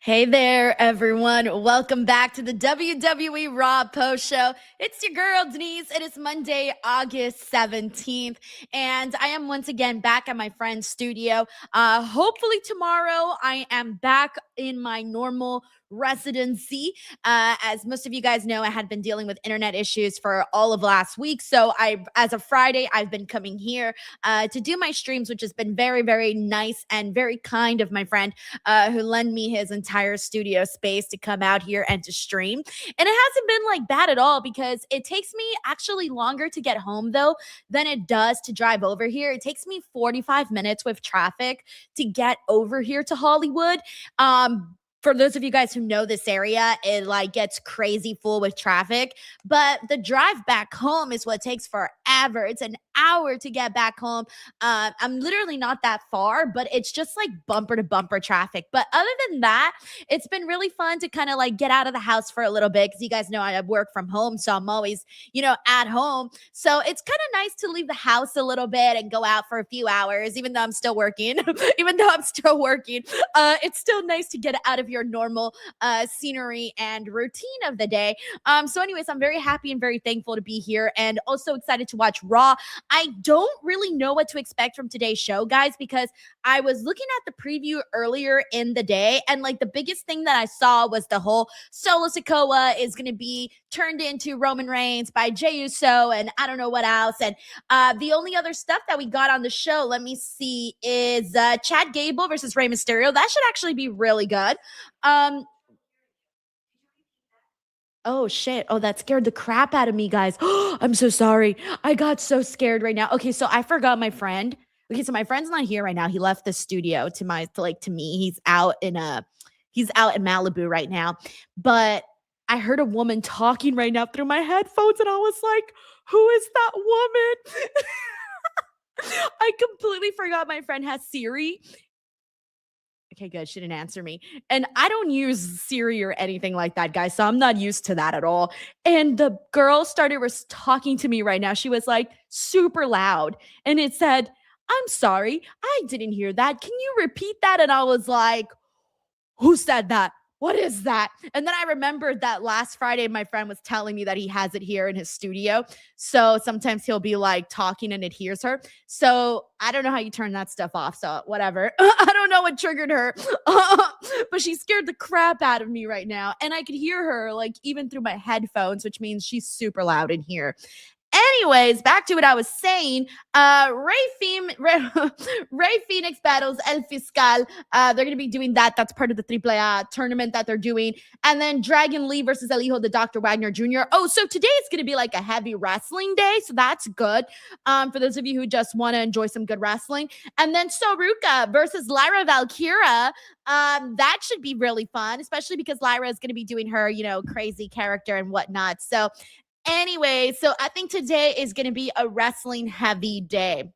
Hey there, everyone. Welcome back to the WWE RAW post show. It's your girl, Denise. It is Monday, August 17th, and I am once again back at my friend's studio. Hopefully, tomorrow I am back in my normal residency. As most of you guys know, I had been dealing with internet issues for all of last week. So, as of Friday, I've been coming here to do my streams, which has been very, very nice and very kind of my friend who lent me his entire studio space to come out here and to stream. And it hasn't been like bad at all because it takes me actually longer to get home though than it does to drive over here. It takes me 45 minutes with traffic to get over here to Hollywood. For those of you guys who know this area, it like gets crazy full with traffic, but the drive back home is what takes forever. It's an hour to get back home. I'm literally not that far, but it's just like bumper to bumper traffic. But other than that, it's been really fun to kind of like get out of the house for a little bit because you guys know I work from home, so I'm always, at home. So it's kind of nice to leave the house a little bit and go out for a few hours, even though I'm still working. It's still nice to get out of your normal scenery and routine of the day. So, anyways, I'm very happy and very thankful to be here and also excited to watch Raw. I don't really know what to expect from today's show, guys, because I was looking at the preview earlier in the day, and like the biggest thing that I saw was the whole Solo Sikoa is going to be turned into Roman Reigns by Jey Uso, and I don't know what else. And the only other stuff that we got on the show, let me see, is Chad Gable versus Rey Mysterio. That should actually be really good. Oh shit. Oh, that scared the crap out of me, guys. I'm so sorry. I got so scared right now. Okay, so I forgot my friend. Okay, so my friend's not here right now. He left the studio to me. He's out in Malibu right now. But I heard a woman talking right now through my headphones, and I was like, who is that woman? I completely forgot my friend has Siri. Okay, good. She didn't answer me. And I don't use Siri or anything like that, guys. So I'm not used to that at all. And the girl was talking to me right now. She was like super loud. And it said, I'm sorry, I didn't hear that. Can you repeat that? And I was like, who said that? What is that? And then I remembered that last Friday, my friend was telling me that he has it here in his studio. So sometimes he'll be like talking and it hears her. So I don't know how you turn that stuff off. So whatever. I don't know what triggered her, but she scared the crap out of me right now. And I could hear her like even through my headphones, which means she's super loud in here. Anyways, back to what I was saying. Ray Phoenix battles El Fiscal. They're going to be doing that. That's part of the AAA tournament that they're doing. And then Dragon Lee versus El Hijo de Dr. Wagner Jr. Oh, so today is going to be like a heavy wrestling day. So that's good for those of you who just want to enjoy some good wrestling. And then Soruka versus Lyra Valkyria. That should be really fun, especially because Lyra is going to be doing her, crazy character and whatnot. So anyway, so I think today is going to be a wrestling heavy day.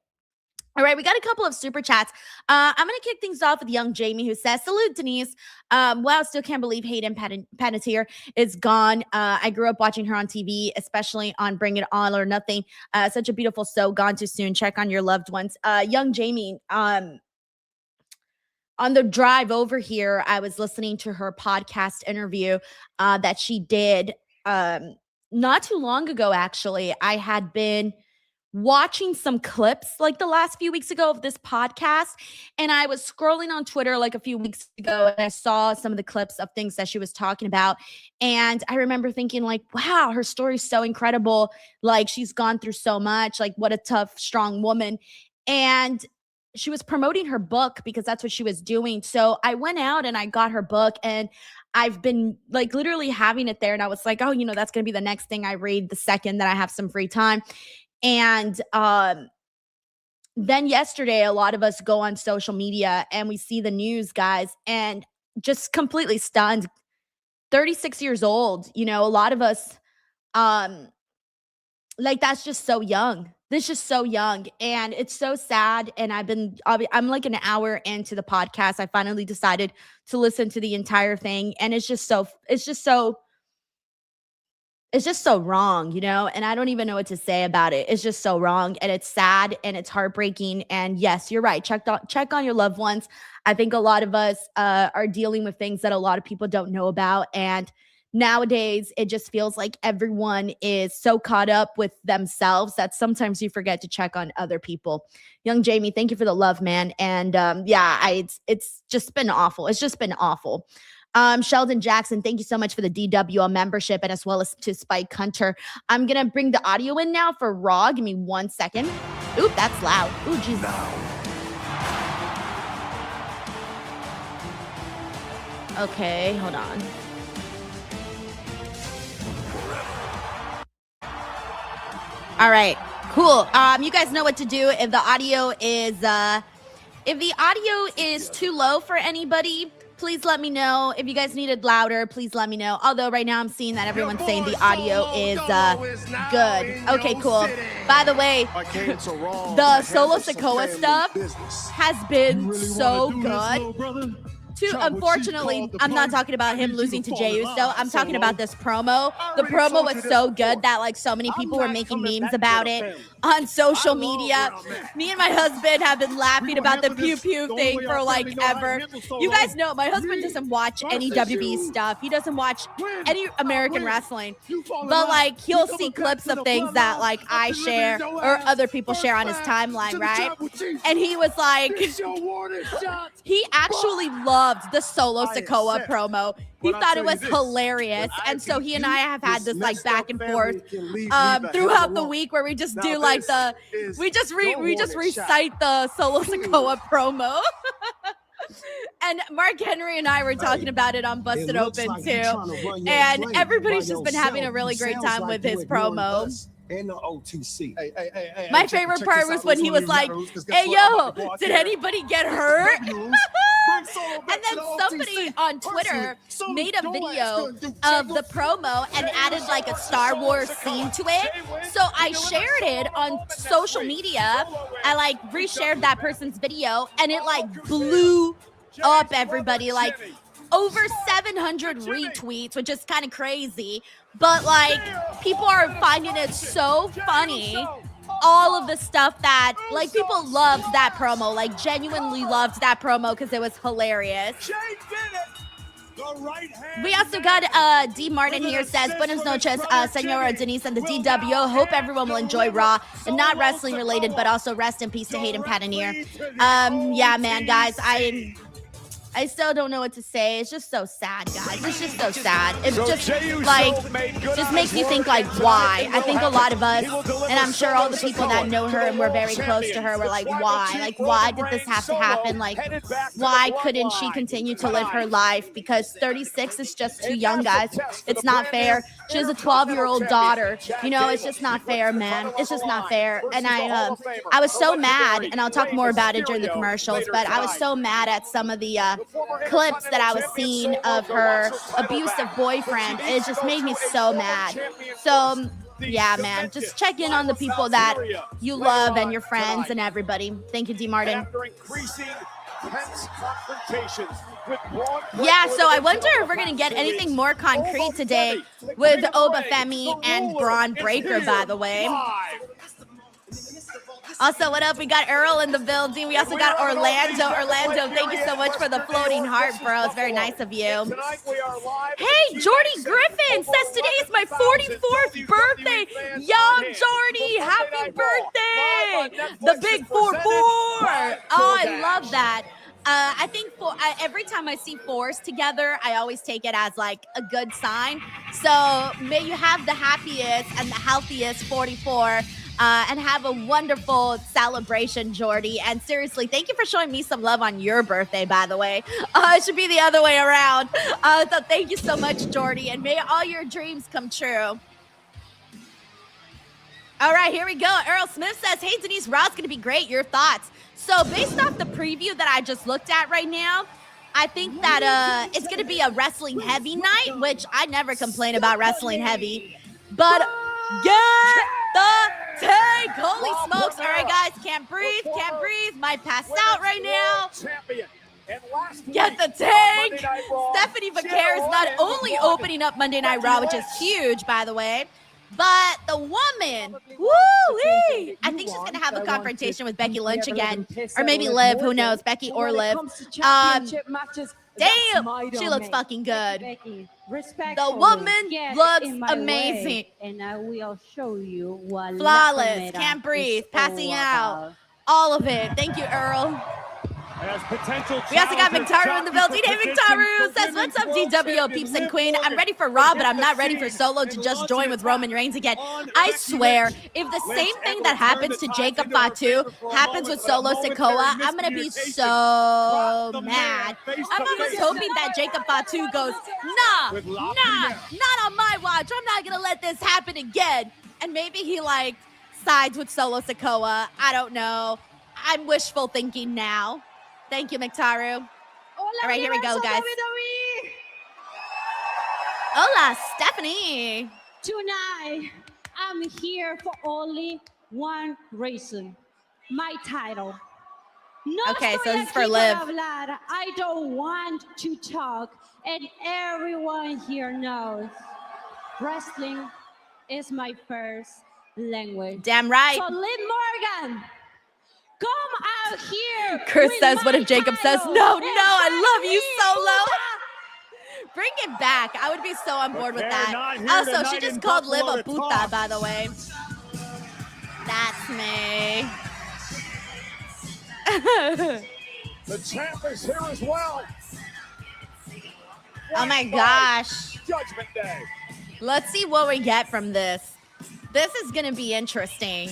All right, we got a couple of super chats. I'm going to kick things off with young Jamie, who says, salute, Denise. Wow, still can't believe Hayden Panettiere is gone. I grew up watching her on TV, especially on Bring It On or Nothing. Such a beautiful soul, gone too soon. Check on your loved ones. Young Jamie, on the drive over here, I was listening to her podcast interview that she did not too long ago, actually. I had been watching some clips like the last few weeks ago of this podcast, and I was scrolling on Twitter like a few weeks ago, and I saw some of the clips of things that she was talking about. And I remember thinking like, wow, her story's so incredible. Like, she's gone through so much. Like, what a tough, strong woman. And she was promoting her book because that's what she was doing. So I went out and I got her book, and I've been like literally having it there. And I was like, oh, that's going to be the next thing I read the second that I have some free time. And then yesterday, a lot of us go on social media and we see the news, guys, and just completely stunned. 36 years old, a lot of us, like, that's just so young. This is just so young, and it's so sad. And I'm like an hour into the podcast. I finally decided to listen to the entire thing, and it's just so it's just so wrong, you know? And I don't even know what to say about it. It's just so wrong, and it's sad, and it's heartbreaking. And yes, you're right. Check on your loved ones. I think a lot of us are dealing with things that a lot of people don't know about. And nowadays, it just feels like everyone is so caught up with themselves that sometimes you forget to check on other people. Young Jamie, thank you for the love, man. And it's just been awful. It's just been awful. Sheldon Jackson, thank you so much for the DWL membership, and as well as to Spike Hunter. I'm going to bring the audio in now for Raw. Give me 1 second. Oop, that's loud. Ooh, geez. Okay, hold on. All right, cool. You guys know what to do if the audio is too low for anybody. Please let me know. If you guys need it louder, please let me know. Although right now I'm seeing that everyone's saying the audio is good. Okay, cool. By the way, the Solo Sikoa stuff has been so good. Unfortunately, I'm not talking about him losing to Jey Uso. I'm talking about this promo. The promo was so good that like so many people were making memes about it on social media. Me and my husband have been laughing about the pew pew thing for like ever. You guys know my husband doesn't watch any WWE stuff. He doesn't watch any American wrestling. But like he'll see clips of things that like I share or other people share on his timeline, right? And he was like, he actually loved the Solo Sikoa promo. He thought it was hilarious, and so he and I have had this like back and forth throughout the week where we just do like we just recite the Solo Sikoa promo. And Mark Henry and I were talking about it on Busted Open too, and everybody's just been having a really great time with his promo. And the OTC. My favorite part was when he was like, "Hey yo, did anybody get hurt?" And then somebody on Twitter made a video of the promo and added like a Star Wars scene to it. So I shared it on social media. I like reshared that person's video, and it like blew up everybody. Like over 700 retweets, which is kind of crazy. But like people are finding it so funny. All of the stuff that like people loved that promo, like genuinely loved that promo because it was hilarious. We also got D Martin here says, buenas noches, Senora Denise and the DWO. Hope everyone will enjoy Raw, and not wrestling related, but also rest in peace to Hayden Panettiere. Yeah, man, guys, I still don't know what to say. It's just so sad, guys. It's just so sad. It's just like, just makes you think like, why? I think a lot of us, and I'm sure all the people that know her and were very close to her were like, why? Like, why did this have to happen? Like, why couldn't she continue to live her life? Because 36 is just too young, guys. It's not fair. She has a 12-year-old daughter. You know, it's just not fair, man. It's just not fair. And I was so mad, and I'll talk more about it during the commercials, but I was so mad at some of the clips that I was seeing of her abusive boyfriend. It just made me so mad. So yeah, man, just check in on the people that you love and your friends and everybody. Thank you, D Martin. Yeah, so I wonder if we're gonna get anything more concrete today with Obafemi and Braun Breaker, by the way. Also, what up? We got Earl in the building. We also got Orlando. Orlando, thank you so much for the floating heart, bro. It's very nice of you. Hey, Jordy Griffin says today is my 44th birthday. Young Jordy, happy birthday. The big 4-4. Oh, I love that. I think every time I see fours together, I always take it as like a good sign. So may you have the happiest and the healthiest 44. And have a wonderful celebration, Jordy. And seriously, thank you for showing me some love on your birthday, by the way. It should be the other way around. So thank you so much, Jordy. And may all your dreams come true. All right, here we go. Earl Smith says, hey, Denise, Raw's going to be great. Your thoughts? So based off the preview that I just looked at right now, I think that it's going to be a wrestling heavy night, which I never complain about wrestling heavy. But get the take. Holy smokes. All right, guys, can't breathe. Might pass out right now. Get the tank. Stephanie Vaquer is not only opening up Monday Night Raw, which is huge, by the way, but the woman, woo-wee! I think she's going to have a confrontation with Becky Lynch again, or maybe Liv, who knows, Becky or Liv. Damn, she looks fucking good. The woman looks amazing. And I will show you what flawless, can't breathe, passing out, all of it. Thank you, Earl. We also got Mictaru in the building. Hey, Mictaru says, what's up, GWO peeps and queen? I'm ready for Raw, but I'm not ready for Solo to just join with Roman Reigns again. I swear, if the same thing that happens to Jacob Fatu happens with Solo Sikoa, I'm going to be so mad. I'm almost hoping that Jacob Fatu goes, nah, not on my watch. I'm not going to let this happen again. And maybe he, like, sides with Solo Sikoa. I don't know. I'm wishful thinking now. Thank you, Mictaru. All right, here we go, guys. Hola, Stephanie. Tonight, I'm here for only one reason. My title. No, okay, so this is for Liv. I don't want to talk, and everyone here knows wrestling is my first language. Damn right. So Liv Morgan, come out here. Chris says, what if Jacob says, no, I love you, Solo. Bring it back. I would be so on board with that. Also, she just called Liv a puta, by the way. That's me. The champ is here as well. Oh my gosh. Judgment Day. Let's see what we get from this. This is going to be interesting.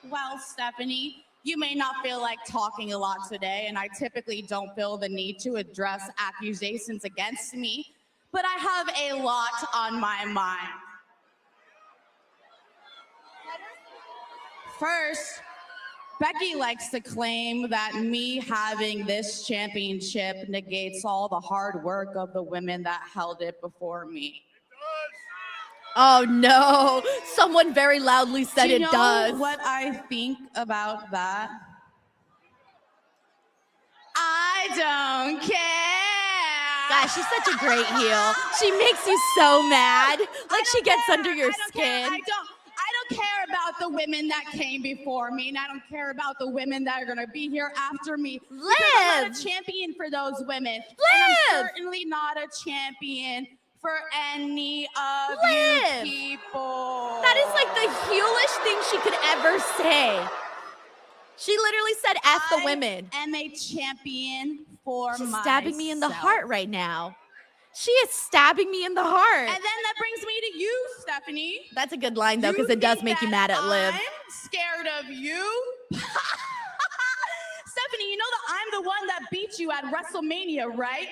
Well, Stephanie, you may not feel like talking a lot today, and I typically don't feel the need to address accusations against me, but I have a lot on my mind. First, Becky likes to claim that me having this championship negates all the hard work of the women that held it before me. Oh no, someone very loudly said it does. Do you know what I think about that? I don't care. Gosh, she's such a great heel. She makes you so mad. Like she gets under your skin. I don't care about the women that came before me, and I don't care about the women that are going to be here after me. Liv! I'm not a champion for those women. Liv! And I'm certainly not a champion for any of you people. That is like the heelish thing she could ever say. She literally said F the women. I am a champion for myself. She's stabbing me in the heart right now. She is stabbing me in the heart. And then that brings me to you, Stephanie. That's a good line, though, because it does make you mad at Liv. I'm scared of you. Stephanie, you know that I'm the one that beat you at WrestleMania, right?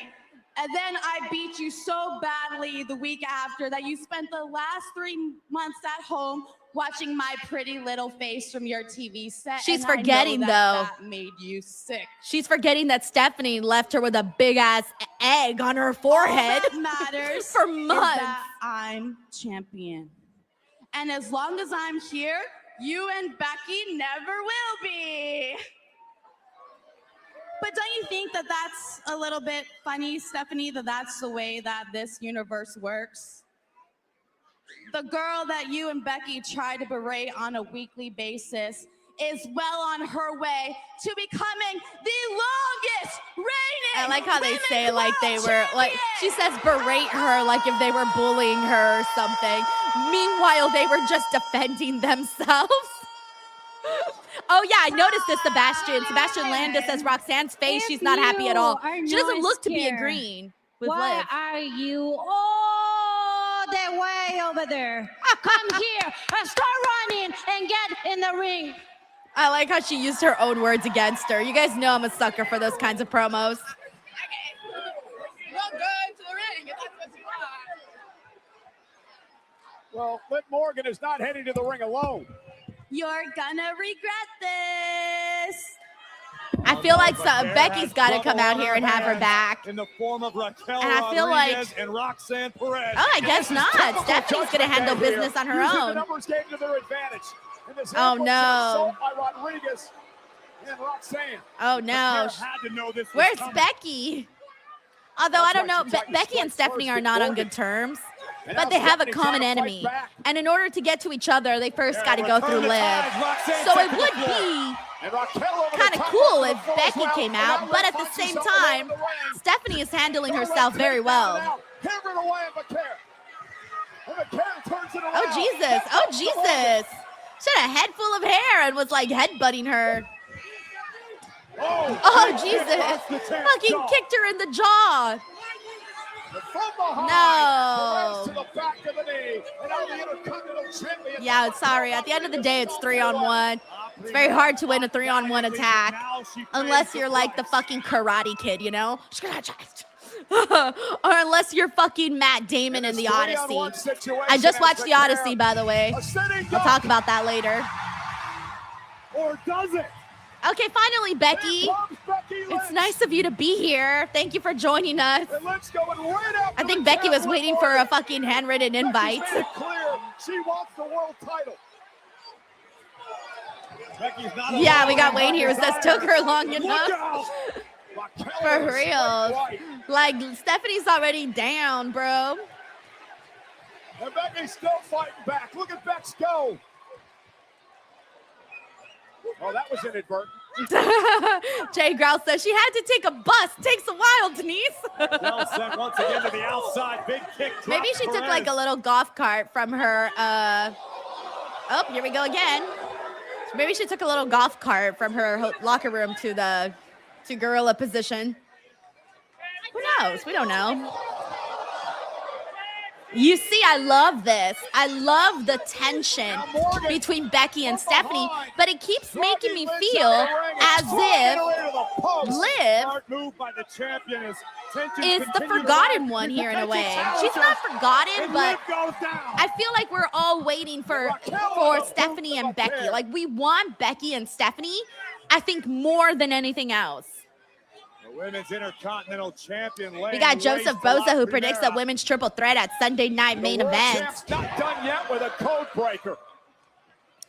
And then I beat you so badly the week after that you spent the last 3 months at home watching my pretty little face from your TV set. She's and forgetting, I know that made you sick. She's forgetting that Stephanie left her with a big-ass egg on her forehead. All that matters for months. Is that I'm champion. And as long as I'm here, you and Becky never will be. But don't you think that that's a little bit funny, Stephanie, that that's the way that this universe works? The girl that you and Becky try to berate on a weekly basis is well on her way to becoming the longest reigning. I like how they say it like they were, like, she says berate her like if they were bullying her or something. Meanwhile, they were just defending themselves. Oh yeah, I noticed this, Sebastian. Sebastian Landis says Roxanne's face, she's not happy at all. She doesn't look to be agreeing with Liv. Why are you all the way over there? Come here and start running and get in the ring. I like how she used her own words against her. You guys know I'm a sucker for those kinds of promos. Okay. Well, go to the ring if that's what you want. Well, Liv Morgan is not heading to the ring alone. You're gonna regret this. I feel like Becky's got to come out here and have her back. In the form of Raquel And I feel like, Rodriguez and Roxanne Perez. oh, I guess not. Stephanie's going to handle business on her Using the own. numbers game to their advantage. And this Oh, elbow no. assault by Rodriguez and Roxanne. Oh, no. Had to know this was Where's coming. Becky? Although I don't know, Becky and Stephanie are not on good terms, but they have a common enemy. And in order to get to each other, they first got to go through Liv. So it would be kind of cool if Becky came out, but at the same time, Stephanie is handling herself very well. Oh, Jesus. Oh, Jesus. She had a head full of hair and was like headbutting her. Oh, Jesus. Fucking kicked her in the jaw. No. Yeah, sorry. At the end of the day, it's 3-on-1. It's very hard to win a 3-on-1 attack unless you're like the fucking Karate Kid, you know? Or unless you're fucking Matt Damon in The Odyssey. I just watched The Odyssey, by the way. I'll talk about that later. Or does it? Okay, finally, Becky. It's nice of you to be here. Thank you for joining us. I think Becky was waiting for a fucking handwritten invite. She wants the world title. Yeah, we got Wayne here who says took her long enough. For real. Like, Stephanie's already down, bro. And Becky's still fighting back. Look at Bex go. Oh, that was inadvertent. Jay Grouse says she had to take a bus. Takes a while, Denise. Well sent once again to the outside. Big kick. Maybe she took like a little golf cart from her. Oh, here we go again. Maybe she took a little golf cart from her locker room to gorilla position. Who knows? We don't know. You see, I love this. I love the tension between Becky and Stephanie, but it keeps making me feel as if Liv is the forgotten one here in a way. She's not forgotten, but I feel like we're all waiting for Stephanie and Becky. Like, we want Becky and Stephanie, I think, more than anything else. Women's Intercontinental Champion. We got Joseph Boza who predicts that women's triple threat at Sunday night main event. Not done yet with a code breaker.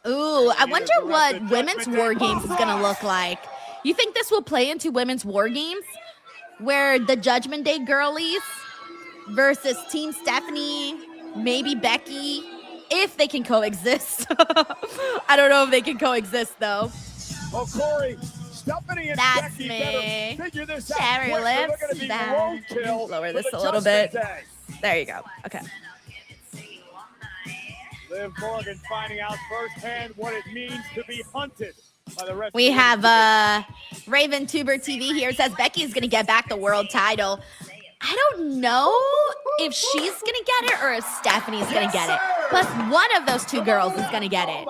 Ooh, I wonder what women's war games is gonna look like. You think this will play into women's war games, where the Judgment Day girlies versus Team Stephanie, maybe Becky, if they can coexist? I don't know if they can coexist though. Oh, Corey. Stephanie and That's Becky me. Figure this Cherry out. lips. Lower this a little bit. There you go. Okay. Liv Morgan finding out firsthand what it means to be hunted by the rest. We have Raven Tuber TV here. Says Becky's gonna get back the world title. I don't know if she's gonna get it or if Stephanie's gonna get it. But one of those two girls is gonna get it.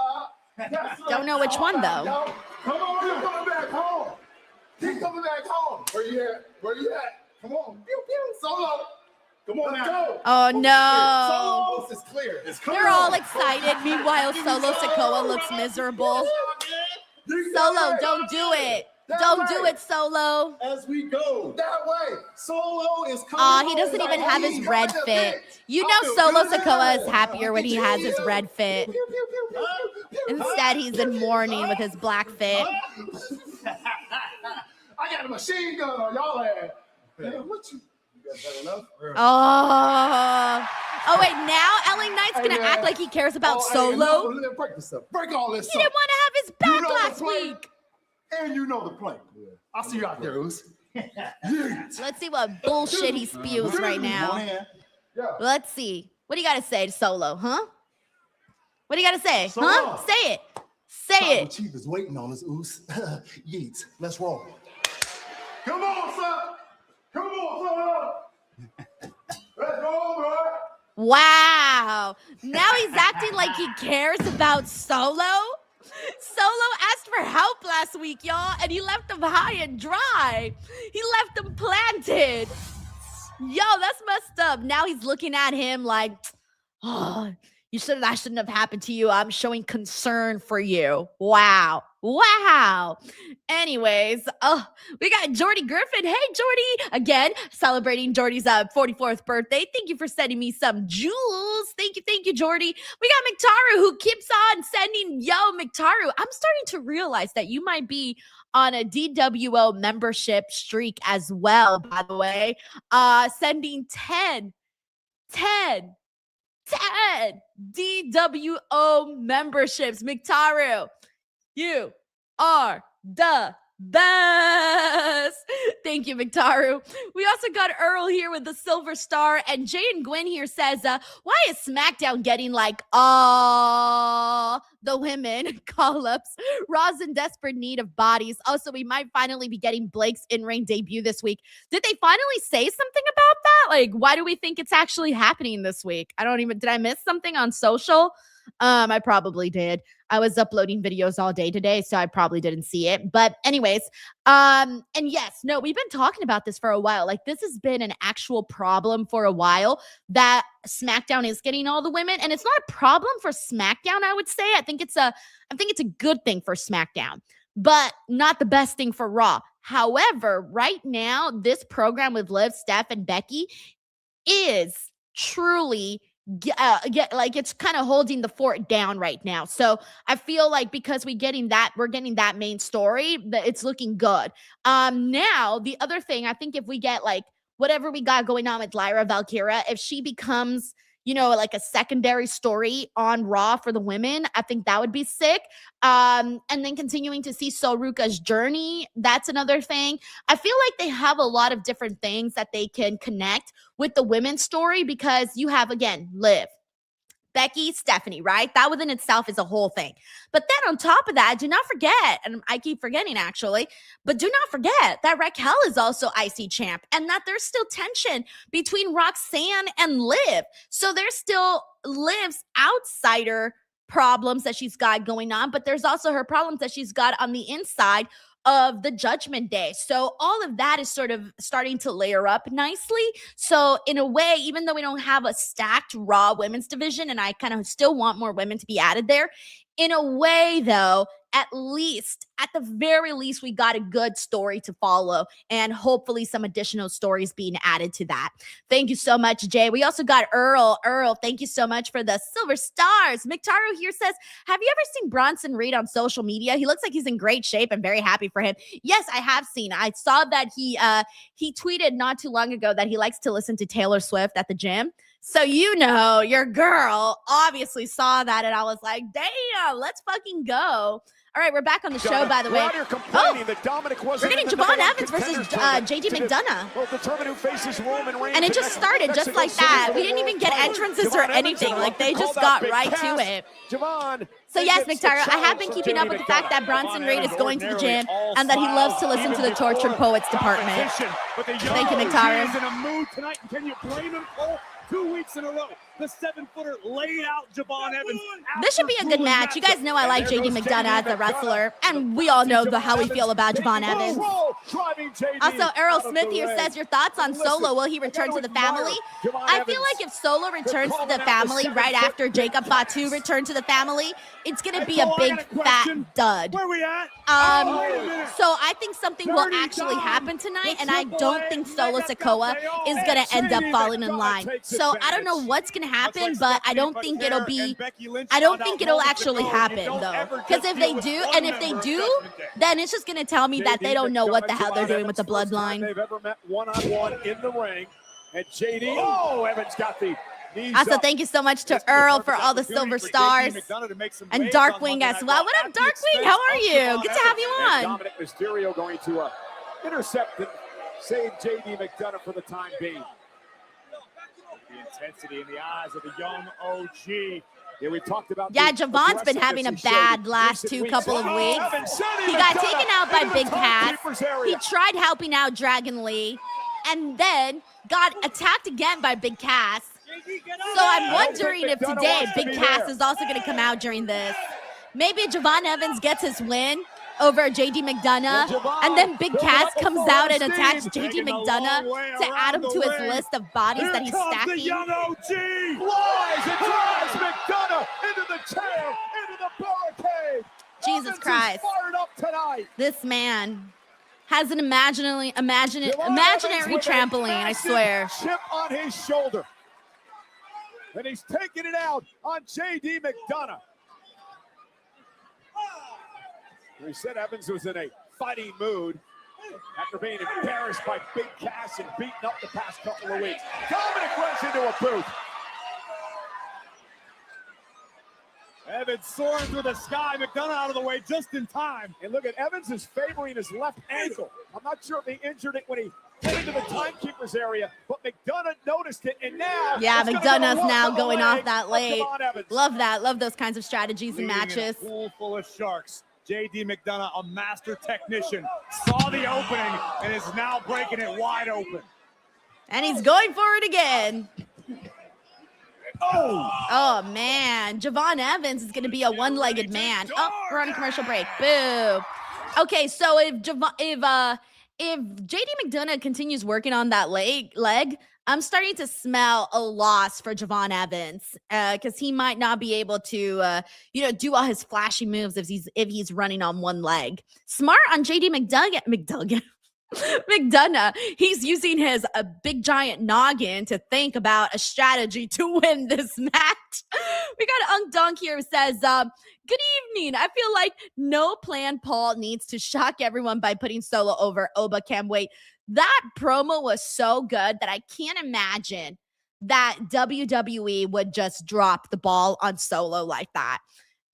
Don't know which one though. Come on, he's coming back home. He's coming back home. Where you at? Where you at? Come on. Pew, pew. Solo. Come on now. Oh, no. Solo. It's clear. It's clear. They're all excited. Meanwhile, Solo Sikoa looks miserable. Solo, don't do it. Don't do it, Solo. As we go that way. Solo is coming. He doesn't even have his red fit. You know Solo Sikoa is happier when he has his red fit. Instead, he's in mourning with his black fit. I got a machine gun on y'all ass. What you guys had enough? Oh, wait, now LA Knight's going to act like he cares about Solo? Break this up. Break all this He didn't want to have his back last week. And you know the play. I'll see you out there, Oos. Let's see what bullshit he spews right now. Let's see. What do you got to say to Solo, huh? What do you got to say? Huh? Say it. Say it. Chief is waiting on us, Oos. Yeats, let's roll. Come on, son. Come on, son. Let's roll, bro. Wow. Now he's acting like he cares about Solo. Solo asked for help last week, y'all, and he left him high and dry. He left him planted. Yo, that's messed up. Now he's looking at him like, oh, that shouldn't have happened to you. I'm showing concern for you. Wow. Wow. Anyways, oh, we got Jordy Griffin. Hey, Jordy. Again, celebrating Jordy's 44th birthday. Thank you for sending me some jewels. Thank you, Jordy. We got McTaru, who keeps on sending, McTaru. I'm starting to realize that you might be on a DWO membership streak as well, by the way. Sending 10 DWO memberships. McTaru, you are the best. Thank you, McTaru. We also got Earl here with the silver star, and Jay and Gwen here says, why is SmackDown getting like the women call-ups? Raw's in desperate need of bodies. Also, we might finally be getting Blake's in-ring debut this week. Did they finally say something about that? Like, why do we think it's actually happening this week? Did I miss something on social? I probably did. I was uploading videos all day today, so I probably didn't see it. But anyways, and yes, no, we've been talking about this for a while. Like, this has been an actual problem for a while that SmackDown is getting all the women, and it's not a problem for SmackDown, I would say. I think it's a good thing for SmackDown, but not the best thing for Raw. However, right now, this program with Liv, Steph, and Becky is truly it's kind of holding the fort down right now. So I feel like because we're getting that main story, that it's looking good. Now the other thing, I think if we get like whatever we got going on with Lyra Valkyria, if she becomes, like a secondary story on Raw for the women, I think that would be sick. And then continuing to see Soruka's journey, that's another thing. I feel like they have a lot of different things that they can connect with the women's story, because you have, again, Liv, Becky, Stephanie, right? That within itself is a whole thing. But then on top of that, do not forget, and I keep forgetting actually, but do not forget that Raquel is also IC champ, and that there's still tension between Roxanne and Liv. So there's still Liv's outsider problems that she's got going on, but there's also her problems that she's got on the inside of the Judgment Day. So all of that is sort of starting to layer up nicely. So in a way, even though we don't have a stacked Raw women's division, and I kind of still want more women to be added there, in a way though, at the very least, we got a good story to follow, and hopefully some additional stories being added to that. Thank you so much, Jay. We also got Earl. Thank you so much for the silver stars. McTaru here says, have you ever seen Bronson Reed on social media? He looks like he's in great shape. I'm very happy for him. Yes, I have seen. I saw that he tweeted not too long ago that he likes to listen to Taylor Swift at the gym. So, your girl obviously saw that, and I was like, damn, let's fucking go. All right, we're back on the show, by the way. We're getting Javon Evans versus JD McDonough. And it just started just like that. We didn't even get entrances or anything. Like, they just got right to it. So yes, McTaru, I have been keeping up with the fact that Bronson Reed is going to the gym and that he loves to listen to the Tortured Poets department. Thank you, McTaru. in a mood tonight, and can you blame him, Cole? 2 weeks in a row, the 7-footer laid out Javon Evans. This should be a good match. You guys know I like JD McDonough as a wrestler, and we all know how we feel about Javon Evans. Also, Earl Smith here says, your thoughts on Solo? Will he return to the family? I feel like if Solo returns to the family right after Jacob Fatu returned to the family, it's going to be a big fat dud. Where we at? So I think something will actually happen tonight, and I don't think Solo Sikoa is going to end up falling in line. So I don't know what's going to happen, but I don't think it'll actually happen though. Because if they do, then it's just going to tell me that they don't know what the hell they're doing with the bloodline. They've ever met one-on-one in the ring. And JD, Evans got the also, thank you so much to Earl for all the silver stars, and Darkwing as well. What up, Darkwing? How are you? Good to have you on. Dominic Mysterio going to intercept and save JD McDonough for the time being. The intensity in the eyes of the young OG. Yeah, we talked about. Yeah, Javon's been having a bad last couple of weeks. He got taken out by Big Cass. He tried helping out Dragon Lee, and then got attacked again by Big Cass. So I'm wondering if today Big Cass is also going to come out during this. Maybe Javon Evans gets his win over JD McDonough, and then Big Cass comes out and attacks JD McDonough to add him to his list of bodies that he's stacking. Young OG flies and drives McDonough into the chair, into the barricade. Jesus Evans is Christ. fired up tonight. This man has an imaginary Evans with a trampoline, I massive swear. chip on his shoulder. And he's taking it out on J.D. McDonough. We said Evans was in a fighting mood after being embarrassed by Big Cass and beaten up the past couple of weeks. Dominic runs into a booth. Evans soaring through the sky. McDonough out of the way just in time. And look at Evans is favoring his left ankle. I'm not sure if he injured it when he came into the timekeeper's area, but McDonough noticed it, and now Yeah, it's gonna McDonough's go now the going leg off that of leg. Javon Evans. Love that. Love those kinds of strategies and Leading in a matches. pool full of sharks. J.D. McDonough, a master technician, saw the opening and is now breaking it wide open. And he's going for it again. Oh! Oh, man. Javon Evans is going to be a one-legged man. Oh, we're on a commercial break. Boo. Okay, so if J.D. McDonough continues working on that leg, I'm starting to smell a loss for Javon Evans because he might not be able to, do all his flashy moves if he's running on one leg. Smart on J.D. McDonough. He's using his big giant noggin to think about a strategy to win this match. We got Unk Donk here who says, good evening. I feel like no plan Paul needs to shock everyone by putting Solo over. Oba can't wait. That promo was so good that I can't imagine that WWE would just drop the ball on Solo like that.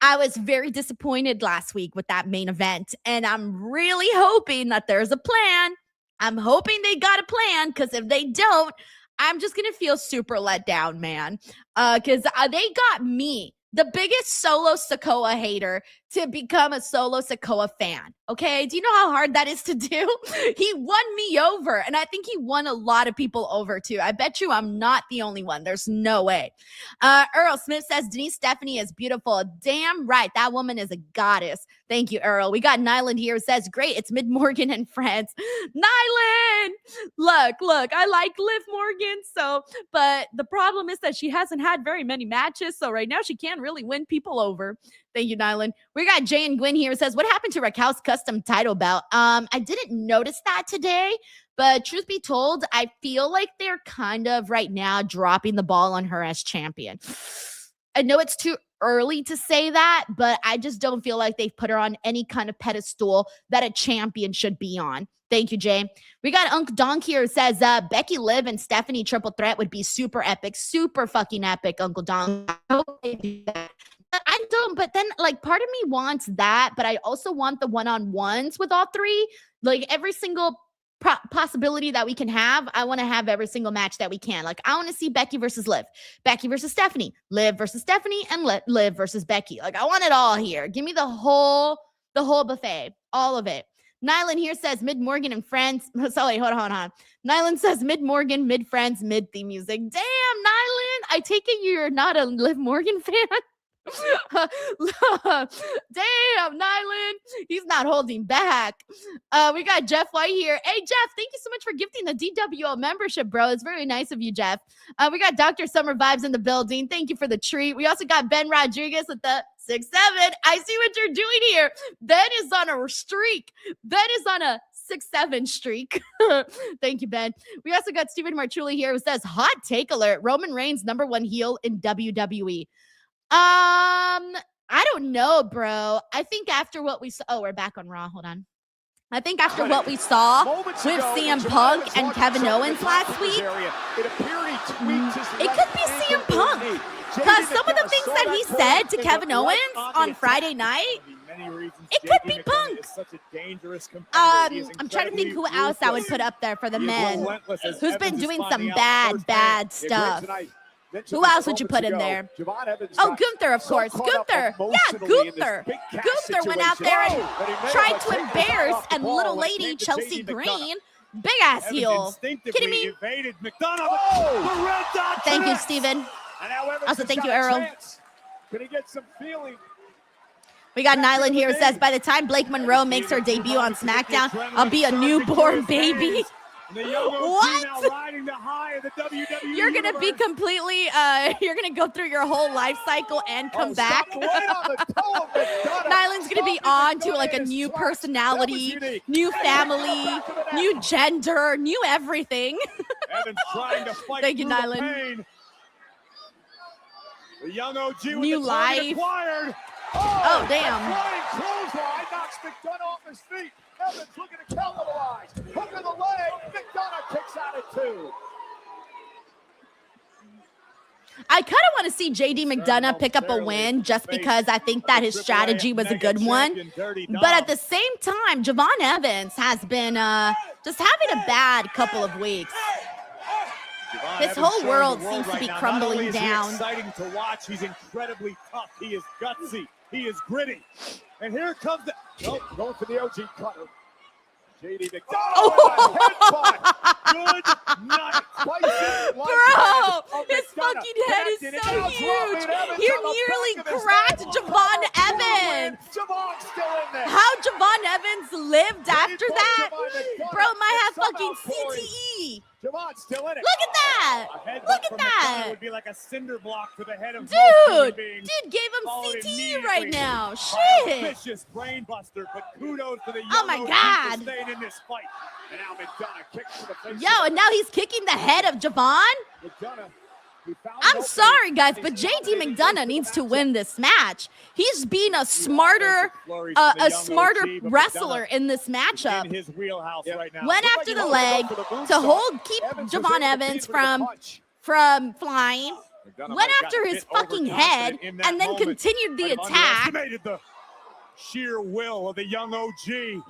I was very disappointed last week with that main event, and I'm really hoping that there's a plan. I'm hoping they got a plan, because if they don't, I'm just going to feel super let down, man, because they got me, the biggest Solo Sikoa hater, to become a Solo Sikoa fan. Okay. Do you know how hard that is to do? He won me over, and I think he won a lot of people over too. I bet you I'm not the only one. There's no way. Earl Smith says Denise Stephanie is beautiful. Damn right. That woman is a goddess. Thank you, Earl. We got Nyland here who says, great. It's Mid Morgan and friends. Nyland! Look, I like Liv Morgan. But the problem is that she hasn't had very many matches. So right now she can't really win people over. Thank you, Nyland. We got Jay and Gwen here who says, what happened to Raquel's custom title belt? I didn't notice that today, but truth be told, I feel like they're kind of right now dropping the ball on her as champion. I know it's too early to say that, but I just don't feel like they've put her on any kind of pedestal that a champion should be on. Thank you, Jay. We got Unk Donk here who says, Becky, Liv, and Stephanie triple threat would be super epic. Super fucking epic, Uncle Donk. I hope they do that. I don't, but then like part of me wants that, but I also want the one-on-ones with all three. Like every single possibility that we can have, I want to have every single match that we can. Like I want to see Becky versus Liv, Becky versus Stephanie, Liv versus Stephanie, and Liv versus Becky. Like I want it all here. Give me the whole buffet, all of it. Nyland here says Mid Morgan and friends. Sorry, hold on. Nyland says Mid Morgan, mid friends, mid theme music. Damn, Nyland. I take it you're not a Liv Morgan fan. Damn, Nyland, he's not holding back. We got Jeff White here. Hey, Jeff, thank you so much for gifting the DWO membership, bro. It's very nice of you, Jeff. We got Dr. Summer Vibes in the building. Thank you for the treat. We also got Ben Rodriguez with the 6-7. I see what you're doing here. Ben is on a streak. Ben is on a 6-7 streak. Thank you, Ben. We also got Stephen Marchuli here who says, hot take alert. Roman Reigns #1 heel in WWE. I don't know, bro. I think after what we saw, we're back on Raw. Hold on. I think after what we saw with CM Punk and Kevin Owens last week, it could be CM Punk. Because some of the things that he said to Kevin Owens on Friday night, it could be Punk. I'm trying to think who else I would put up there for the men who's been doing some bad stuff. Who else would you put in there? Oh, Gunther, of course. Gunther. Yeah, Gunther. Gunther went out there and tried to embarrass and little lady Chelsea Green. Big ass heel. Kidding me? Thank you, Steven. Also, thank you, Earl. We got Nyland here who says, by the time Blake Monroe makes her debut on SmackDown, I'll be a newborn baby. The young OG What? now riding the high of the WWE You're gonna be universe. completely you're gonna go through your whole life cycle and come back. Right on the toe of McDonough. Nyland's gonna be on to like a new personality, new family, new gender, new everything. Evans trying to fight Thank you, through the Nyland. pain. The young OG with New the target life. acquired. Oh, damn. Flying clothesline knocks McDonough off his feet. Evans looking to capitalize. Hook of the leg. McDonough kicks out at 2. I kind of want to see JD McDonough pick up a win just because I think that his strategy was a good one. But at the same time, Javon Evans has been just having a bad couple of weeks. His whole world seems to be crumbling down. Exciting to watch. He's incredibly tough. He is gutsy. He is gritty. And here comes the Going for the OG cutter. JD McDonough. Oh. Headbutt. good night. Bro, his fucking head is so huge. You nearly cracked Javon Evans. Javon's still in there. How Javon Evans lived after that? Bro might have fucking CTE. Javon's still in it. Look at that. A headbutt Look at from that. McDonough would be like a cinder block to the head of most human Dude, beings. dude gave him Followed CTE right immediately now. by a Shit. vicious brain buster, but kudos to the young Oh my OG God. for staying in this fight. And now McDonough kicks to the face. Yo, and now he's kicking the head of Javon? McDonough, he found I'm an sorry, opening. guys, but He's JD dominating McDonough needs to win this match. He's being a smarter wrestler in this matchup. In his wheelhouse right now. Went after the leg to keep Javon Evans from flying. Went after his fucking head and then continued the attack. Underestimated the sheer will of the young OG.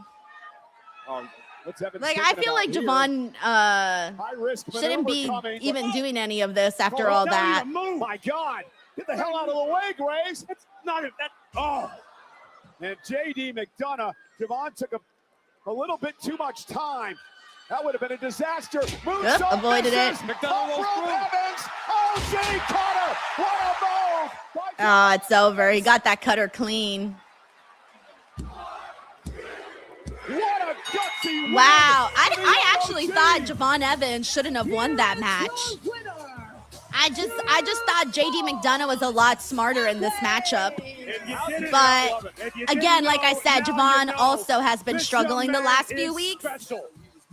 Like, I feel like Javon shouldn't be even doing any of this after all that. My God. Get the hell out of the way, Graves. It's not that. Oh. And JD McDonough, Javon took a little bit too much time. That would have been a disaster. Moonsault avoided it. misses. Evans. Oh, Jay Cutter. What a move. Oh, it's over. He got that cutter clean. What a gutsy win. Wow. I actually thought Javon Evans shouldn't have won that match. I just thought JD McDonough was a lot smarter in this matchup. But again, like I said, Javon also has been struggling the last few weeks.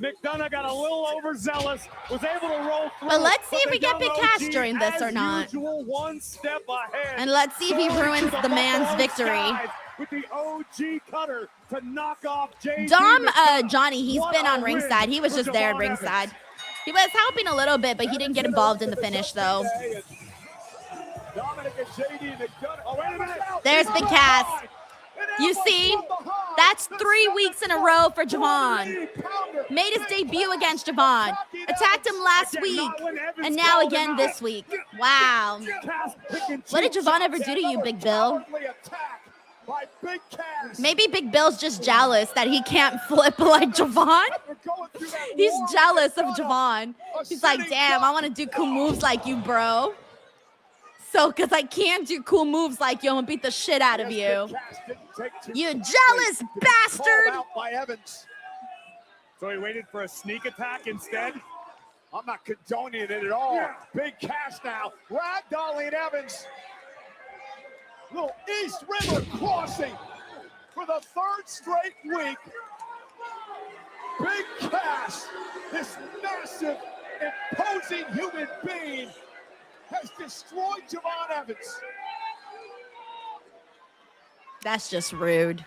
McDonough got a little overzealous, was able to roll through. But let's see if we get the Big young Cass OG, during this or as not. usual, one step ahead. And let's see if he ruins the man's victory. With the OG cutter to knock off JD Dom McDonough. Johnny, he's been on ringside. He was just there at ringside. He was helping a little bit, but he didn't get involved in the finish, though. There's Big Cass. You see, that's 3 weeks in a row for Javon. Made his debut against Javon. Attacked him last week, and now again this week. Wow. What did Javon ever do to you, Big Bill? Maybe Big Bill's just jealous that he can't flip like Javon. He's jealous of Javon. He's like, damn, I want to do cool moves like you, bro. So, because I can't do cool moves like you, I'm going to beat the shit out of you. You jealous bastard. So he waited for a sneak attack instead. I'm not condoning it at all. Big Cass now. Ragdolling Evans. Little East River crossing for the 3rd straight week. Big Cass, this massive, imposing human being, has destroyed Javon Evans. That's just rude.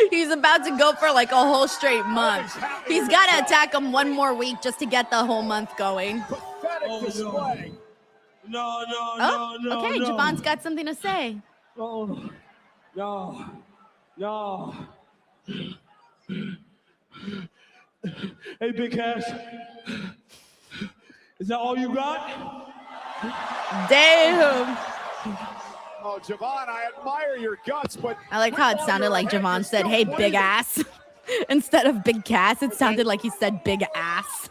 He's about to go for like a whole straight month. He's got to attack him one more week just to get the whole month going. Pathetic display. No. Okay, no. Javon's got something to say. Oh, no. Hey, Big Cass. Is that all you got? Damn. Oh, Javon, I admire your guts, but I like how it sounded like Javon said, hey, big ass. Instead of Big Cass, it sounded like he said big ass.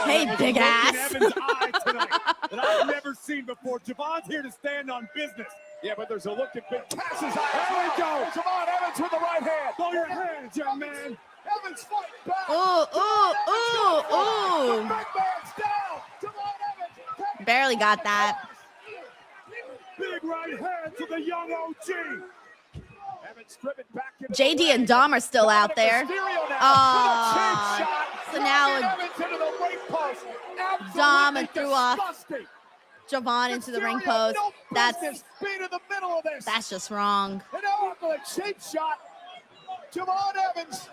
Hey, big ass. Evans' eye tonight that I've never seen before. Javon's here to stand on business. Yeah, but there's a look at Big Cass's eye. There we go. Javon Evans with the right hand. Throw your hands, young man. Evans fight back. Ooh. The big man's down. Javon Evans. Barely got that. Big right hand to the young OG. Evans driven back into JD the and ring. Dom are still out there. Mysterio now Aw. with a cheap shot. So now Evans into the ring post. Dom Absolutely and threw off disgusting. Javon into the ring Mysterio, post. no That's business being in the middle of this. that's just wrong. And now with a cheap shot, Javon Evans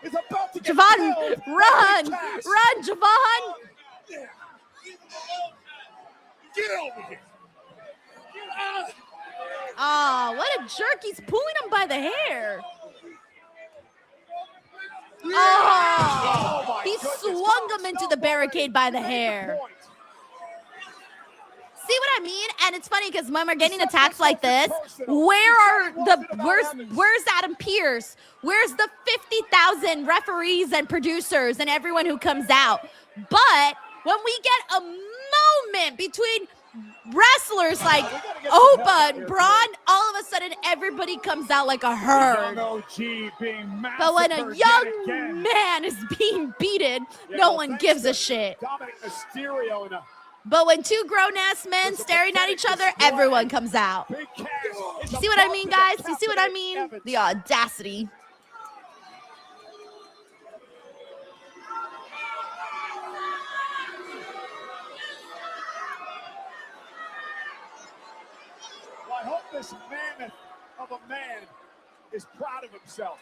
is about to get Javon, killed. run, Cash. run, Javon. Get over here. Oh, what a jerk. He's pulling him by the hair. Oh, my he goodness. swung him into the barricade by the hair. Point. See what I mean? And it's funny because when we're getting attacks like this, where's Adam Pearce? Where's the 50,000 referees and producers and everyone who comes out? But when we get a moment between wrestlers like Opa and Braun, all of a sudden everybody comes out like a herd. Young OG being But when a massacred yet young again. man is being beaten, Yeah, no well, one thanks gives to a shit. Dominic Mysterio and a But when two grown-ass men staring at each other, everyone comes out. big cash. is You see what I about mean, to guys? You see what I decapitate mean? Evans. The audacity. Well, I hope this mammoth of a man is proud of himself.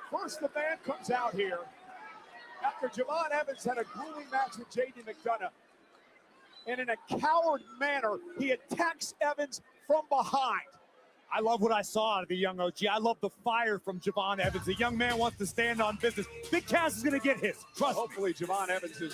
First, the man comes out here after Javon Evans had a grueling match with JD McDonough. And in a coward manner, he attacks Evans from behind. I love what I saw out of the young OG. I love the fire from Javon Evans. The young man wants to stand on business. Big Cass is going to get his. Trust me. Hopefully, Javon Evans is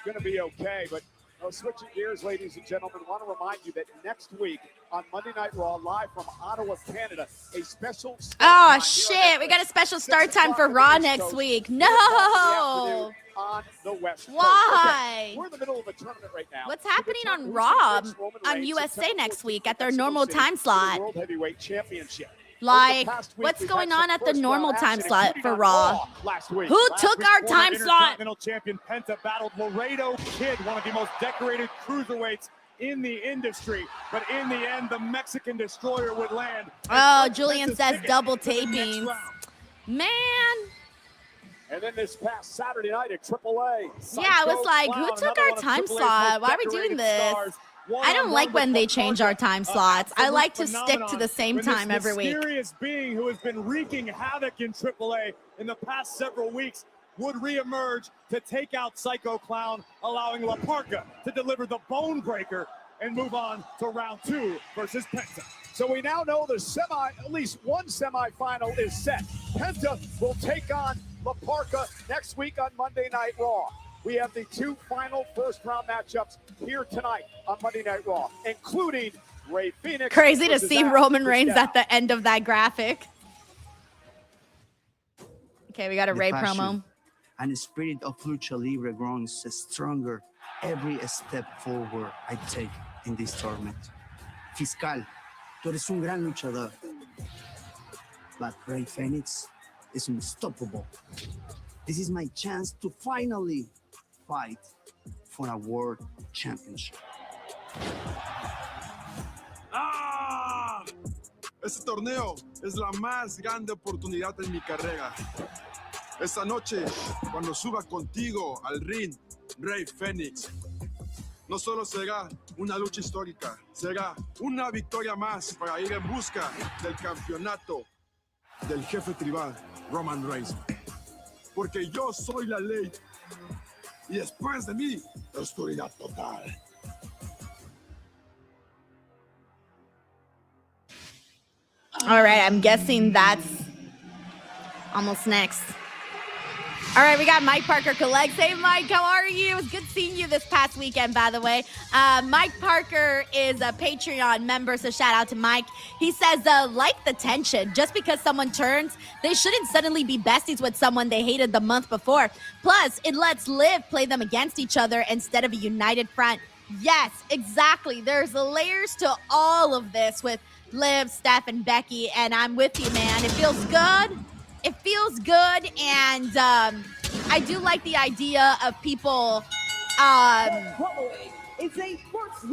going to be okay. But switching gears, ladies and gentlemen, I want to remind you that next week on Monday Night Raw, live from Ottawa, Canada, a special. Oh, shit. We got a special start time for Raw next week. No. On the West Coast. Why? Okay, we're in the middle of a tournament right now. What's to happening determine on who's Raw the next Roman on Reigns USA September next 14th week at in their Mexico normal City time for the slot? World Heavyweight Championship. Like, Over the past week, what's we've going had some on at the first-round normal time action, slot including for on Raw? last week. Who Last took week, our former time slot? Intercontinental champion Penta battled Laredo Kid, one of the most decorated cruiserweights in the industry. But in the end, the Mexican Destroyer would land. Oh, And Julian Penta's says ticket double to the next tapings. round. Man. And then this past Saturday night at AAA. Yeah, I was Psycho like, Clown, who took another our one of time AAA's slot? most Why are we doing decorated this? stars. I don't like when they change our time slots. I like to Absolute stick to the phenomenon same when this time every week. mysterious being who has been wreaking havoc in AAA in the past several weeks would reemerge to take out Psycho Clown, allowing La Parka to deliver the Bone Breaker and move on to round 2 versus Penta. So we now know the at least one semifinal is set. Penta will take on La Parka next week on Monday Night Raw. We have the two final first-round matchups here tonight on Monday Night Raw, including Rey Fénix. Crazy to versus see Adam Roman Reigns Vizquel. at the end of that graphic. Okay, we got a The Ray passion promo. and the spirit of lucha libre grows stronger every step forward I take in this tournament. Fiscal, tú eres un gran luchador, but Rey Fénix is unstoppable. This is my chance to finally fight for a world championship. ¡Ah! Este torneo es la más grande oportunidad en mi carrera. Esta noche, cuando suba contigo al ring, Rey Fénix, no solo será una lucha histórica, será una victoria más para ir en busca del campeonato del jefe tribal, Roman Reigns. Porque yo soy la ley y después de mí, la oscuridad total. All right, I'm guessing that's almost next. All right, we got Mike Parker collects. Hey, Mike, how are you? It was good seeing you this past weekend, by the way. Mike Parker is a Patreon member, so shout out to Mike. He says, like the tension. Just because someone turns, they shouldn't suddenly be besties with someone they hated the month before. Plus, it lets Liv play them against each other instead of a united front. Yes, exactly. There's layers to all of this with Liv, Steph, and Becky, and I'm with you, man. It feels good. it feels good, and I do like the idea of people.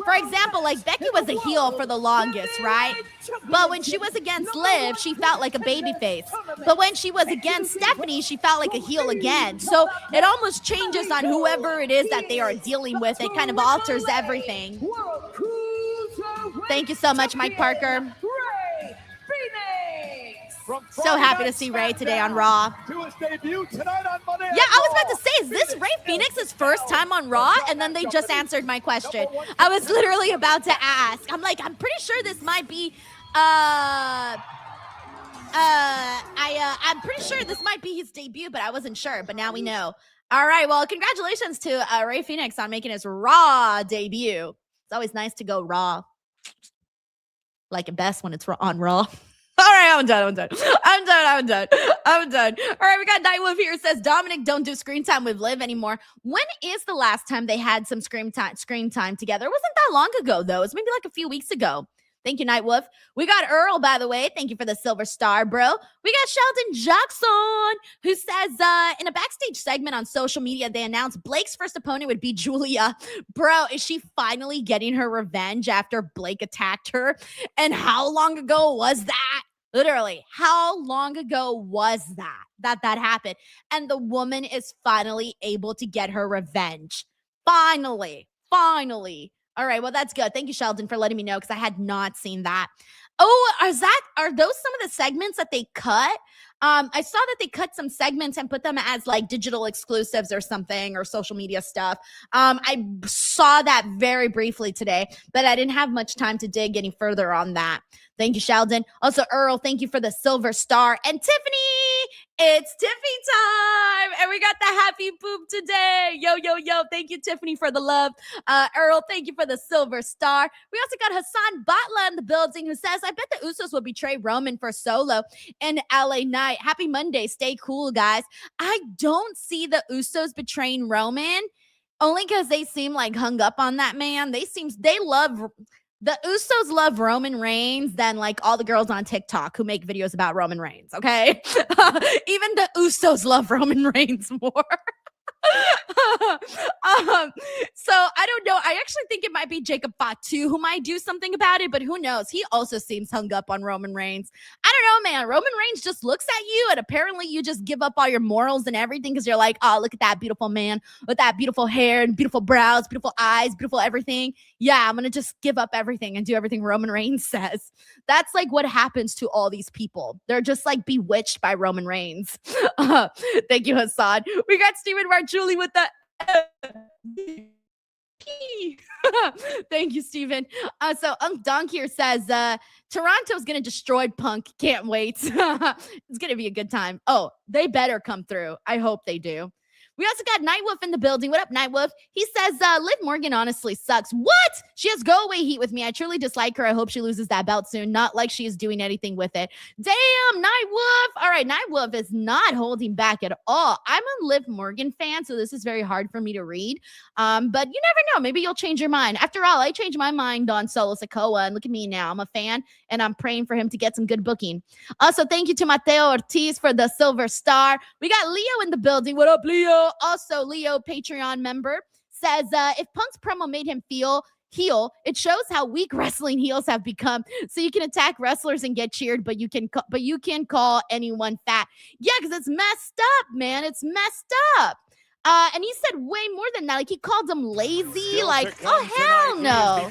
For example, like Becky was a heel for the longest, right? But when she was against Liv, she felt like a babyface. But when she was against Stephanie, she felt like a heel again. So it almost changes on whoever it is that they are dealing with. It kind of alters everything. Thank you so much, Mike Parker. So happy to see Ray today on Raw. Yeah, I was about to say, is this Ray Phoenix's first time on Raw? And then they just answered my question. I was literally about to ask. I'm like, I'm pretty sure this might be, I'm pretty sure this might be his debut, but I wasn't sure. But now we know. All right, well, congratulations to Ray Phoenix on making his Raw debut. It's always nice to go Raw. Like it best when it's on Raw. All right, I'm done. All right, we got Nightwolf here. It says, Dominic, don't do screen time with Liv anymore. When is the last time they had some screen time together? It wasn't that long ago, though. It was maybe like a few weeks ago. Thank you, Nightwolf. We got Earl, by the way. Thank you for the silver star, bro. We got Sheldon Jackson, who says, in a backstage segment on social media, they announced Blake's first opponent would be Julia. Bro, is she finally getting her revenge after Blake attacked her? And how long ago was that? Literally, how long ago was that happened? And the woman is finally able to get her revenge. Finally. All right, well, that's good. Thank you, Sheldon, for letting me know, because I had not seen that. Oh, are those some of the segments that they cut? I saw that they cut some segments and put them as like digital exclusives or something, or social media stuff. I saw that very briefly today, but I didn't have much time to dig any further on that. Thank you, Sheldon. Also, Earl, thank you for the silver star. And Tiffany, it's Tiffy time. And we got the happy poop today. Yo. Thank you, Tiffany, for the love. Earl, thank you for the silver star. We also got Hassan Batla in the building, who says, I bet the Usos will betray Roman for Solo in LA Night. Happy Monday. Stay cool, guys. I don't see the Usos betraying Roman, only because they seem like hung up on that man. The Usos love Roman Reigns than like all the girls on TikTok who make videos about Roman Reigns, okay? Even the Usos love Roman Reigns more. So I don't know. I actually think it might be Jacob Fatu who might do something about it, but who knows? He also seems hung up on Roman Reigns. I don't know, man. Roman Reigns just looks at you, and apparently you just give up all your morals and everything because you're like, oh, look at that beautiful man with that beautiful hair and beautiful brows, beautiful eyes, beautiful everything. Yeah, I'm going to just give up everything and do everything Roman Reigns says. That's like what happens to all these people. They're just like bewitched by Roman Reigns. Thank you, Hassan. We got Steven Marchuli with the Thank you, Steven. So Donk here says, Toronto's going to destroy Punk. Can't wait. It's going to be a good time. Oh, they better come through. I hope they do. We also got Nightwolf in the building. What up, Nightwolf? He says, Liv Morgan honestly sucks. What? She has go-away heat with me. I truly dislike her. I hope she loses that belt soon. Not like she is doing anything with it. Damn, Nightwolf. All right, Nightwolf is not holding back at all. I'm a Liv Morgan fan, so this is very hard for me to read. But you never know. Maybe you'll change your mind. After all, I changed my mind on Solo Sikoa, and look at me now. I'm a fan, and I'm praying for him to get some good booking. Also, thank you to Mateo Ortiz for the silver star. We got Leo in the building. What up, Leo? Also, Leo, Patreon member, says, if Punk's promo made him feel heel, it shows how weak wrestling heels have become. So you can attack wrestlers and get cheered, but you can call anyone fat. Yeah, because it's messed up, man. It's messed up. And he said way more than that. Like, he called him lazy. Like, oh, hell no.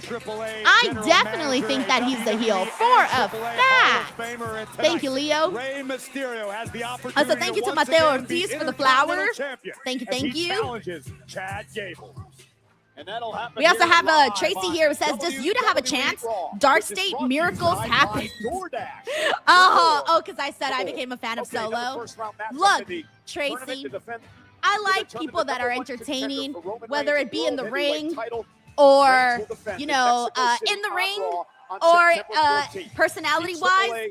I definitely think that he's the heel for a fact. Thank you, Leo. Also, thank you to Mateo Ortiz for the flower. Thank you. We also have Tracy here who says, does Yuta have a chance? Dark State miracles happen. Because I said I became a fan of Solo. Look, Tracy, I like people that are entertaining, whether it be in the ring or, in the ring or personality-wise.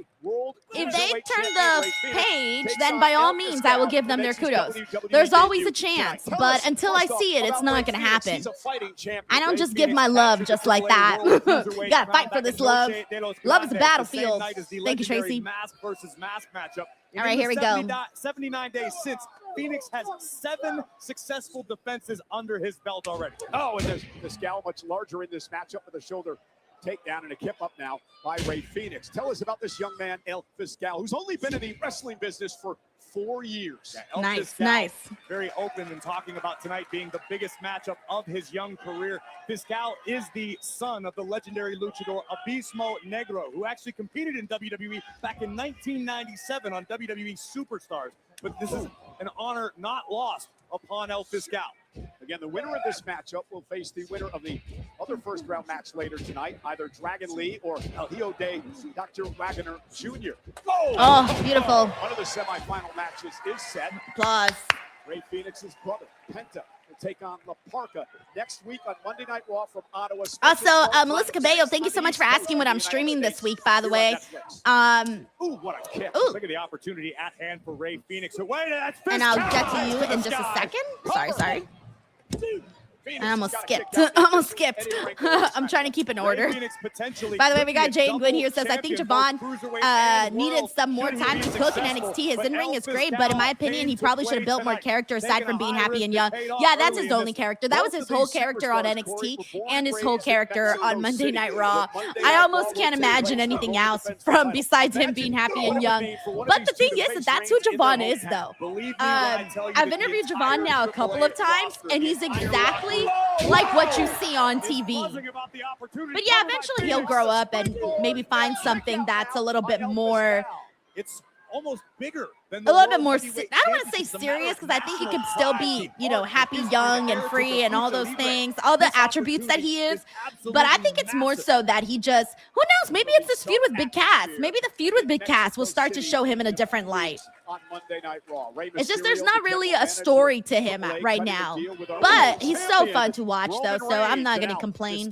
If they turn the page, then by all means, I will give them their kudos. There's always a chance, but until I see it, it's not going to happen. I don't just give my love just like that. You got to fight for this love. Love is a battlefield. Thank you, Tracy. Mask versus mask matchup All right, here we go. 79 days since, Phoenix has 7 successful defenses under his belt already. Oh, and there's Fiscal much larger in this matchup with a shoulder takedown and a kip up now by Rey Fenix. Tell us about this young man, El Fiscal, who's only been in the wrestling business for 4 years. Yeah, El Nice, Fiscal, nice. very open and talking about tonight being the biggest matchup of his young career. Fiscal is the son of the legendary luchador Abismo Negro, who actually competed in WWE back in 1997 on WWE Superstars. But this is an honor not lost upon El Fiscal. Again, the winner of this matchup will face the winner of the other first-round match later tonight, either Dragon Lee or El Hijo de Dr. Wagner Jr. Oh, beautiful. One of the semifinal matches is set. Applause. Rey Fenix's brother, Penta, will take on La Parka next week on Monday Night Raw from Ottawa. Also, Melissa Cabello, thank you so much for asking what I'm streaming this week, by the way. Ooh, what a kick. Ooh. Look at the opportunity at hand for Rey Fenix. So wait, that's And I'll get to you in just a second. Sorry. I almost skipped. I'm trying to keep an order. By the way, we got Jay and Gwen here says, I think Javon needed some more time to cook in NXT. His in-ring is great, but in my opinion, he probably should have built more character aside from being happy and young. Yeah, that's his only character. That was his whole character on NXT and his whole character on Monday Night Raw. I almost can't imagine anything else from besides him being happy and young. But the thing is that that's who Javon is, though. I've interviewed Javon now a couple of times, and he's exactly like what you see on TV. But yeah, eventually he'll grow up and maybe find something that's a little bit more, it's almost bigger than a little bit more, I don't want to say serious, because I think he could still be, you know, happy, young, and free, and all those things, all the attributes that he is. But I think it's more so that he just, who knows, maybe it's this feud with Big Cass. Maybe the feud with Big Cass will start to show him in a different light. On Monday Night Raw. It's just there's not really a story to him right now. But he's so fun to watch, though, so I'm not going to complain.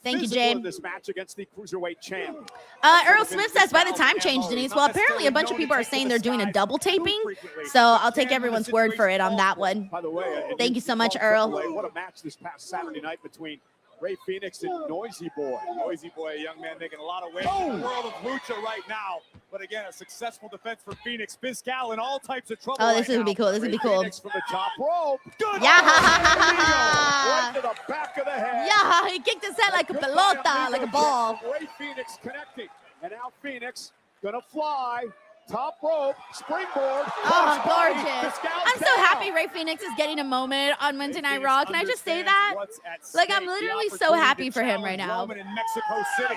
Thank you, James. This match against the Cruiserweight champ. Earl Smith says, by the time change, Denise. Well, apparently a bunch of people are saying they're doing a double taping, so I'll take everyone's word for it on that one. By the way, Thank you so much, Earl. What a match this past Saturday night between Rey Fenix and Noisy Boy. Noisy Boy, a young man making a lot of waves in the world of lucha right now. But again, a successful defense for Phoenix. Fiscal in all types of trouble. Oh, this is going to be cool. This is going to be cool. From the top rope. Good. Yeah. Right to the back of the head. Yeah, he kicked his head like a pelota, like a ball. Rey Fenix connecting. And now Phoenix gonna fly. Top rope, springboard. Oh, gorgeous. I'm so happy Rey Fenix is getting a moment on Monday Night Raw. Can I just say that? Like, I'm literally so happy for him right now. In Mexico City.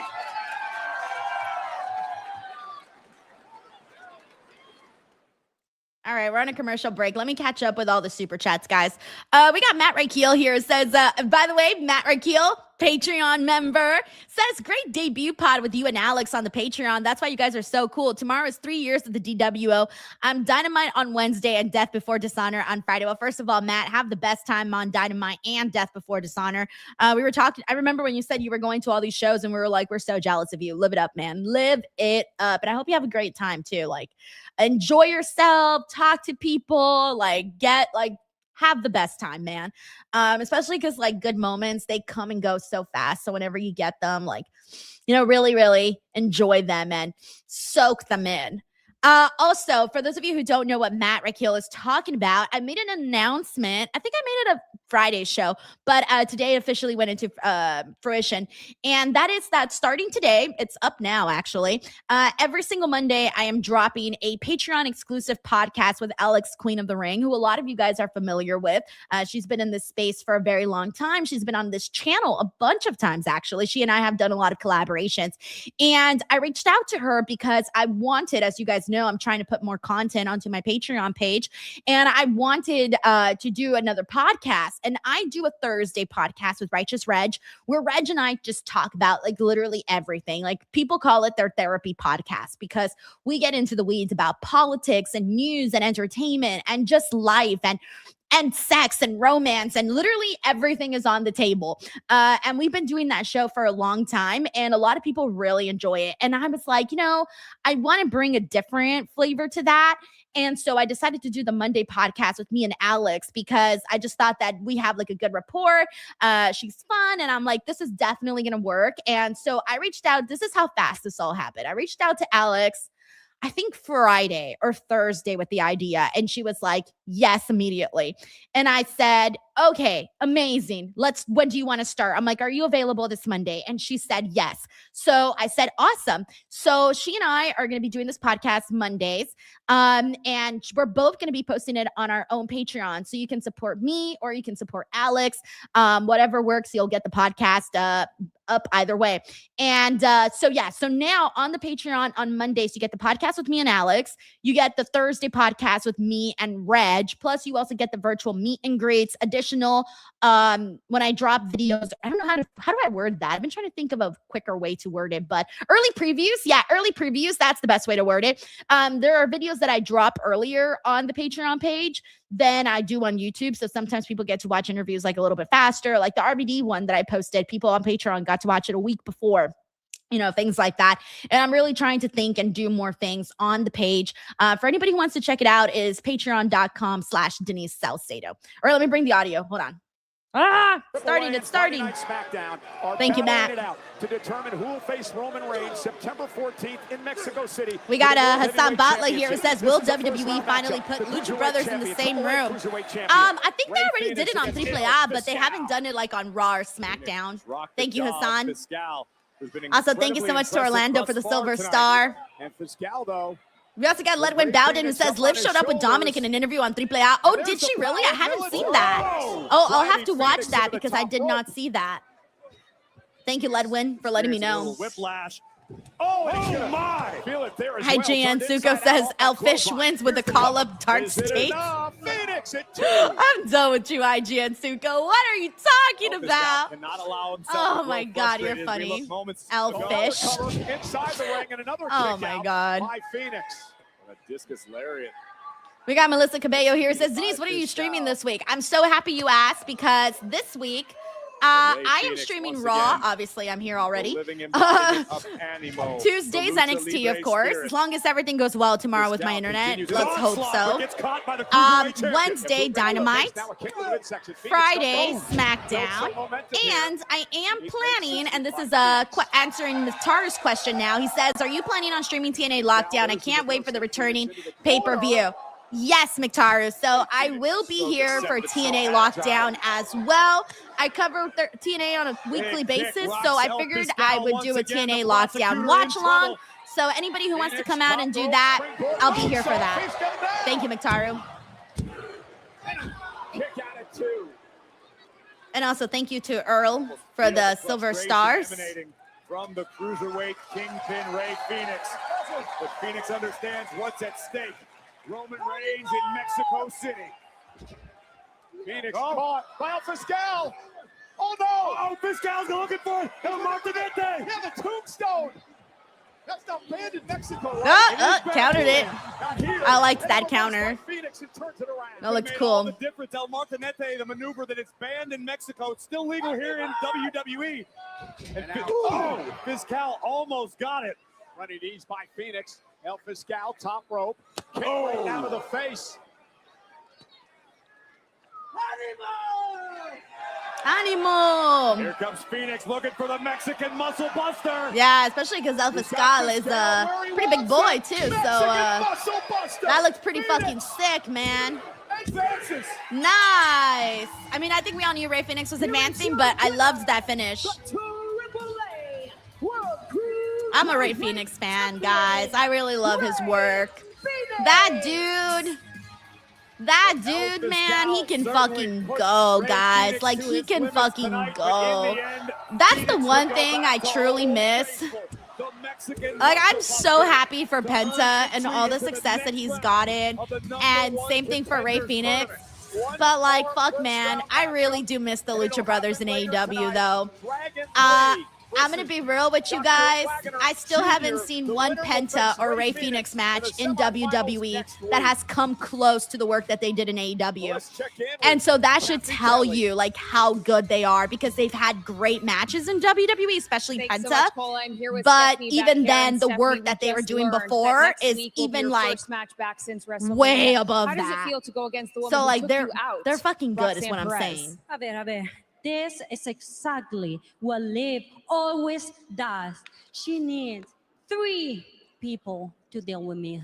All right, we're on a commercial break. Let me catch up with all the super chats, guys. We got Matt Rakeel here. It says, by the way, Matt Rakeel, Patreon member, says, great debut pod with you and Alex on the Patreon. That's why you guys are so cool. Tomorrow is 3 years of the DWO. I'm Dynamite on Wednesday and Death Before Dishonor on Friday. Well, first of all, Matt, have the best time on Dynamite and Death Before Dishonor. We were talking, I remember when you said you were going to all these shows and we were like, we're so jealous of you. Live it up, man. Live it up. And I hope you have a great time too. Like, enjoy yourself, talk to people, have the best time, man. Especially because good moments, they come and go so fast. So whenever you get them, really, really enjoy them and soak them in. Also, for those of you who don't know what Matt Rakeel is talking about, I made an announcement. I think I made it a Friday show, but today officially went into fruition. And that is that starting today, it's up now actually, every single Monday, I am dropping a Patreon exclusive podcast with Alex, Queen of the Ring, who a lot of you guys are familiar with. She's been in this space for a very long time. She's been on this channel a bunch of times, actually. She and I have done a lot of collaborations. And I reached out to her because I wanted, as you guys know, I'm trying to put more content onto my Patreon page. And I wanted to do another podcast. And I do a Thursday podcast with Righteous Reg, where Reg and I just talk about literally everything. People call it their therapy podcast because we get into the weeds about politics and news and entertainment and just life and sex and romance, and literally everything is on the table. And we've been doing that show for a long time, and a lot of people really enjoy it. And I was like, I want to bring a different flavor to that. And so I decided to do the Monday podcast with me and Alex because I just thought that we have a good rapport. She's fun. And I'm like, this is definitely going to work. And so I reached out. This is how fast this all happened. I reached out to Alex. I think Friday or Thursday with the idea. And she was like, yes, immediately. And I said, okay, amazing. When do you want to start? I'm like, are you available this Monday? And she said, yes. So I said, awesome. So she and I are going to be doing this podcast Mondays. And we're both going to be posting it on our own Patreon. So you can support me or you can support Alex. Whatever works, you'll get the podcast up either way. And so now on the Patreon on Mondays, you get the podcast with me and Alex. You get the Thursday podcast with me and Reg. Plus, you also get the virtual meet and greets, additional when I drop videos. I don't know how do I word that? I've been trying to think of a quicker way to word it, but early previews. Yeah, early previews. That's the best way to word it. There are videos that I drop earlier on the Patreon page than I do on YouTube. So sometimes people get to watch interviews like a little bit faster. Like the RBD one that I posted, people on Patreon got to watch it a week before. Things like that. And I'm really trying to think and do more things on the page. For anybody who wants to check it out, is patreon.com/Denise Salcedo. All right, let me bring the audio. Hold on. It's starting. Thank you, Matt. To determine who will face Roman Reigns September 14th in Mexico City. We got Hassan Batla here who says, will WWE finally put Lucha Brothers in the same room? I think they already did it on AAA, but they haven't done it like on Raw or SmackDown. Thank you, Hassan. Also, thank you so much to Orlando for the silver star. And Fiscal, though, we also got Ledwin Bowden who says Liv showed up with Dominic in an interview on AAA. Oh, did she really? I haven't seen that. Oh, I'll have to watch that because I did not see that. Thank you, Ledwin, for letting me know. Whiplash. Oh my! Feel it there as Hi, well. Jan Turned Suko inside says out. Elfish wins with a call-up dark Is it state. enough? Phoenix at 2. I'm done with you, IGN Suko. What are you talking about? Oh my God, you're funny. Elfish. Inside the ring and another Oh kick my out God. by Phoenix. A discus lariat. We got Melissa Cabello here. Says, Denise, what are you streaming this week? I'm so happy you asked because this week, I am streaming Raw. Obviously, I'm here already. Tuesdays NXT, of course. As long as everything goes well tomorrow with my internet. Let's hope so. Wednesday, Dynamite. Friday, SmackDown. And I am planning, and this is answering Tara's question now. He says, are you planning on streaming TNA Lockdown? I can't wait for the returning pay-per-view. Yes, Mctaru. So I will be here for TNA Lockdown as well. I cover TNA on a weekly basis, so I figured I would do a TNA Lockdown watch along. So anybody who wants to come out and do that, I'll be here for that. Thank you, Mctaru. And also thank you to Earl for the silver stars. From the cruiserweight kingpin Rey Fenix. But Phoenix understands what's at stake. Roman Reigns in Mexico City. Phoenix caught by El Fiscal. Oh no! Oh, Fiscal's looking for it. El Martinete. Yeah, the tombstone. That's not banned in Mexico, right? Countered it. I liked that counter. Phoenix and turns it around. That looks Made all cool. the difference. El Martinete, the maneuver that is banned in Mexico, it's still legal here in WWE. And Fiscal almost got it. Running ease by Phoenix. El Fiscal, top rope. Kick right down to the face. Animo! Here comes Phoenix looking for the Mexican muscle buster. Yeah, especially because El Fiscal is a pretty big boy too. So that looks pretty fucking sick, man. Advances. Nice. I mean, I think we all knew Rey Fenix was advancing, but I loved that finish. I'm a Rey Fenix fan, guys. I really love his work. That dude, man, he can fucking go, guys. Like, he can fucking go. That's the one thing I truly miss. Like, I'm so happy for Penta and all the success that he's gotten. And same thing for Rey Fenix. But, like, fuck, man, I really do miss the Lucha Brothers in AEW, though. I'm going to be real with you guys. I still haven't seen one Penta or Rey Fenix match in WWE that has come close to the work that they did in AEW. And so that should tell you, like, how good they are, because they've had great matches in WWE, especially Penta. But even then, the work that they were doing before is even, like, way above that. How does it feel to go against the woman so, like, they're fucking good is what I'm saying. A ver. This is exactly what Liv always does. She needs 3 people to deal with me.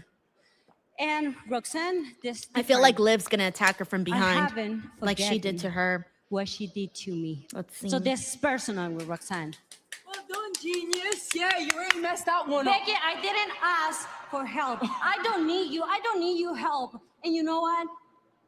And Roxanne, this I feel like Liv's gonna attack her from I behind, haven't like she did forgotten to her. what she did to me. Let's see. So this is personal with Roxanne. Well done, genius. Yeah, you really messed that one up. Becky, I didn't ask for help. I don't need you. I don't need your help. And you know what?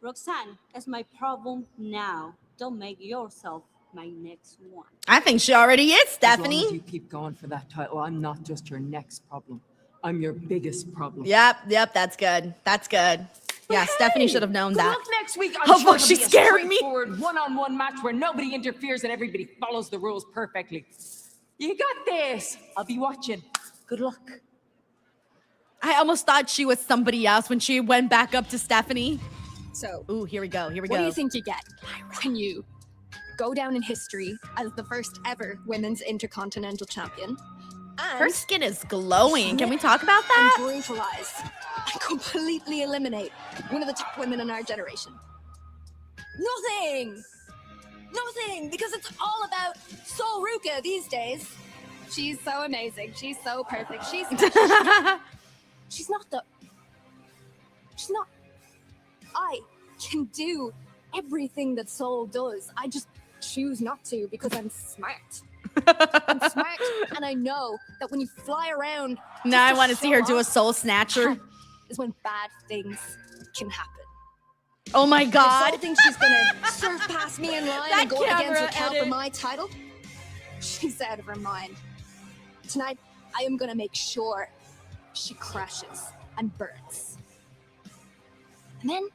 Roxanne is my problem now. Don't make yourself my next one. I think she already is, As long Stephanie. as you keep going for that title, I'm not just your next problem. I'm your biggest problem. Yep, that's good. That's good. Yeah, Stephanie should have known Good that. luck next week. I'm Oh, sure fuck, it'll she be a scared me. straightforward one-on-one match where nobody interferes and everybody follows the rules perfectly. You got this. I'll be watching. Good luck. I almost thought she was somebody else when she went back up to Stephanie. So, Ooh, here we go. what do you think you get when you go down in history as the first ever women's intercontinental champion? And Her skin is glowing. Can we talk about and that? brutalize and completely eliminate one of the top women in our generation? Nothing! Nothing! Because it's all about Sol Ruka these days. She's so amazing. She's so perfect. She's special. She's not. I can do everything that Sol does. I just choose not to because I'm smart. I'm smart, and I know that when you fly around, Now I just want to see her do a show soul snatcher. off, is when bad things can happen. Oh my If god. Sol thinks she's gonna surf past me in line That and go against camera her count for edit. my title, she's out of her mind. Tonight, I am gonna make sure she crashes and burns. And then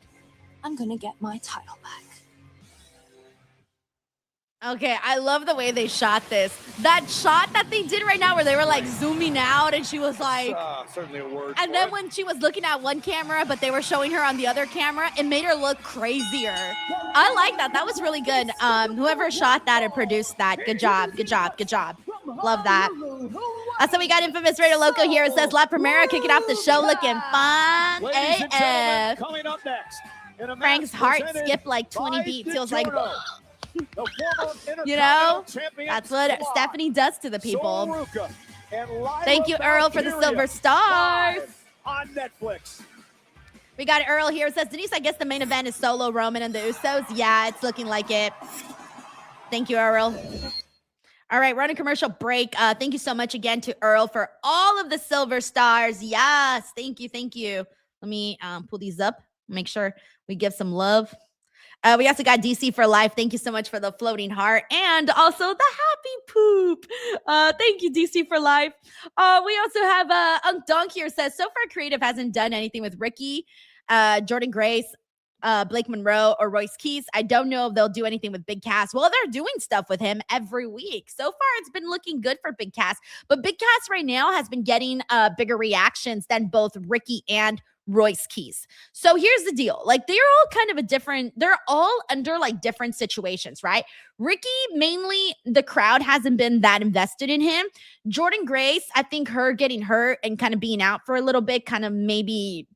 I'm gonna get my title back. Okay, I love the way they shot this. That shot that they did right now where they were like zooming out and she was like, Certainly a word. and then when she was looking at one camera, but they were showing her on the other camera, it made her look crazier. I like that. That was really good. Whoever shot that and produced that, good job, good job, good job. Love that. So we got Infamous Radio Loco here. It says La Primera kicking off the show looking fun Ladies and gentlemen, AF. coming up next. in a match Frank's heart presented skipped like 20 by beats. He was like, DiGiorno, the former you know, Intercontinental Champion that's what Sikoa, Stephanie does to the Sol people. Ruka, and Lyra Thank you, Earl, for the Valkyria, silver stars. live on Netflix. We got Earl here. It says, Denise, I guess the main event is Solo, Roman, and the Usos. Yeah, it's looking like it. Thank you, Earl. All right, we're on a commercial break. Thank you so much again to Earl for all of the silver stars. Yes, thank you, thank you. Let me pull these up, make sure we give some love. We also got DC for life. Thank you so much for the floating heart and also the happy poop. Thank you, DC for life. We also have Unk Donk here says, so far Creative hasn't done anything with Ricky, Jordan Grace, Blake Monroe, or Royce Keys. I don't know if they'll do anything with Big Cass. Well, they're doing stuff with him every week. So far, it's been looking good for Big Cass. But Big Cass right now has been getting bigger reactions than both Ricky and Royce Keys. So here's the deal. Like, they're all kind of they're all under like different situations, right? Ricky, mainly the crowd hasn't been that invested in him. Jordan Grace, I think her getting hurt and kind of being out for a little bit kind of maybe,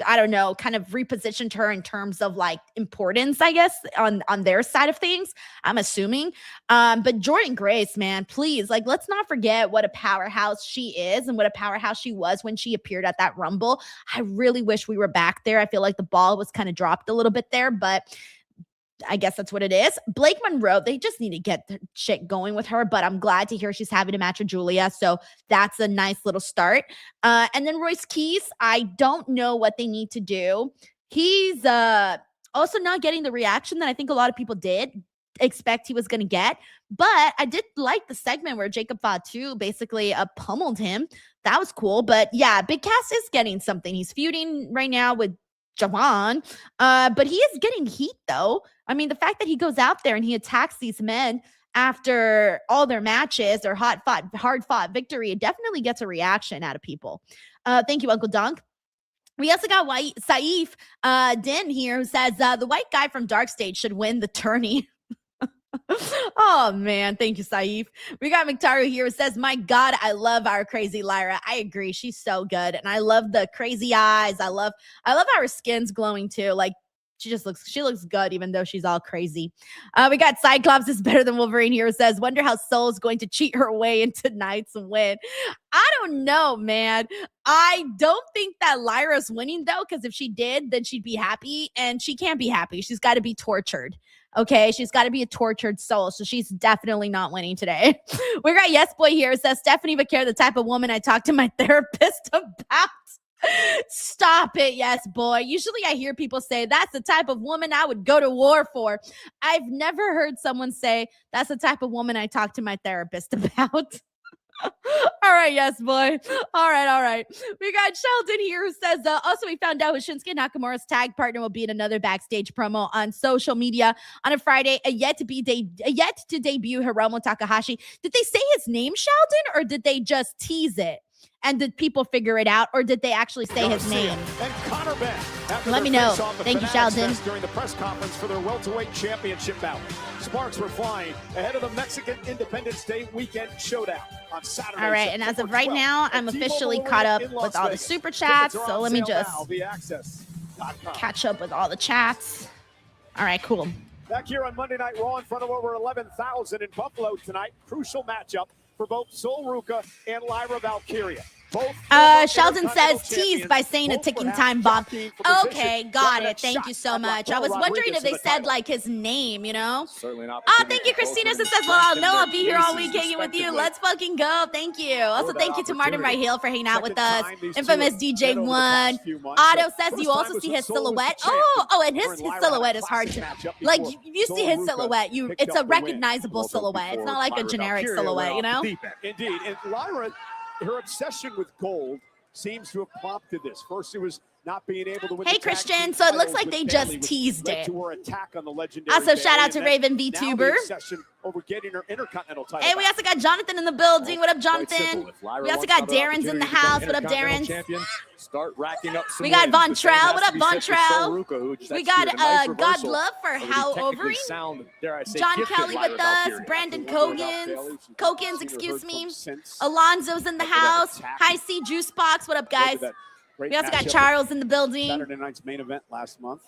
I don't know, kind of repositioned her in terms of like importance, I guess, on their side of things, I'm assuming. But Jordan Grace, man, please, like, let's not forget what a powerhouse she is and what a powerhouse she was when she appeared at that Rumble. I really wish we were back there. I feel like the ball was kind of dropped a little bit there, but I guess that's what it is. Blake Monroe, they just need to get the shit going with her, but I'm glad to hear she's having a match with Julia. So that's a nice little start. And then Royce Keys, I don't know what they need to do. He's also not getting the reaction that I think a lot of people did expect he was going to get. But I did like the segment where Jacob Fatu basically pummeled him. That was cool. But yeah, Big Cass is getting something. He's feuding right now with Javon, but he is getting heat though. I mean, the fact that he goes out there and he attacks these men after all their matches or hard fought victory, it definitely gets a reaction out of people. Thank you, Uncle Dunk. We also got Saif Din here who says the white guy from Dark Stage should win the tourney. Oh man, thank you, Saif. We got Mictaru here who says, my God, I love our crazy Lyra. I agree, she's so good, and I love the crazy eyes. I love how her skin's glowing too. Like, she looks good, even though she's all crazy. We got Cyclops is better than Wolverine here. Says, wonder how Soul's going to cheat her way into tonight's win. I don't know, man. I don't think that Lyra's winning though, because if she did, then she'd be happy, and she can't be happy. She's got to be tortured. Okay, she's got to be a tortured soul, so she's definitely not winning today. We got Yes Boy here. Says, Stephanie Vaquer, the type of woman I talk to my therapist about. Stop it, Yes Boy. Usually I hear people say, that's the type of woman I would go to war for. I've never heard someone say, that's the type of woman I talk to my therapist about. All right, Yes Boy. All right. We got Sheldon here who says, also we found out Shinsuke Nakamura's tag partner will be in another backstage promo on social media on a Friday. A yet to debut Hiromu Takahashi. Did they say his name, Sheldon, or did they just tease it? And did people figure it out, or did they actually say his name? Let me know. Thank you, Sheldon. During the press conference for their welterweight championship bout, sparks were flying ahead of the Mexican Independence Day weekend showdown on Saturday. All right, and as of right now, I'm officially caught up with all the super chats. So let me just catch up with all the chats. All right, cool. Back here on Monday Night Raw in front of over 11,000 in Buffalo tonight. Crucial matchup for both Sol Ruca and Lyra Valkyria. Sheldon says teased by saying a ticking time bomb. Okay, got it. Thank you so much. I was wondering if they said like his name, you know? Certainly not. Oh, thank you, Christina. Says, well, I'll know I'll be here all week hanging with you. Let's fucking go. Thank you. Also, thank you to Martin Hill for hanging out with us. Infamous DJ1. Otto says you also see his silhouette. Oh, and his silhouette is hard to, like, you see his silhouette. It's a recognizable silhouette. It's not like a generic silhouette, you know? Indeed. And Lyra, her obsession with gold seems to have prompted this. First, it was not being able to win. Hey, Christian. So it looks like they just teased it. To her attack on the legendary also, shout out to Raven VTuber. Over getting her Intercontinental title. Hey, we also got Jonathan in the building. What up, Jonathan? We also got Darren's in the house. What up, Darren's? Start racking up some we got Von wins, Trell. What up, Von Trell? We got God Love for How Overing. John Kelly with us. Brandon Cogans, excuse me. Alonzo's in the house. High C Juice Box. What up, guys? We also got Charles in the building. Saturday night's main event last month.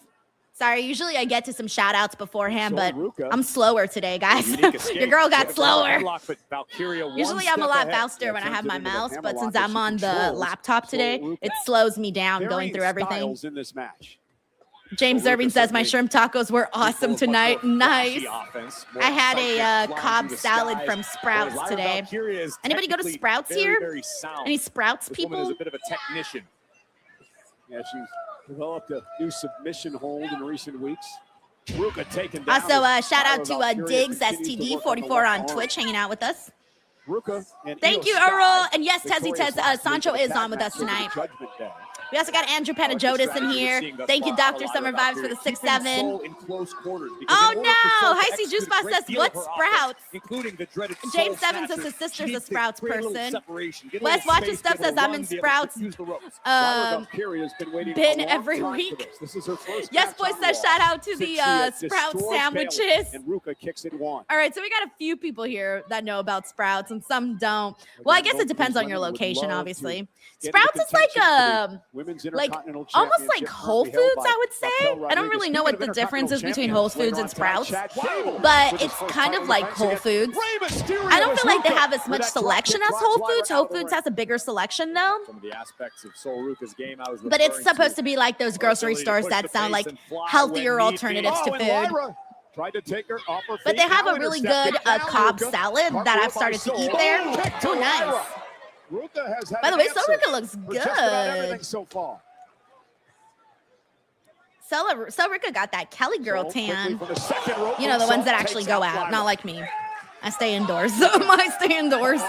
Sorry, usually I get to some shout outs beforehand, but I'm slower today, guys. Your girl got slower. Usually I'm a lot faster when I have my mouse, but since I'm on the laptop today, it slows me down going through everything. James Irving says, my shrimp tacos were awesome tonight. Nice. I had a Cobb salad from Sprouts today. Anybody go to Sprouts here? Any Sprouts people? A bit of a technician. Yeah, she's developed a new submission hold in recent weeks. Ruca taken down. Also, shout out to Diggs STD 44 on Twitch, hanging out with us. Thank you, Earl. And yes, Tezzy Sancho is on with us tonight. We also got Andrew Panajotis in here. Thank you, Dr. Summer Vibes, for the 6-7. Oh, no. Hi, C Juice Box says, what's Sprouts? James Evans says his sister's a Sprouts person. Wes Watches Stuff says, I'm in Sprouts. Been every week. Yes, Boy says, shout out to the Sprouts sandwiches. All right, so we got a few people here that know about Sprouts, and some don't. Well, I guess it depends on your location, obviously. Sprouts is like almost like Whole Foods, I would say. I don't really know what the difference is between Whole Foods and Sprouts, but it's kind of like Whole Foods. I don't feel like they have as much selection as Whole Foods. Whole Foods has a bigger selection though. But it's supposed to be like those grocery stores that sound like healthier alternatives to food. But they have a really good Cobb salad that I've started to eat there. Oh, nice. By the way, Sol Ruca looks good. Sol Ruca got that Kelly girl tan. You know, the ones that actually go out, not like me. I stay indoors. I stay indoors.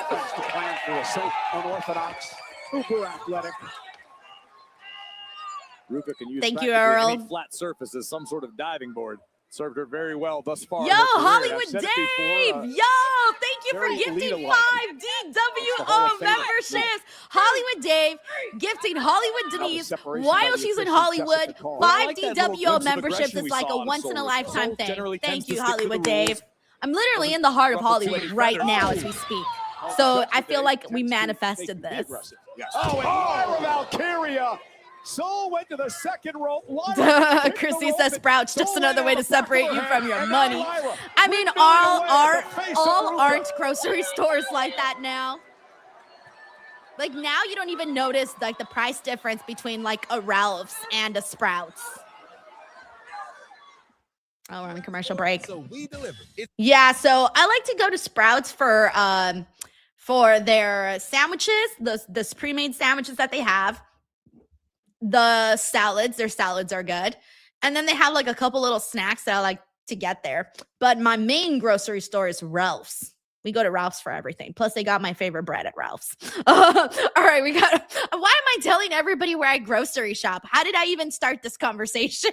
Thank you, Earl. Flat surface as some sort of diving board. Served her very well thus far. Yo, Hollywood Dave! Yo, thank you for gifting 5 DWO memberships. Hollywood Dave gifting Hollywood Denise while she's in Hollywood. 5 DWO memberships is like a once-in-a-lifetime thing. Thank you, Hollywood Dave. I'm literally in the heart of Hollywood right now as we speak. So I feel like we manifested this. Oh, and Lyra Valkyria Soul went to the second rope. Chrissy says Sprouts, just another way to separate you from your money. I mean, all aren't grocery stores like that now. Like now you don't even notice like the price difference between like a Ralph's and a Sprouts. Oh, we're on a commercial break. So we deliver. Yeah, so I like to go to Sprouts for their sandwiches, the pre-made sandwiches that they have. The salads, their salads are good. And then they have like a couple little snacks that I like to get there. But my main grocery store is Ralph's. We go to Ralph's for everything. Plus, they got my favorite bread at Ralph's. All right, why am I telling everybody where I grocery shop? How did I even start this conversation?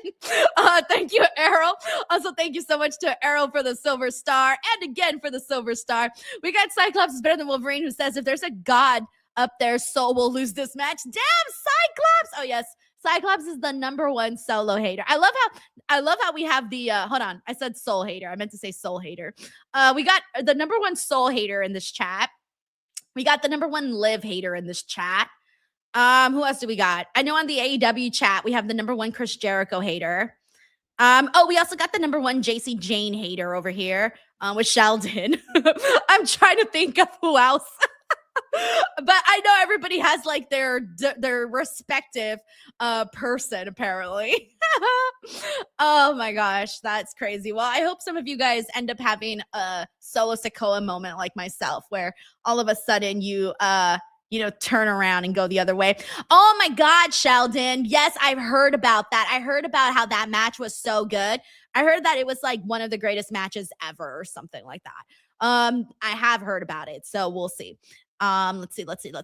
Thank you, Errol. Also, thank you so much to Errol for the silver star. And again for the silver star. We got Cyclops is better than Wolverine, who says, if there's a god up there, Soul will lose this match. Damn, Cyclops! Oh, yes. Cyclops is the #1 solo hater. I love how we have the hold on. I said soul hater. I meant to say soul hater. We got the #1 soul hater in this chat. We got the #1 live hater in this chat. Who else do we got? I know on the AEW chat we have the #1 Chris Jericho hater. We also got the #1 JC Jane hater over here with Sheldon. I'm trying to think of who else. But I know everybody has like their respective person apparently. Oh my gosh, that's crazy. Well, I hope some of you guys end up having a solo Sikoa moment like myself, where all of a sudden you turn around and go the other way. Oh my God, Sheldon. Yes, I've heard about that. I heard about how that match was so good. I heard that it was like one of the greatest matches ever or something like that. I have heard about it, so we'll see. Let's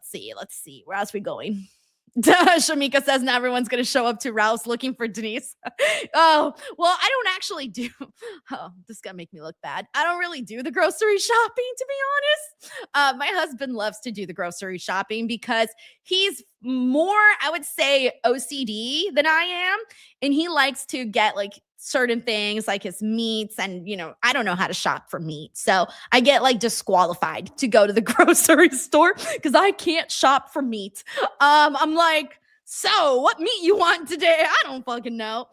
see. Where else are we going? Shamika says now everyone's going to show up to Rouse looking for Denise. Oh, well, I don't actually do. Oh, this is going to make me look bad. I don't really do the grocery shopping, to be honest. My husband loves to do the grocery shopping because he's more, I would say, OCD than I am. And he likes to get like certain things like his meats, and I don't know how to shop for meat, so I get like disqualified to go to the grocery store because I can't shop for meat. I'm like, so what meat you want today? I don't fucking know.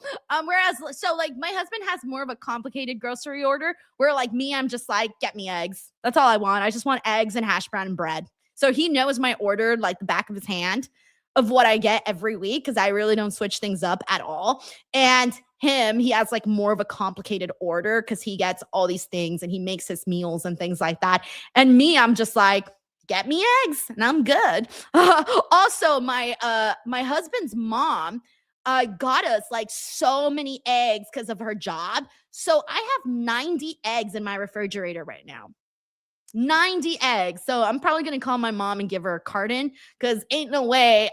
Whereas so like my husband has more of a complicated grocery order, where like me, I'm just like, get me eggs. That's all I want. I just want eggs and hash brown and bread. So he knows my order like the back of his hand of what I get every week, because I really don't switch things up at all. And he has like more of a complicated order because he gets all these things and he makes his meals and things like that. And me, I'm just like, get me eggs and I'm good. Also, my husband's mom got us like so many eggs because of her job. So I have 90 eggs in my refrigerator right now. 90 eggs. So I'm probably going to call my mom and give her a carton, because ain't no way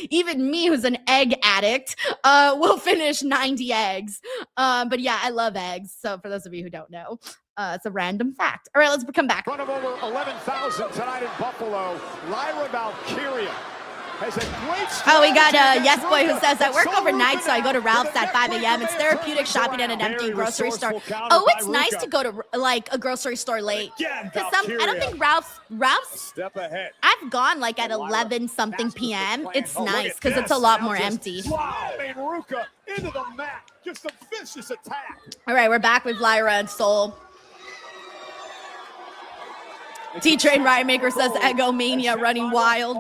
even me, who's an egg addict, will finish 90 eggs. But yeah, I love eggs. So for those of you who don't know, it's a random fact. All right, let's come back. In front of over 11,000 tonight in Buffalo, Lyra Valkyria has a great start. Oh, we got Yes Boy who says, I work overnight, so I go to Ralph's at 5 a.m. It's therapeutic shopping at an empty grocery store. Oh, it's nice to go to like a grocery store late. Because I don't think Ralph's step ahead. I've gone like at 11 something p.m. It's nice because it's a lot more empty. Wow, Ruka into the mat. Just a vicious attack. All right, we're back with Lyra and Soul. T-Train Riotmaker says Egomania running wild.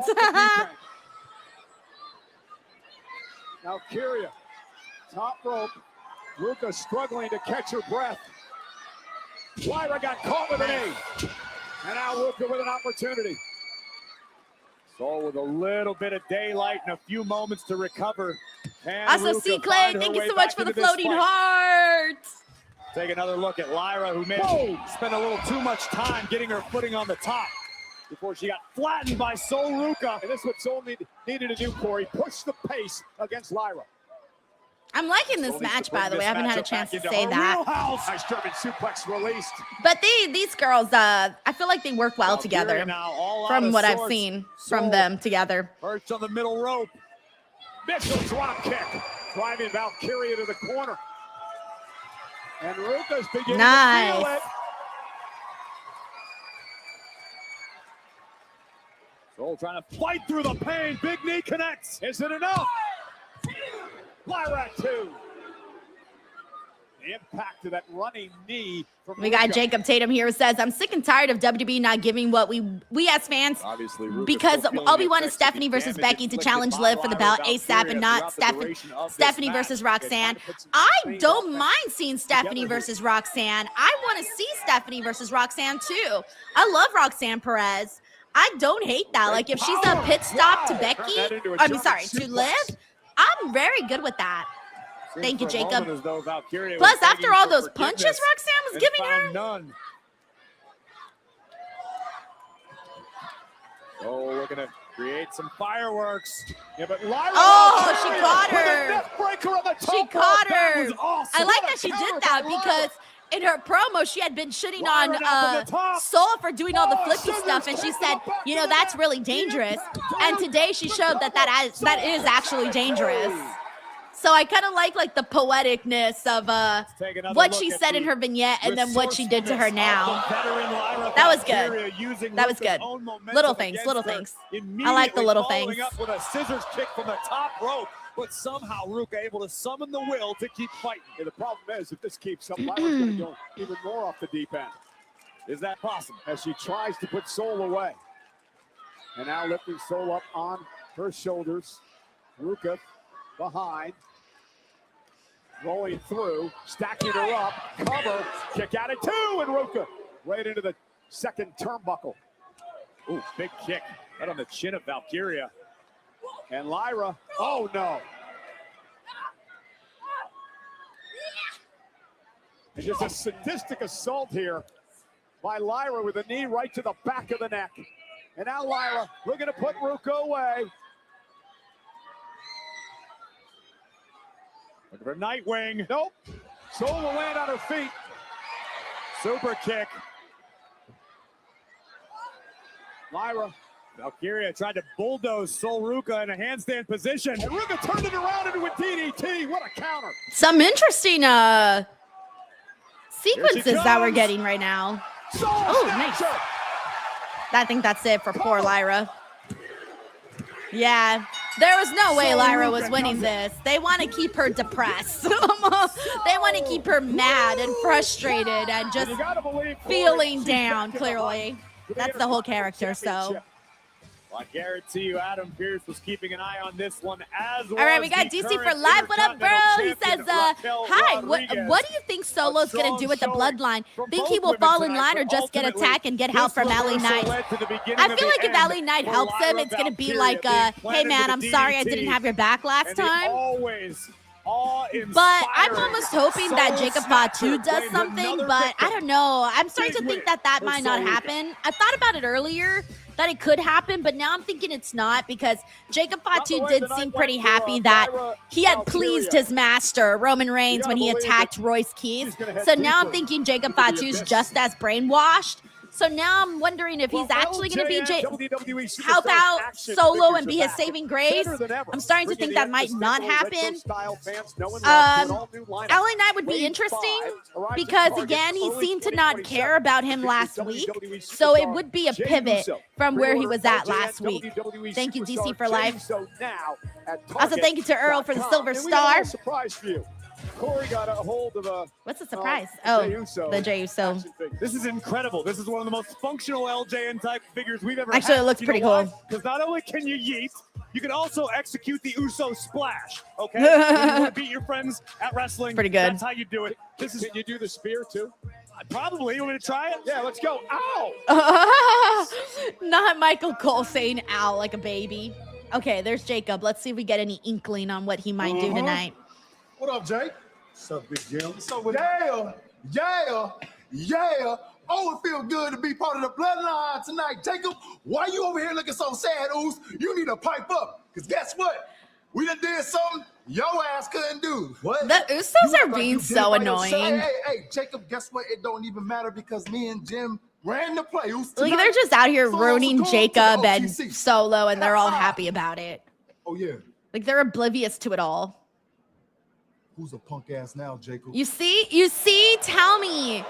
Valkyria, top rope. Ruka struggling to catch her breath. Lyra got caught with an knee. And now Ruka with an opportunity. So with a little bit of daylight and a few moments to recover. Also, C. Clay, thank you so much for the floating heart. Take another look at Lyra, who may have spent a little too much time getting her footing on the top before she got flattened by Soul Ruka. And this is what Soul needed to do, Corey. Push the pace against Lyra. I'm liking this match, by the way. I haven't had a chance to say that. Nice German suplex released. But these girls, I feel like they work well together from what I've seen from them together. Perched on the middle rope. Missile drop kick. Driving Valkyria to the corner. And Ruka's beginning to feel it. Soul trying to fight through the pain. Big knee connects. Is it enough? Lyra at 2. The impact of that running knee from We got Ruka. Jacob Tatum here who says, I'm sick and tired of WWE not giving what we as fans, Obviously, Ruka because still feeling all we the want is effects of the Stephanie versus damage Becky to inflicted challenge by Liv for the belt Lyra ASAP and Valkyria not throughout the duration of this Stephanie match. versus They're trying Roxanne. to put some I clean don't offense mind seeing Stephanie together here. versus Roxanne. I want to see Stephanie versus Roxanne too. I love Roxanne Perez. I don't hate that. Like if she's a pit stop to Becky, Turn that into a I mean, jumping sorry, to suplex. Liv, I'm very good with that. Seemed Thank you, for a Jacob. moment as though Valkyria Plus, was after begging all for those punches forgiveness Roxanne was and giving found her, none. Oh, we're gonna create some fireworks. Yeah, but Lyra Oh, she Valkyria caught with a her. neck breaker on the she top caught rope. That her. was awesome. I like What a that she counter did that by Lyra. because in her promo, she had been shitting Lyra on now from the top. Soul for doing all the Oh, flippy scissors stuff, and she kick to said, the back you of know, the that's neck. really The dangerous. impact. And today she showed that is actually dangerous. So I kind of like the poeticness of Take another what look she at said in the her vignette and then what she did to her now. That That was good. That was good. Little things, little things. I like the little things. Up with a scissors kick from the top rope, but somehow Ruka able to summon the will to keep fighting. Yeah, the problem is, if this keeps up, Lyra's going to go even more off the deep end. Is that possible? As she tries to put Soul away. And now lifting Soul up on her shoulders. Ruka behind. Rolling through, stacking her up, cover, kick out at 2, and Ruka right into the second turnbuckle. Ooh, big kick right on the chin of Valkyria. And Lyra, oh no. And just a sadistic assault here by Lyra with a knee right to the back of the neck. And now Lyra looking to put Ruka away. Looking for Nightwing. Nope. Soul will land on her feet. Super kick. Lyra. Valkyria tried to bulldoze Soul Ruka in a handstand position. And Ruka turned it around into a DDT. What a counter. Some interesting sequences that we're getting right now. Soul Oh, nice. snatcher. I think that's it for poor Lyra. Yeah, there was no way Lyra was winning this. They want to keep her depressed. They want to keep her mad and frustrated and just You gotta believe feeling she's down, back in the clearly. hunt. That's the whole character, so. Championship. Well, I guarantee you Adam Pearce was keeping an eye on this one as well. All right, we got DC for live. What up, bro? He says, hi, what do you think Solo's going to do with the bloodline? Think he will fall in line or just get attacked and get help from LA Knight? I feel like if LA Knight helps him, it's going to be like, hey, man, I'm sorry I didn't have your back last time. But I'm almost hoping that Jacob Fatu does something, but I don't know. I'm starting to think that might not happen. I thought about it earlier, that it could happen, but now I'm thinking it's not because Jacob Fatu did seem pretty happy that he had pleased his master, Roman Reigns, when he attacked Royce Keys. So now I'm thinking Jacob Fatu's just as brainwashed. So now I'm wondering if he's actually going to be help out Solo and be his saving grace. I'm starting to think that might not happen. LA Knight would be interesting because, again, he seemed to not care about him last week. So it would be a pivot from where he was at last week. Thank you, DC, for life. Also, thank you to Earl for the Silver Star. Corey got a hold of what's the surprise? Jey Uso The Jey Uso. This is incredible. This is one of the most functional LJN type figures we've ever Actually, had. it looks pretty cool. Because not only can you yeet, you can also execute the Uso splash. Okay, when you want to beat your friends at wrestling. Pretty good. That's how you do it. Can you do the spear too? Probably. You want me to try it? Yeah, let's go. Ow! Not Michael Cole saying ow like a baby. Okay, there's Jacob. Let's see if we get any inkling on what he might do tonight. What up, Jake? What's up, Big Jim? What's up with Yeah. Oh, it feels good to be part of the bloodline tonight. Jacob, why you over here looking so sad, Oos? You need to pipe up. Because guess what? We done did something your ass couldn't do. What? The Usos are being so annoying. Hey, Jacob, guess what? It don't even matter because me and Jim ran the play. Like, they're just out here ruining Jacob and OTC. Solo, and they're all happy about it. Oh, yeah. Like, they're oblivious to it all. Who's a punk ass now, Jacob? You see? Tell me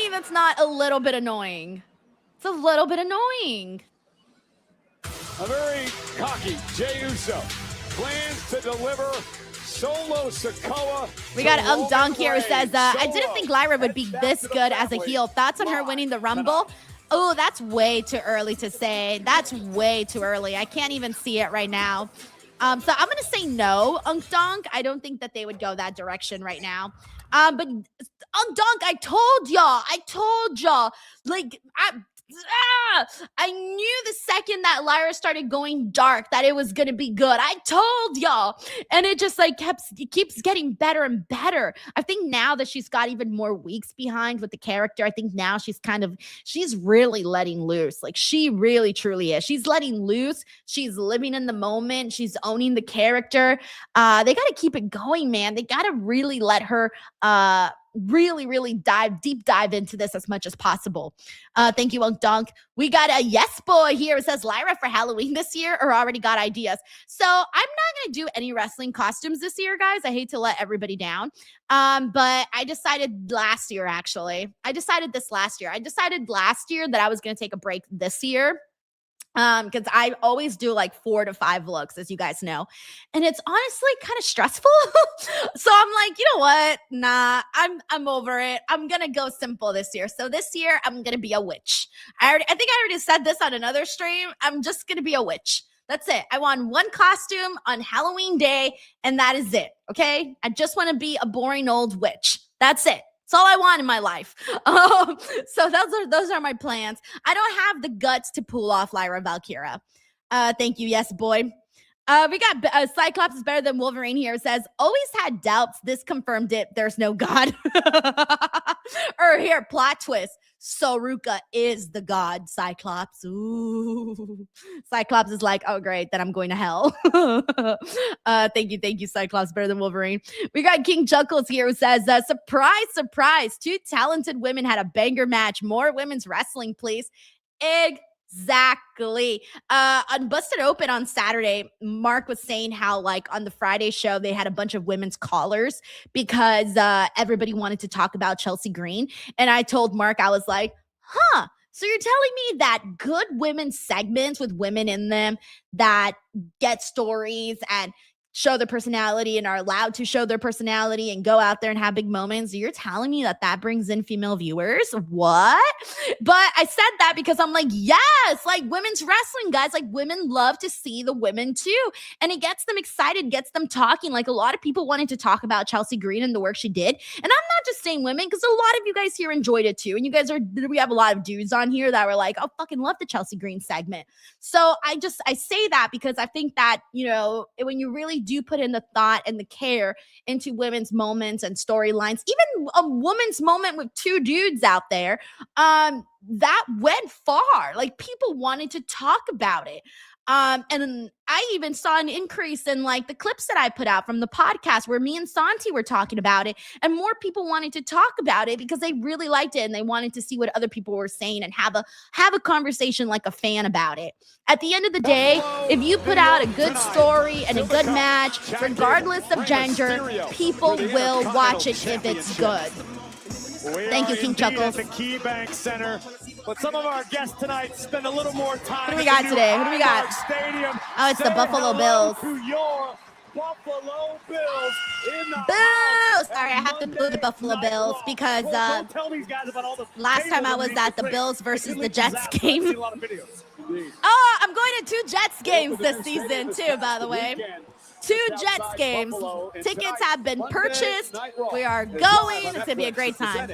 that's not a little bit annoying. It's a little bit annoying. A very cocky Jey Uso plans to deliver Solo Sikoa. We got to Dunk here who Roman says, I didn't Reigns. think Lyra would be this good as a heel. Thoughts on her winning the Rumble? Oh, that's way too early to say. That's way too early. I can't even see it right now. So I'm going to say no, Dunk. I don't think that they would go that direction right now. But Dunk, I told y'all. Like, I knew the second that Lyra started going dark that it was gonna be good. I told y'all, and it just like keeps getting better and better. I think now that she's got even more weeks behind with the character, I think now she's really letting loose. Like she really truly is. She's letting loose. She's living in the moment. She's owning the character. They got to keep it going, man. They got to really let her really deep dive into this as much as possible. Thank you, Dunk. We got a yes boy here. It says Lyra for Halloween this year or already got ideas. So I'm not going to do any wrestling costumes this year, guys. I hate to let everybody down. But I decided last year, actually. I decided last year that I was going to take a break this year. Because I always do like 4 to 5 looks, as you guys know, and it's honestly kind of stressful. So I'm like, you know what? Nah, I'm over it. I'm gonna go simple this year. So this year I'm gonna be a witch. I think I already said this on another stream. I'm just gonna be a witch. That's it. I want one costume on Halloween day, and that is it. Okay? I just want to be a boring old witch. That's it. That's all I want in my life. So those are my plans. I don't have the guts to pull off Lyra Valkyria. Thank you. Yes, boy. We got Cyclops is better than Wolverine here. It says, always had doubts. This confirmed it. There's no God. Or here, plot twist. Soruka is the god, Cyclops. Ooh. Cyclops is like, oh, great, then I'm going to hell. Thank you, Cyclops, better than Wolverine. We got King Chuckles here who says, surprise, surprise, 2 talented women had a banger match. More women's wrestling, please. Exactly. On Busted Open on Saturday, Mark was saying how like on the Friday show, they had a bunch of women's callers because everybody wanted to talk about Chelsea Green. And I told Mark, I was like, so you're telling me that good women's segments with women in them that get stories and show their personality and are allowed to show their personality and go out there and have big moments. You're telling me that brings in female viewers? What? But I said that because I'm like, yes, like women's wrestling, guys, like women love to see the women too. And it gets them excited, gets them talking. Like a lot of people wanted to talk about Chelsea Green and the work she did. And I'm not just saying women, because a lot of you guys here enjoyed it too. And we have a lot of dudes on here that were like, oh, fucking love the Chelsea Green segment. So I say that because I think that, you know, when you really do put in the thought and the care into women's moments and storylines, even a woman's moment with 2 dudes out there, that went far. Like people wanted to talk about it. And I even saw an increase in like the clips that I put out from the podcast where me and Santi were talking about it, and more people wanted to talk about it because they really liked it and they wanted to see what other people were saying and have a conversation like a fan about it. At the end of the day, if you put out a good story and a good match, regardless of gender, people will watch it if it's good. Thank you, King Chuckles. At the KeyBank Center, but some of our guests tonight spend a little more time. Who do we got today? Who do we got? Stadium. Oh, it's the Buffalo Bills. To your Buffalo Bills in the Bills! All right, I have to boo the Buffalo Bills because Don't tell these guys about all the last time I was at the Bills versus the Jets game. I've seen a lot of videos. Oh, I'm going to 2 Jets games this season too, by the way. 2 Jets games. Tickets have been purchased. We are going. It's going to be a great time.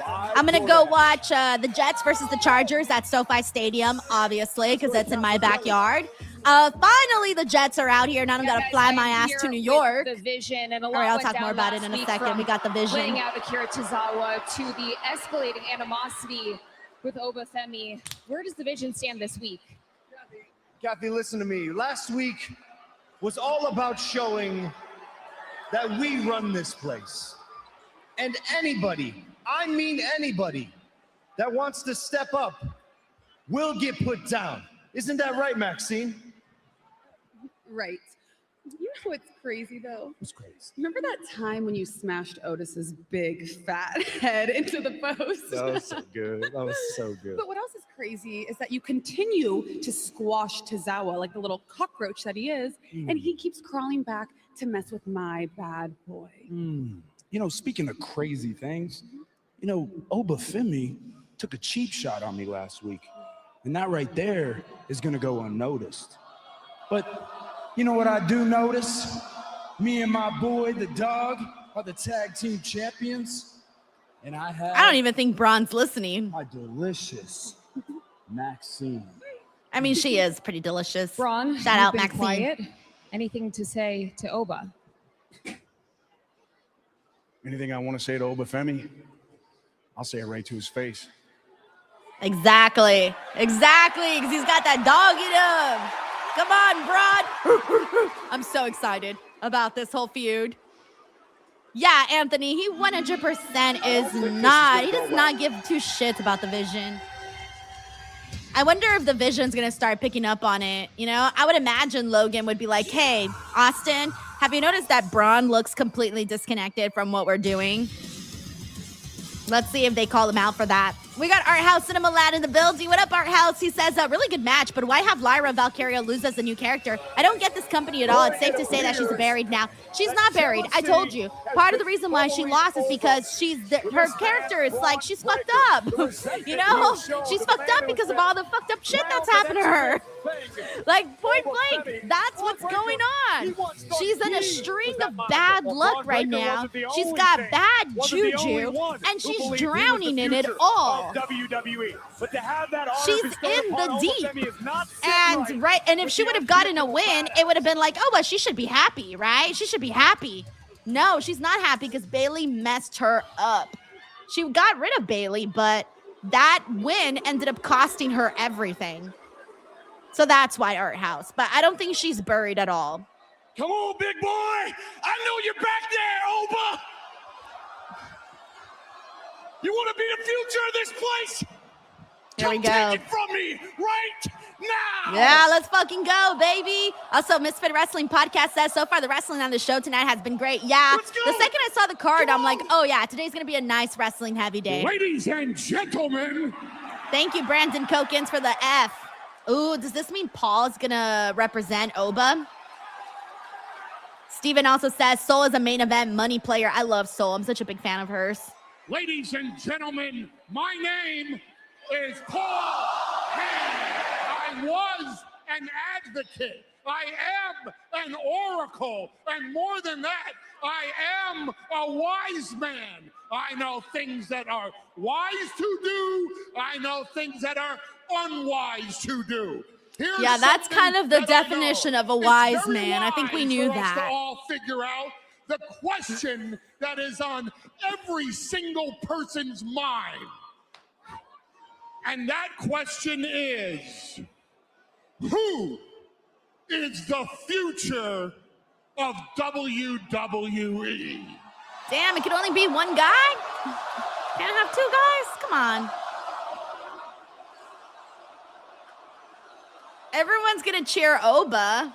I'm going to go watch the Jets versus the Chargers at SoFi Stadium, obviously, because that's in my backyard. Finally, the Jets are out here, and I don't got to fly my ass to New York. The vision and a lot All right, I'll went talk more down about it in a last second. week We got the vision. Winning out Akira Tozawa to the escalating animosity with Obafemi. Where does the vision stand this week? Kathy, listen to me. Last week was all about showing that we run this place. And anybody, I mean anybody, that wants to step up will get put down. Isn't that right, Maxine? Right. You know what's crazy though? What's crazy? Remember that time when you smashed Otis's big fat head into the post? That was so good. That was so good. But what else is crazy is that you continue to squash Tozawa like the little cockroach that he is, and he keeps crawling back to mess with my bad boy. You know, speaking of crazy things, you know, Obafemi took a cheap shot on me last week. And that right there is going to go unnoticed. But you know what I do notice? Me and my boy, the dog, are the tag team champions. And I don't even think Braun's listening. My delicious Maxine. I mean, she is pretty delicious. Braun, Shout out you've been Maxine. quiet. Anything to say to Oba? Anything I want to say to Obafemi, I'll say it right to his face. Exactly, because he's got that dog in him. Come on, Braun. I'm so excited about this whole feud. Yeah, Anthony, he 100% he does not give two shits about the Vision. I wonder if the Vision's gonna start picking up on it. You know, I would imagine Logan would be like, hey, Austin, have you noticed that Braun looks completely disconnected from what we're doing? Let's see if they call him out for that. We got Art House Cinema Lad in the building. What up, Art House? He says, a really good match, but why have Lyra Valkyria lose as a new character? I don't get this company at all. It's safe to say that she's buried now. She's not buried. I told you. Part of the reason why she lost is because her character is like, she's fucked up. You know? She's fucked up because of all the fucked up shit that's happened to her. Like, point blank, that's what's going on. She's in a string of bad luck right now. She's got bad juju, and she's drowning in it all. WWE. But to have that she's in the deep. And if she would have gotten a win, it would have been like, oh, well, she should be happy, right? She should be happy. No, she's not happy because Bayley messed her up. She got rid of Bayley, but that win ended up costing her everything. So that's why Art House. But I don't think she's buried at all. Come on, big boy. I know you're back there, Oba. You want to be the future of this place? There we go. Take it from me right now. Yeah, let's fucking go, baby. Also, Misfit Wrestling Podcast says, so far the wrestling on the show tonight has been great. Yeah, the second I saw the card, I'm like, oh yeah, today's going to be a nice wrestling heavy day. Ladies and gentlemen. Thank you, Brandon Kokins, for the F. Ooh, does this mean Paul's going to represent Oba? Steven also says, Soul is a main event money player. I love Soul. I'm such a big fan of hers. Ladies and gentlemen, my name is Paul Heyman. I was an advocate. I am an oracle. And more than that, I am a wise man. I know things that are wise to do. I know things that are unwise to do. Yeah, that's kind of the definition of a wise man. I think we knew that. To all figure out the question that is on every single person's mind. And that question is, who is the future of WWE? Damn, it could only be one guy? Can't have two guys? Come on. Everyone's gonna cheer Oba.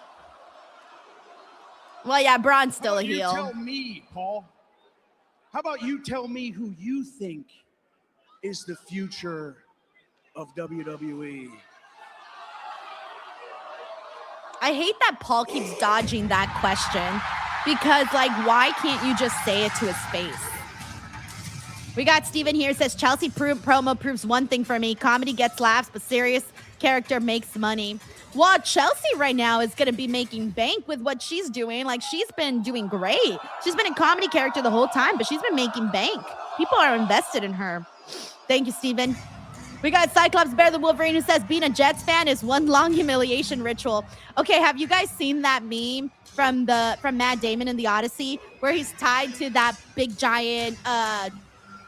Well, yeah, Braun's still a heel. You tell me, Paul. How about you tell me who you think is the future of WWE? I hate that Paul keeps dodging that question because, like, why can't you just say it to his face? We got Steven here, says Chelsea promo proves one thing for me. Comedy gets laughs, but serious character makes money. Well, Chelsea right now is going to be making bank with what she's doing. Like, she's been doing great. She's been a comedy character the whole time, but she's been making bank. People are invested in her. Thank you, Steven. We got Cyclops Bear the Wolverine who says being a Jets fan is one long humiliation ritual. Okay, have you guys seen that meme from Matt Damon in The Odyssey where he's tied to that big giant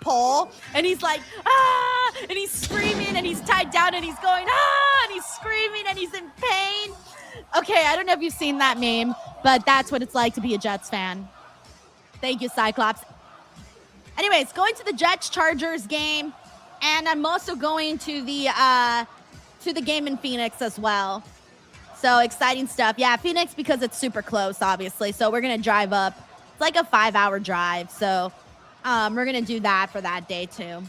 pole and he's like, ah, and he's screaming and he's tied down and he's going, ah, and he's screaming and he's in pain. Okay, I don't know if you've seen that meme, but that's what it's like to be a Jets fan. Thank you, Cyclops. Anyways, going to the Jets-Chargers game, and I'm also going to the game in Phoenix as well. So exciting stuff. Yeah, Phoenix because it's super close, obviously. So we're going to drive up. It's like a 5-hour drive. So we're going to do that for that day too.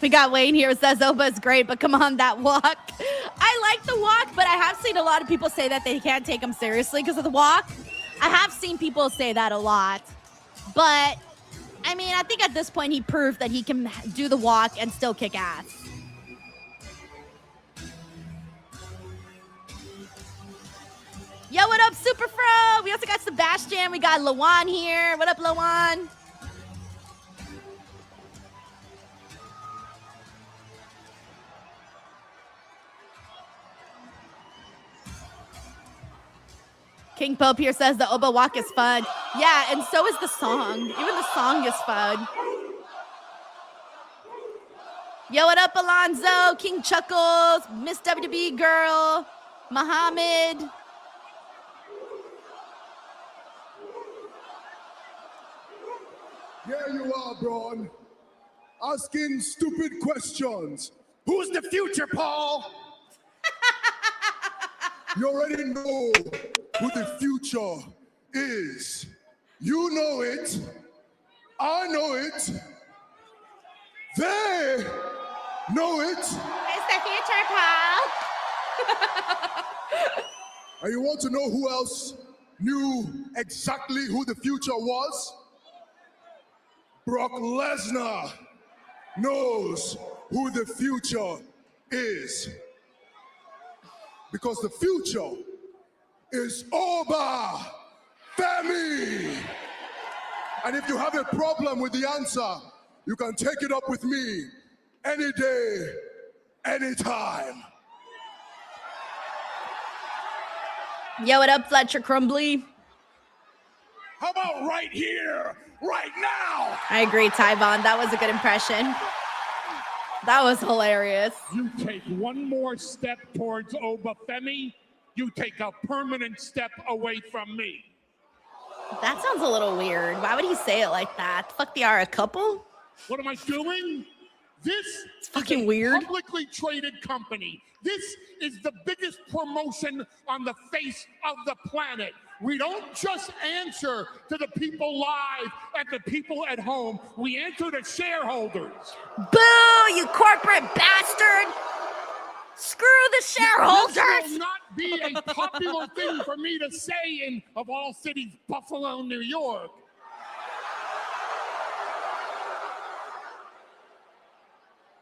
We got Wayne here who says Oba's great, but come on, that walk. I like the walk, but I have seen a lot of people say that they can't take him seriously because of the walk. I have seen people say that a lot, but I mean, I think at this point he proved that he can do the walk and still kick ass. Yo, what up, Super Fro? We also got Sebastian. We got Lawan here. What up, Lawan? King Pope here says the Oba walk is fun. Yeah, and so is the song. Even the song is fun. Yo, what up, Alonzo? King Chuckles, Miss WB Girl, Muhammad. Here you are, Braun, asking stupid questions. Who's the future, Paul? You already know who the future is. You know it. I know it. They know it. It's the future, Paul. And you want to know who else knew exactly who the future was? Brock Lesnar knows who the future is. Because the future is Oba Femi. And if you have a problem with the answer, you can take it up with me any day, anytime. Yo, what up, Fletcher Crumbly? How about right here, right now? I agree, Tyvon. That was a good impression. That was hilarious. You take one more step towards Obafemi, you take a permanent step away from me. That sounds a little weird. Why would he say it like that? Fuck, they are a couple? What am I doing? This it's fucking is a weird. Publicly traded company. This is the biggest promotion on the face of the planet. We don't just answer to the people live and the people at home. We answer to shareholders. Boo, you corporate bastard! Screw the shareholders! This will not be a popular thing for me to say in, of all cities, Buffalo, New York.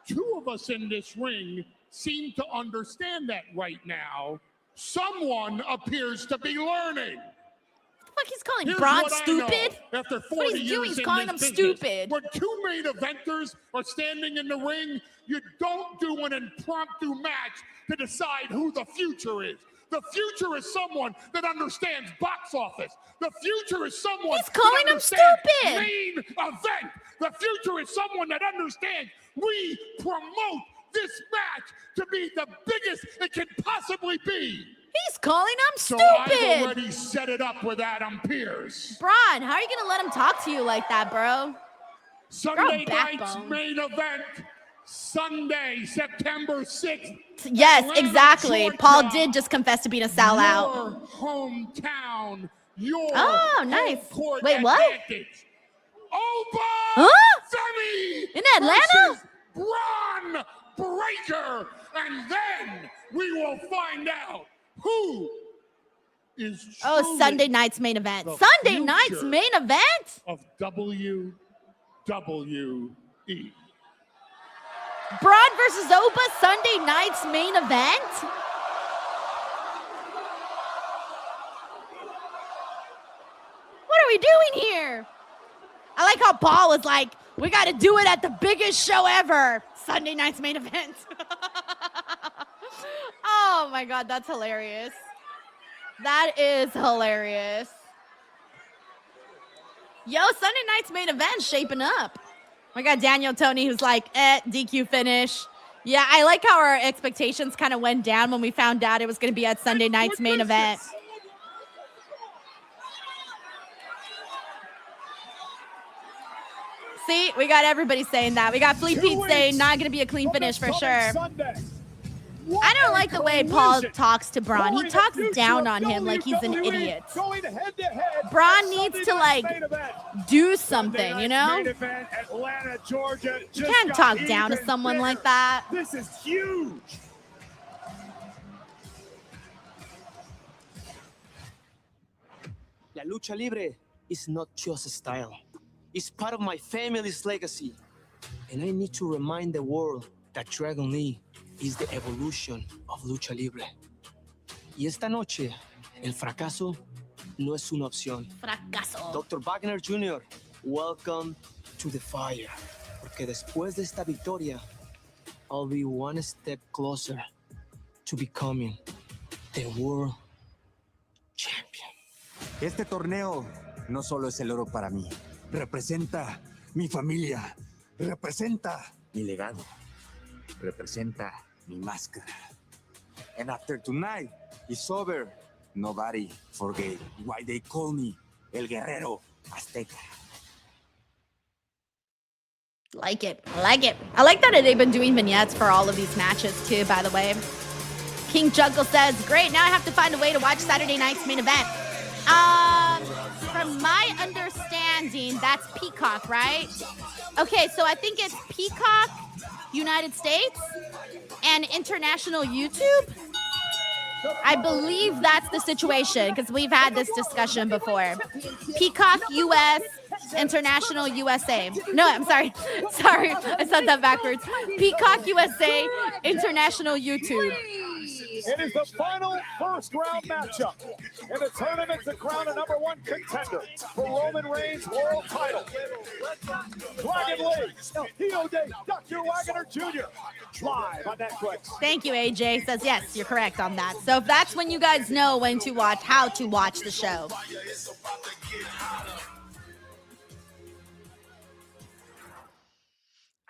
Two of us in this ring seem to understand that right now. Someone appears to be learning. Fuck, he's calling Here's Braun what I stupid? know. After 40 What he's doing, years he's in calling this him business, stupid. when two main eventers are standing in the ring, you don't do an impromptu match to decide who the future is. The future is someone that understands box office. The future is someone He's calling that him understands stupid. main event. The future is someone that understands we promote this match to be the biggest it can possibly be. He's calling him So stupid. I've already set it up with Adam Pearce. Braun, how are you gonna let him talk to you like that, bro? Sunday Grow a night's backbone. main event, Sunday, September 6th. Yes, Atlanta, exactly. Georgia. Paul did just confess to being a sellout. Your hometown, your Oh, nice. home court Wait, what? advantage. Oba Huh? Femi In Atlanta? versus Braun Breaker, and then we will find out who is Oh, truly Sunday night's main event. the Sunday night's future main event? of WWE. Braun versus Oba, Sunday night's main event? What are we doing here? I like how Paul was like, we got to do it at the biggest show ever. Sunday night's main event. Oh my God, that's hilarious. That is hilarious. Yo, Sunday night's main event shaping up. We got Daniel Tony who's like, DQ finish. Yeah, I like how our expectations kind of went down when we found out it was going to be at Sunday night's main event. See, we got everybody saying that. We got Fleet Pete saying not going to be a clean finish for sure. I don't like the way Paul talks to Braun. He talks down on him like he's an idiot. Braun needs to like do something, you know? Atlanta, Georgia. You can't talk down to someone like that. This is huge. La lucha libre is not just a style. It's part of my family's legacy. And I need to remind the world that Dragon Lee is the evolution of lucha libre. Y esta noche, el fracaso no es una opción. Fracaso. Dr. Wagner Jr., welcome to the fire. Porque después de esta victoria, I'll be one step closer to becoming the world champion. Este torneo no solo es el oro para mí. Representa mi familia. Representa mi legado. Representa mi máscara. And after tonight is over, nobody forget why they call me El Guerrero Azteca. Like it. I like it. I like that they've been doing vignettes for all of these matches too, by the way. King Jungle says, great, now I have to find a way to watch Saturday night's main event. From my understanding, that's Peacock, right? Okay, so I think it's Peacock, United States, and international YouTube. I believe that's the situation because we've had this discussion before. Peacock US, International USA. No, I'm sorry. Sorry, I said that backwards. Peacock USA, International YouTube. It is the final first round matchup in the tournament to crown a #1 contender for Roman Reigns' world title. Dragon Lee, El Hijo de Dr. Wagner Jr. live on Netflix. Thank you, AJ. Says yes, you're correct on that. So if that's when you guys know when to watch, how to watch the show.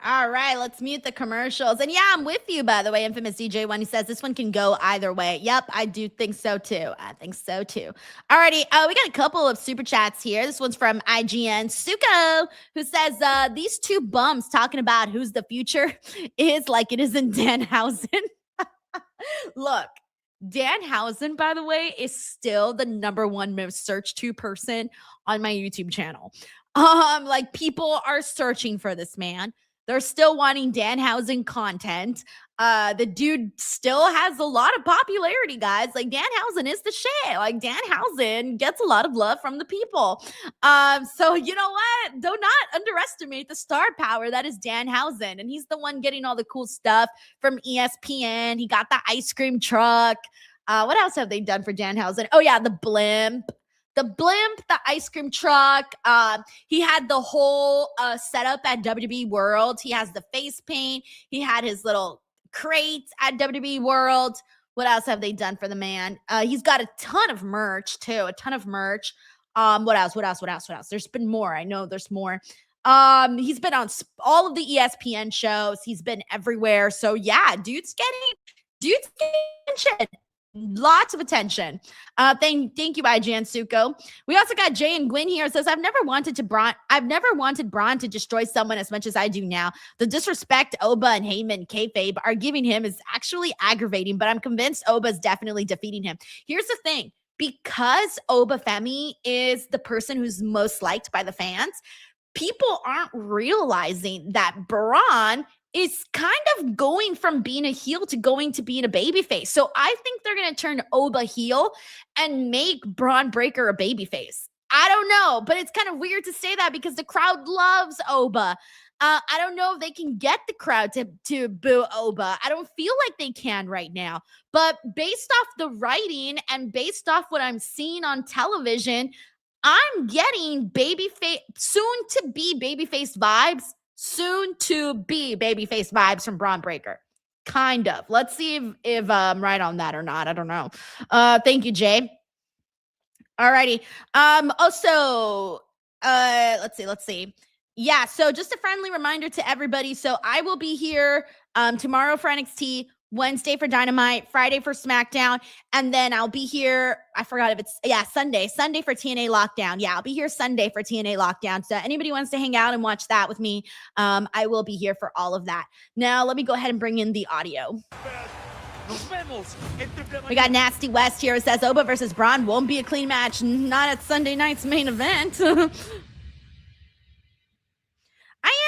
All right, let's mute the commercials. And yeah, I'm with you, by the way, Infamous DJ, when he says this one can go either way. Yep, I do think so too. I think so too. Alrighty, we got a couple of super chats here. This one's from IGN Suko, who says, these two bums talking about who's the future is like it is in Danhausen. Look, Danhausen, by the way, is still the #1 most searched to person on my YouTube channel. Like people are searching for this man. They're still wanting Danhausen content. The dude still has a lot of popularity, guys. Like Danhausen is the shit. Like Danhausen gets a lot of love from the people. So you know what? Do not underestimate the star power that is Danhausen. And he's the one getting all the cool stuff from ESPN. He got the ice cream truck. What else have they done for Danhausen? Oh yeah, the blimp. The ice cream truck. He had the whole setup at WWE World. He has the face paint. He had his little crates at WWE World. What else have they done for the man? He's got a ton of merch too. A ton of merch. What else? There's been more. I know there's more. He's been on all of the ESPN shows. He's been everywhere. So yeah, dude's getting attention. Lots of attention. Thank you, IGN Suko. We also got Jay and Gwyn here. Says, I've never wanted Braun to destroy someone as much as I do now. The disrespect Oba and Heyman kayfabe are giving him is actually aggravating, but I'm convinced Oba's definitely defeating him. Here's the thing. Because Oba Femi is the person who's most liked by the fans, people aren't realizing that Braun is kind of going from being a heel to going to being a babyface. So I think they're going to turn Oba heel and make Braun Breaker a babyface. I don't know, but it's kind of weird to say that because the crowd loves Oba. I don't know if they can get the crowd to boo Oba. I don't feel like they can right now. But based off the writing and based off what I'm seeing on television, I'm getting soon-to-be babyface vibes from Braun Breaker. Kind of. Let's see if I'm right on that or not. I don't know. Thank you, Jay. Alrighty. Also, let's see. Yeah, so just a friendly reminder to everybody. So I will be here tomorrow for NXT, Wednesday for Dynamite, Friday for SmackDown, and then I'll be here, I forgot if it's, Sunday for TNA Lockdown. Yeah, I'll be here Sunday for TNA Lockdown. So anybody wants to hang out and watch that with me, I will be here for all of that. Now, let me go ahead and bring in the audio. We got Nasty West here. It says, Oba versus Braun won't be a clean match, not at Sunday night's main event. I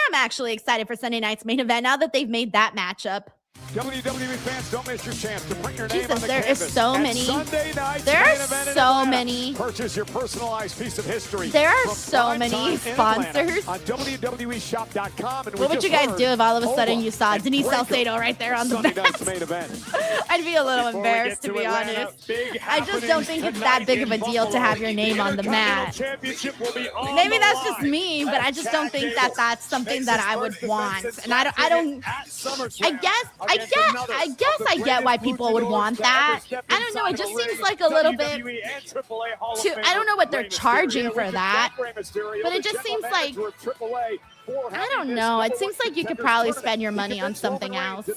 am actually excited for Sunday night's main event now that they've made that matchup. WWE fans, don't miss your chance to bring your name on Jesus, the there is canvas so at many. Sunday night's There main are event in so Atlanta. many. Purchase your personalized piece of history. There are from so prime many time in Atlanta sponsors. on WWEshop.com. And What would you guys do if all of a sudden you saw and Denise Breaker, Salcedo right there on the Sunday back? night's main event. I'd be a little Before we embarrassed, get to be Atlanta, honest. big I just don't think it's that big of a deal to have your name on the mat. Championship will be on Maybe the that's just line. me, but I just don't think that that's something that I would want. And I get why people would want that. I don't know. It just seems like a little bit too. I don't know what they're charging for that, but it just seems like. I don't know. It seems like you could probably spend your money on something else. All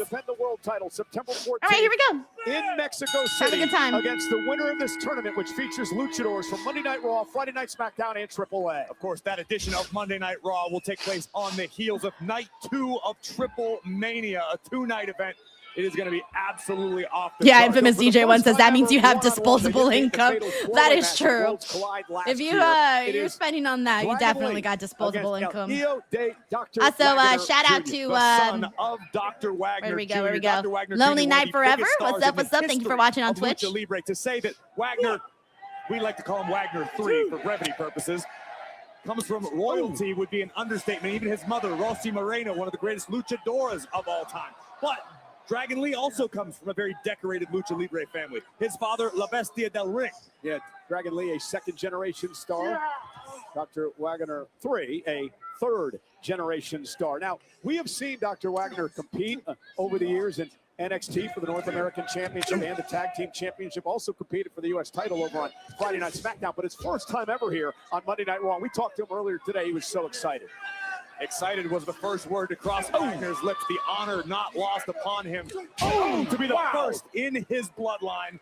right, here we go. In Mexico City, have a good time against the winner of this tournament, which features luchadors from Monday Night Raw, Friday Night SmackDown, and AAA. Of course, that edition of Monday Night Raw will take place on the heels of Night 2 of Triple Mania, a 2-night event. It is going to be absolutely off the charts. Infamous DJ one says that means you have disposable income. That is true. If you're spending on that, you definitely got disposable income. Also, shout out to son of Dr. Wagner. Where we go. Lonely Night Forever. What's up? Thank you for watching on Twitch. Lucha Libre. To say that Wagner, we like to call him Wagner 3 for brevity purposes, comes from royalty would be an understatement. Even his mother, Rosy Moreno, one of the greatest luchadoras of all time. But Dragon Lee also comes from a very decorated Lucha Libre family. His father, La Bestia del Ring. Yeah, Dragon Lee, a second-generation star. Dr. Wagner 3, a third-generation star. Now, we have seen Dr. Wagner compete over the years in NXT for the North American Championship and the Tag Team Championship. Also competed for the U.S. title over on Friday Night SmackDown, but his first time ever here on Monday Night Raw. We talked to him earlier today. He was so excited. Excited was the first word to cross Wagner's lips. The honor not lost upon him to be the first in his bloodline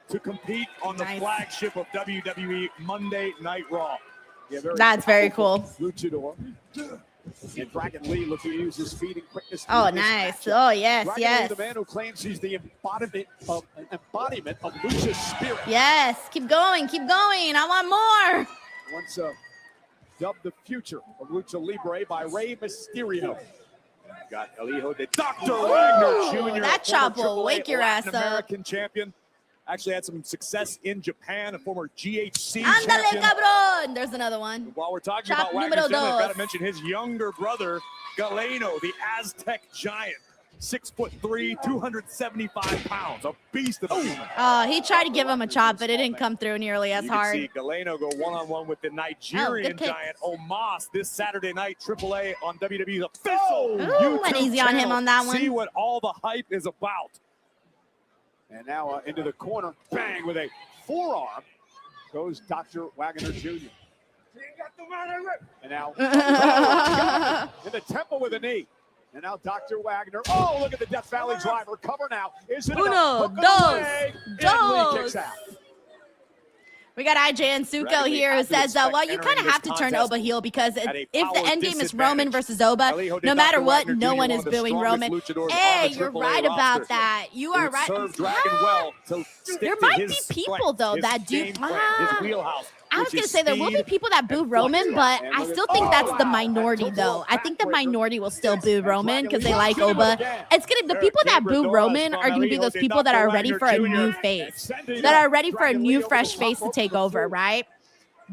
to compete on the flagship of WWE Monday Night Raw. Yeah, that's very cool. Luchador. And Dragon Lee looking to use his speed and quickness. Oh, nice. Oh, yes, Dragon yes. Lee, the man who claims he's the embodiment of Lucha's spirit. Yes, keep going, keep going. I want more. Once dubbed the future of Lucha Libre by Rey Mysterio. Got El Hijo de Dr. Wagner Jr. That chop will wake your ass up. American champion. Actually had some success in Japan, a former GHC Ándale, champion. cabrón. There's another one. While we're talking Chop about Wagner's número family, I've got dos. to mention his younger brother, Galeno, the Aztec giant. 6'3", 275 pounds, a beast of a human. He tried to give him a chop, but it didn't come through nearly as You hard. can see Galeno go one-on-one with the Nigerian good pick. giant Omos this Saturday night, AAA on WWE's official YouTube went easy on him channel. on that one. See what all the hype is about. And now into the corner, bang, with a forearm goes Dr. Wagner Jr. And now in the temple with a knee. And now Dr. Wagner. Oh, look at the Death Valley driver. Cover now. Is it Uno, enough? Hook of the dos, leg, and Lee kicks out. We got IJ and Suko here who says, well, you kind of have to turn contest Oba heel because at a if the power end game is disadvantage. Roman versus Oba, El Hijo de no matter Dr. what, Wagner no Jr., one one is of the booing strongest Roman. luchadors on Hey, the you're AAA right roster. about that. You It are would right. serve Dragon well to stick There to might his be people, strength, though, his that do- game plan, his wheelhouse. I was which going to is say there will be speed people that boo Roman, but I still think that's the minority, though. I think the minority will still boo Roman because they like Oba. It's gonna the people that boo Roman are going to be those people that are ready for a new face, that are ready for a new, fresh face to take over, right?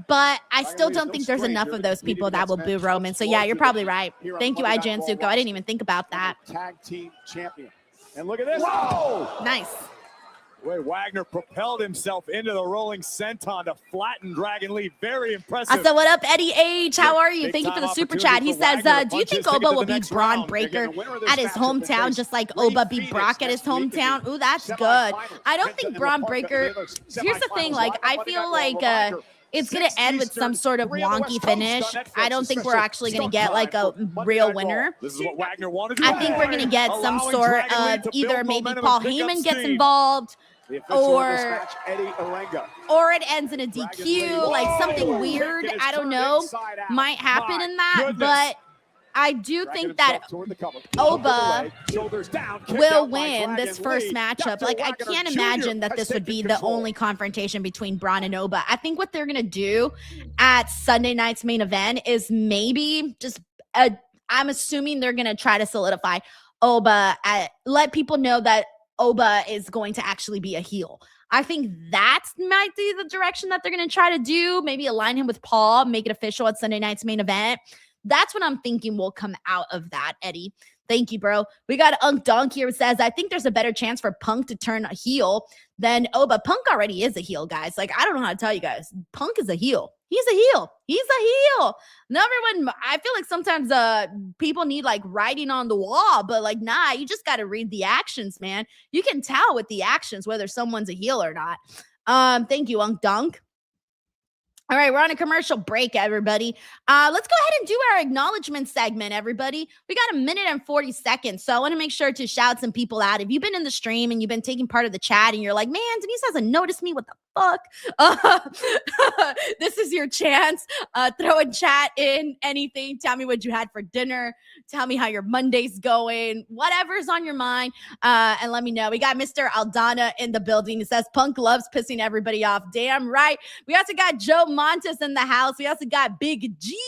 But I still don't think there's enough of those people that will boo Roman. So yeah, you're probably right. Thank you, IJ and Suko. I didn't even think about that. Tag team champion. And look at this. Whoa! Nice. The way Wagner propelled himself into the rolling senton to flatten Dragon Lee. Very impressive. I said, what up, Eddie H? How are you? Thank you for the Big-time super chat. He opportunity says, for Wagner to do you punch think his ticket Oba to will the beat next Braun round. Breaker Again, the winner of this at his matchup will hometown, face just like Ray Oba beat Phoenix Brock at his next week in the hometown? Ooh, that's good. semifinals. I don't Penta think and Braun Laparca Breaker. in the Here's the thing, like I feel like it's gonna end with some sort of wonky finish. I don't think we're actually gonna get like a real winner. This is what Wagner wanted to I do. think we're gonna get some Allowing sort Dragon Lee of to either build maybe momentum Paul and pick up Heyman gets steam. involved, The official of this or match, Eddie Orenga. or it ends in a DQ, like something weird. I don't know, might happen in that, but I do think that Oba will win this first matchup. Like, I can't imagine that this would be the only confrontation between Braun and Oba. I think what they're going to do at Sunday night's main event is maybe just, I'm assuming they're going to try to solidify Oba, let people know that Oba is going to actually be a heel. I think that might be the direction that they're going to try to do. Maybe align him with Paul, make it official at Sunday night's main event. That's what I'm thinking will come out of that, Eddie. Thank you, bro. We got Unk Donk here who says, I think there's a better chance for Punk to turn a heel than Oba. Punk already is a heel, guys. Like, I don't know how to tell you guys. Punk is a heel. He's a heel. He's a heel. Now, everyone, I feel like sometimes people need like writing on the wall, but like, nah, you just got to read the actions, man. You can tell with the actions whether someone's a heel or not. Thank you, Unk Dunk. All right, we're on a commercial break, everybody. Let's go ahead and do our acknowledgement segment, everybody. We got 1 minute and 40 seconds, so I want to make sure to shout some people out. If you've been in the stream and you've been taking part of the chat and you're like, man, Denise hasn't noticed me, what the fuck? This is your chance. Throw a chat in anything. Tell me what you had for dinner. Tell me how your Monday's going. Whatever's on your mind, and let me know. We got Mr. Aldana in the building. He says, Punk loves pissing everybody off. Damn right. We also got Joe Montes in the house. We also got Big G.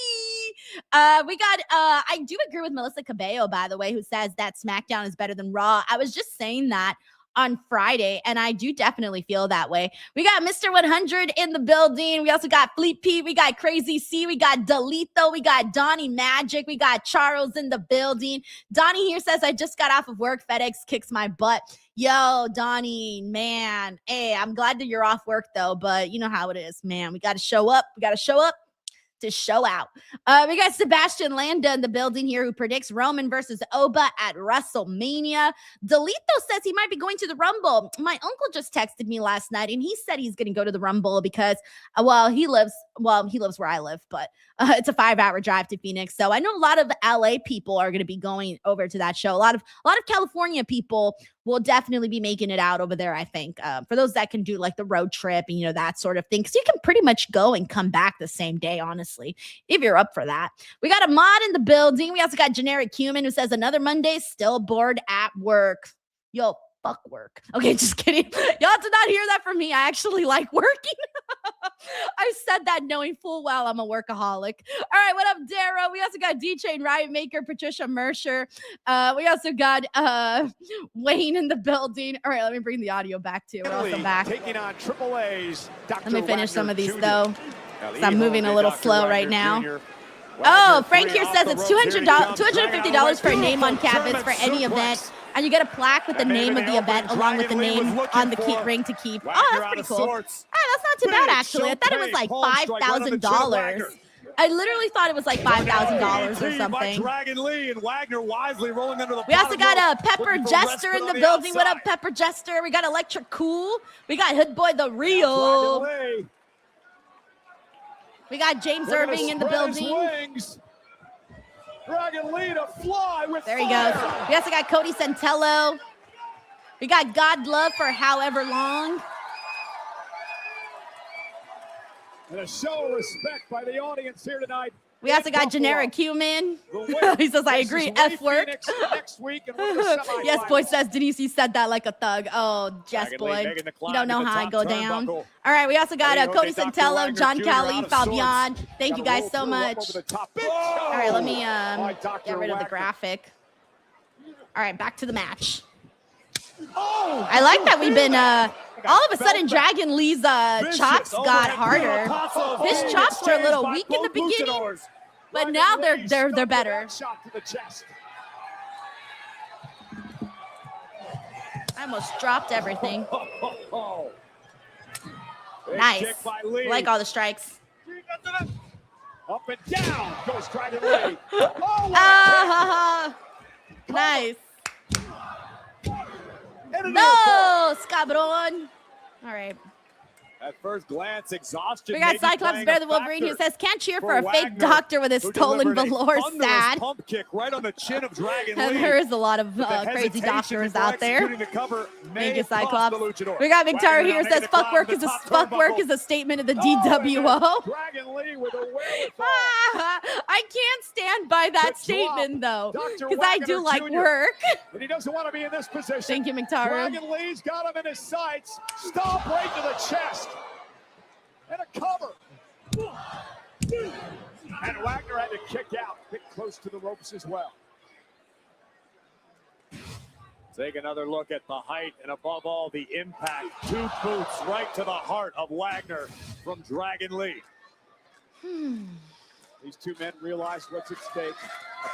We got, I do agree with Melissa Cabello, by the way, who says that SmackDown is better than Raw. I was just saying that on Friday, and I do definitely feel that way. We got Mr. 100 in the building. We also got Fleet Pete. We got Crazy C. We got Delito. We got Donnie Magic. We got Charles in the building. Donnie here says, I just got off of work. FedEx kicks my butt. Yo, Donnie, man. Hey, I'm glad that you're off work, though, but you know how it is, man. We got to show up. We got to show up to show out. We got Sebastian Landa in the building here who predicts Roman versus Oba at WrestleMania. Delito says he might be going to the Rumble. My uncle just texted me last night and he said he's going to go to the Rumble because, he lives where I live, but it's a 5-hour drive to Phoenix. So I know a lot of LA people are going to be going over to that show. A lot of California people will definitely be making it out over there, I think, for those that can do like the road trip and, that sort of thing. Because you can pretty much go and come back the same day, honestly, if you're up for that. We got a mod in the building. We also got Generic Human who says, another Monday, still bored at work. Yo, fuck work. Okay, just kidding. Y'all did not hear that from me. I actually like working. I said that knowing full well I'm a workaholic. All right, what up, Darrow? We also got D-Chain Riot Maker, Patricia Mercer. We also got Wayne in the building. All right, let me bring the audio back too. We're also back. Taking on Triple A's Dr. Let me finish some of these, Jr. though. So I'm moving a little slow right now. Jr. Oh, Frank here says it's $250 for a name on canvas for any event. And you get a plaque with the name of the event along with the name on the ring to keep. Oh, that's pretty cool. All right, that's not too bad, actually. I thought it was like $5,000. I literally thought it was like $5,000 or something. Dragon Lee and Wagner wisely rolling under the We also got Pepper Jester in the building. What up, Pepper Jester? We got Electric Cool. We got Hood Boy the Real. We got James Irving in the building. Dragon Lee to fly with there he goes. We also got Cody Santello. We got God Love for however long. And a show of respect by the audience here tonight. We also got Generic Human. He says, I agree. F work. Next week and Yes, boy says, Denise, you said that like a thug. Oh, Jess boy. You don't know how I go down. All right, we also got Cody Santello, John Kelly, Fabian. Thank you guys so much. All right, let me get rid of the graphic. All right, back to the match. I like that we've been all of a sudden Dragon Lee's chops got harder. His chops were a little weak in the beginning, but now they're better. I almost dropped everything. Nice. I like all the strikes. Up and down goes Dragon Lee. Nice. No, Scabron. All right. At first glance, exhaustion. We got Cyclops Bear the Wolverine who says, can't cheer for a fake doctor with his stolen velour. Sad. Pump kick right on the chin of Dragon and Lee. there is a lot of crazy doctors out there. Thank you, Cyclops. We got Victoria here who says, fuck work is a statement of the DWO. Dragon Lee with a I can't stand by that statement, though, because I do like work. But he doesn't want to be in this position. Thank you, McTaru. Dragon Lee's got him in his sights. Stomp right to the chest. And a cover. And Wagner had to kick out. Bit close to the ropes as well. Take another look at the height and above all the impact. 2 boots right to the heart of Wagner from Dragon Lee. These 2 men realize what's at stake, a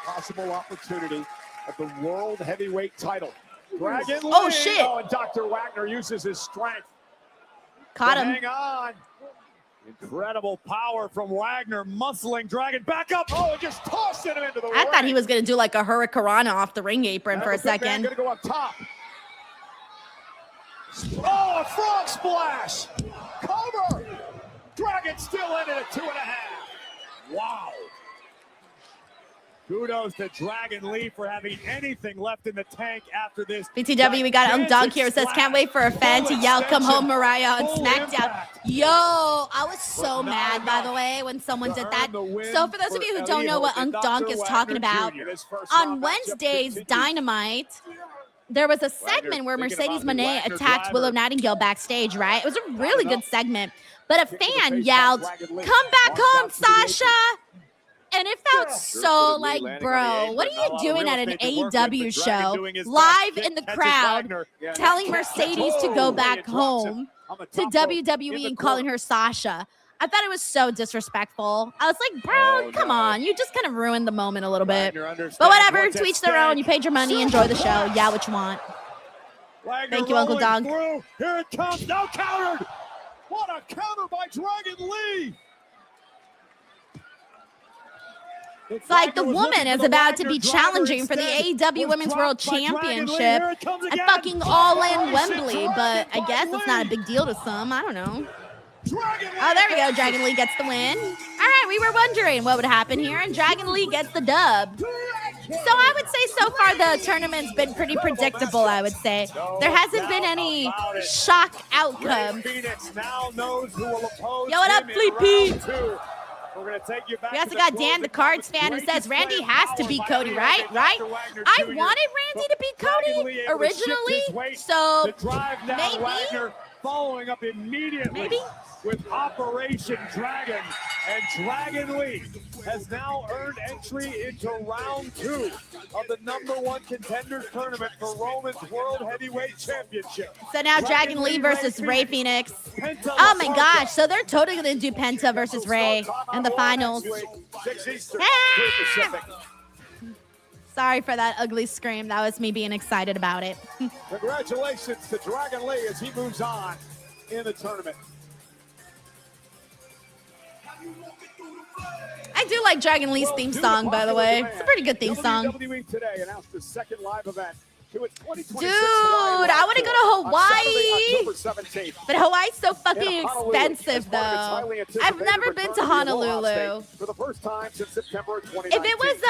possible opportunity at the World Heavyweight title. Dragon Lee. Oh, shit. Oh, and Dr. Wagner uses his strength. Caught him. Hang on. Incredible power from Wagner, muscling Dragon back up. Oh, and just tossing him into the ring. I thought he was going to do like a hurricanrana off the ring apron for a second. Going to go up top. Oh, a frog splash. Cover. Dragon still in it at 2.5. Wow. Kudos to Dragon Lee for having anything left in the tank after this. BTW, we got Dog here. Says, can't wait for a fan to yell, come home, Mariah, on SmackDown. Yo, I was so mad, by the way, when someone did that. So for those of you who don't know what Dog is talking about, on Wednesday's Dynamite, there was a segment where Mercedes Moné attacked Willow Nightingale backstage, right? It was a really good segment. But a fan yelled, come back home, Sasha. And it felt so like, bro, what are you doing at an AEW show, live in the crowd, telling Mercedes to go back home to WWE and calling her Sasha? I thought it was so disrespectful. I was like, bro, come on. You just kind of ruined the moment a little bit. But whatever, to each their own. You paid your money, enjoy the show. Yeah, what you want. Thank you, Uncle Dog. Here it comes, now countered. What a counter by Dragon Lee. It's like the woman is about to be challenging for the AEW Women's World Championship at fucking All In Wembley, but I guess it's not a big deal to some. I don't know. Oh, there we go. Dragon Lee gets the win. All right, we were wondering what would happen here, and Dragon Lee gets the dub. So I would say so far the tournament's been pretty predictable, I would say. There hasn't been any shock outcomes. Yo, what up, Fleet Pete? We're gonna take you back. We also got Dan, the Cards fan, who says Randy has to beat Cody, right? Right? I wanted Randy to beat Cody originally, so maybe. Following up immediately with Operation Dragon, and Dragon Lee has now earned entry into round 2 of the #1 contenders tournament for Roman's World Heavyweight Championship. So now Dragon Lee versus Rey Fenix. Oh my gosh, so they're totally going to do Penta versus Rey in the finals. Sorry for that ugly scream. That was me being excited about it. Congratulations to Dragon Lee as he moves on in the tournament. I do like Dragon Lee's theme song, by the way. It's a pretty good theme song. WWE today announced the second live event to its 2026 Dude, I want to go to Hawaii. But Hawaii's so fucking expensive, though. I've never been to Honolulu. For the first time since September 2019. If it was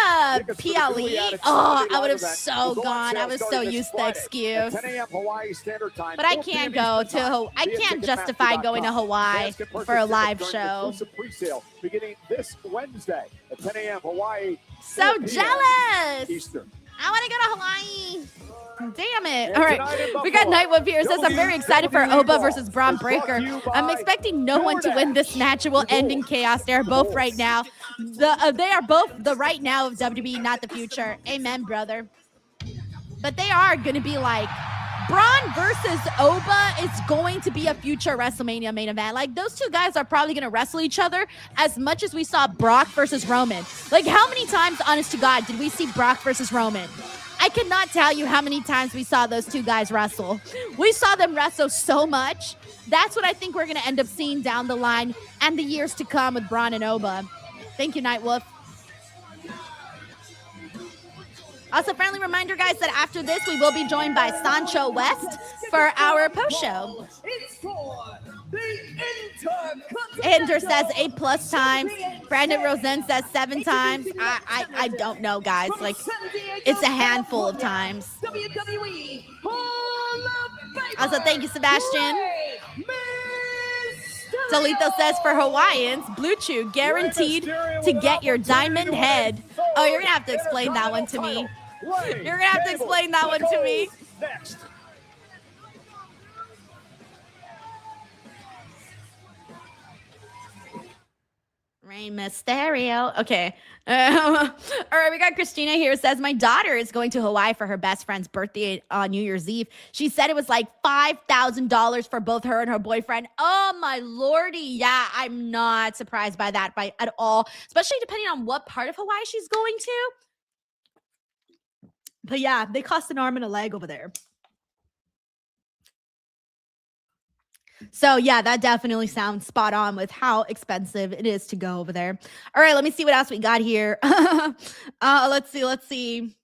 PLE, oh, I would have so gone. I was so used to the excuse. But I can't go to, I can't justify going to Hawaii for a live show. Beginning this Wednesday at 10 a.m. Hawaii. So jealous. Eastern. I want to go to Hawaii. Damn it. All right. We got Nightwolf here. Says, I'm very excited for Oba versus Braun Breaker. I'm expecting no one to win this match. It will end in chaos. They are both right now. They are both the right now of WWE, not the future. Amen, brother. But they are going to be like, Braun versus Oba is going to be a future WrestleMania main event. Like, those two guys are probably going to wrestle each other as much as we saw Brock versus Roman. Like, how many times, honest to God, did we see Brock versus Roman? I cannot tell you how many times we saw those two guys wrestle. We saw them wrestle so much. That's what I think we're going to end up seeing down the line and the years to come with Braun and Oba. Thank you, Nightwolf. Also, friendly reminder, guys, that after this, we will be joined by Sancho West for our post show. Ender says 8+ times. Brandon Rosen says 7 times. I don't know, guys. Like, it's a handful of times. Also, thank you, Sebastian. Tolito says for Hawaiians, Blue Chew guaranteed to get your diamond head. Oh, you're going to have to explain that one to me. You're going to have to explain that one to me. Next. Rey Mysterio. Okay. All right, we got Christina here. It says, my daughter is going to Hawaii for her best friend's birthday on New Year's Eve. She said it was like $5,000 for both her and her boyfriend. Oh, my lordy. Yeah, I'm not surprised by that at all, especially depending on what part of Hawaii she's going to. But yeah, they cost an arm and a leg over there. So yeah, that definitely sounds spot on with how expensive it is to go over there. All right, let me see what else we got here. Let's see.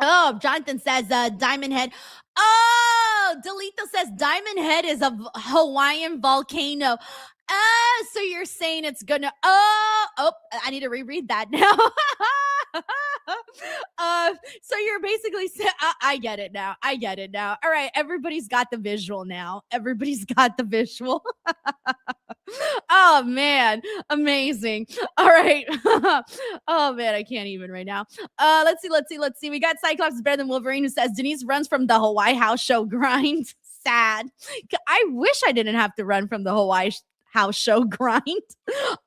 Oh, Jonathan says Diamond Head. Oh, Delito says Diamond Head is a Hawaiian volcano. Oh, so you're saying it's gonna. Oh, I need to reread that now. So you're basically saying, I get it now. All right, everybody's got the visual now. Oh man, amazing. All right. Oh man, I can't even right now. Let's see. We got Cyclops is better than Wolverine, who says Denise runs from the Hawaii house show grind. Sad. I wish I didn't have to run from the Hawaii house show grind.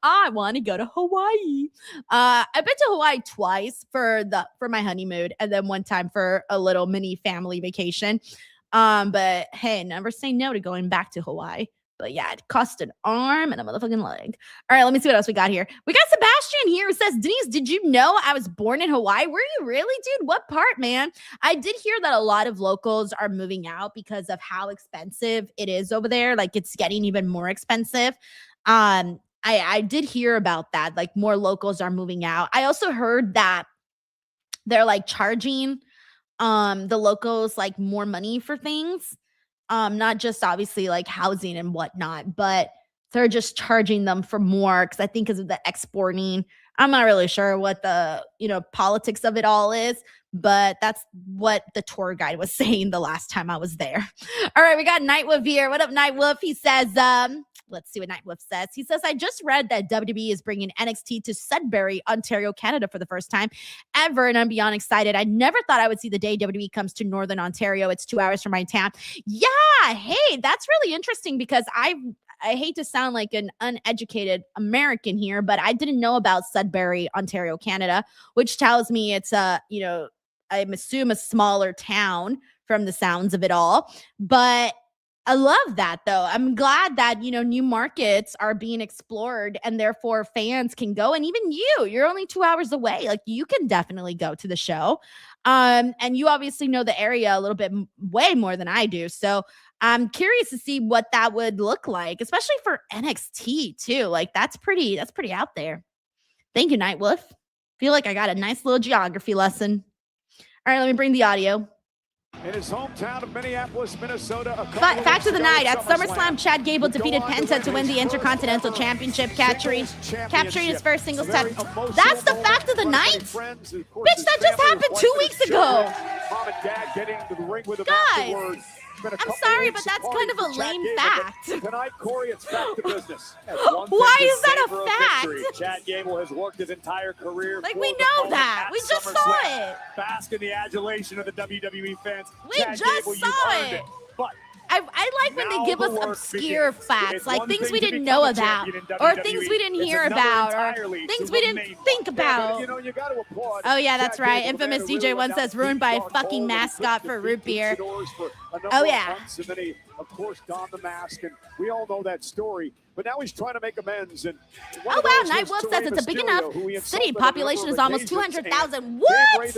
I want to go to Hawaii. I've been to Hawaii twice for my honeymoon, and then one time for a little mini family vacation. But hey, never say no to going back to Hawaii. But yeah, it cost an arm and a motherfucking leg. All right, let me see what else we got here. We got Sebastian here who says, Denise, did you know I was born in Hawaii? Were you really, dude? What part, man? I did hear that a lot of locals are moving out because of how expensive it is over there. Like, it's getting even more expensive. I did hear about that. Like, more locals are moving out. I also heard that they're like charging the locals like more money for things. Not just obviously like housing and whatnot, but they're just charging them for more because I think because of the exporting. I'm not really sure what the politics of it all is, but that's what the tour guide was saying the last time I was there. All right, we got Nightwolf here. What up, Nightwolf? He says, let's see what Nightwolf says. He says, I just read that WWE is bringing NXT to Sudbury, Ontario, Canada for the first time ever, and I'm beyond excited. I never thought I would see the day WWE comes to Northern Ontario. It's 2 hours from my town. Yeah, hey, that's really interesting because I hate to sound like an uneducated American here, but I didn't know about Sudbury, Ontario, Canada, which tells me it's I'm assuming a smaller town from the sounds of it all. But I love that, though. I'm glad that, new markets are being explored and therefore fans can go. And even you're only 2 hours away. Like, you can definitely go to the show. And you obviously know the area a little bit way more than I do. So I'm curious to see what that would look like, especially for NXT too. Like, that's pretty out there. Thank you, Nightwolf. Feel like I got a nice little geography lesson. All right, let me bring the audio. In his hometown of Minneapolis, Minnesota. Fact of the night, at SummerSlam, Chad Gable defeated Penta to win the Intercontinental Championship, capturing his first singles title. That's the fact of the night? Bitch, that just happened 2 weeks ago. Mom and Dad getting to the ring with him Guys, afterwards. I'm sorry, but that's kind of a lame fact. Tonight, Corey, it's back to business. Why is that a fact? Chad Gable has worked his entire career. Like, we know that. We just saw it. Bask in the adulation of the WWE fans. We just saw it. But I like when they give us obscure facts, like things we didn't know about, or things we didn't hear about, or things we didn't think about. Oh yeah, that's right. Infamous DJ One says ruined by a fucking mascot for root beer. Oh yeah. And then he, of course, donned the mask, and we all know that story. But now he's trying to make amends. And oh wow, Nightwolf says it's a big enough city. Population is almost 200,000. What?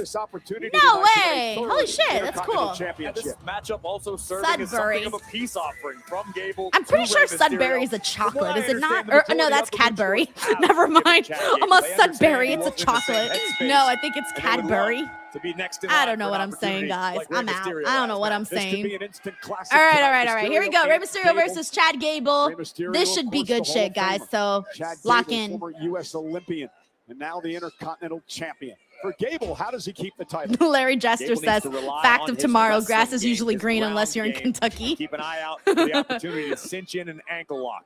No way! Holy shit, that's cool. And this matchup also serving as something of a peace offering from Gable. I'm pretty sure Sudbury is a chocolate, is it not? Or no, that's Cadbury. Never mind. Almost Sudbury, it's a chocolate. No, I think it's Cadbury. To be next I don't know what I'm saying, guys. I'm out. I don't know what I'm saying. All right. Here we go. Rey Mysterio versus Chad Gable. This should be good shit, guys. So lock in. Former U.S. Olympian and now the Intercontinental Champion. For Gable, how does he keep the title? Larry Jester says, fact of tomorrow, grass is usually green unless you're in Kentucky. Keep an eye out for the opportunity to cinch in an ankle lock.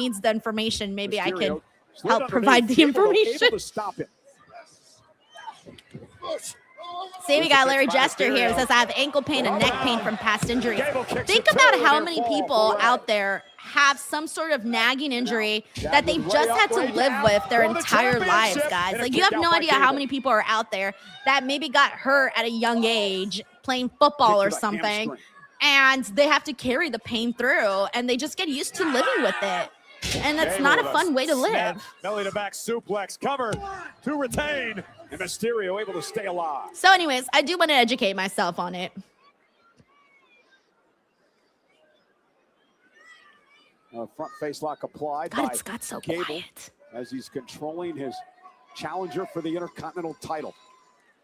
needs the information, maybe I can slid help underneath, provide the able information. to stop it. See, we got Larry Jester here. It says, I have ankle pain and neck pain from past injuries. Think about how many people out there have some sort of nagging injury that they've just had to live with their entire lives, guys. Like, you have no idea how many people are out there that maybe got hurt at a young age playing football or something, and they have to carry the pain through, and they just get used to living with it. And that's not a fun way to live. Belly to back suplex, cover to retain, and Mysterio able to stay alive. So anyways, I do want to educate myself on it. Front face lock applied God, by it's got so Gable quiet. as he's controlling his challenger for the Intercontinental title.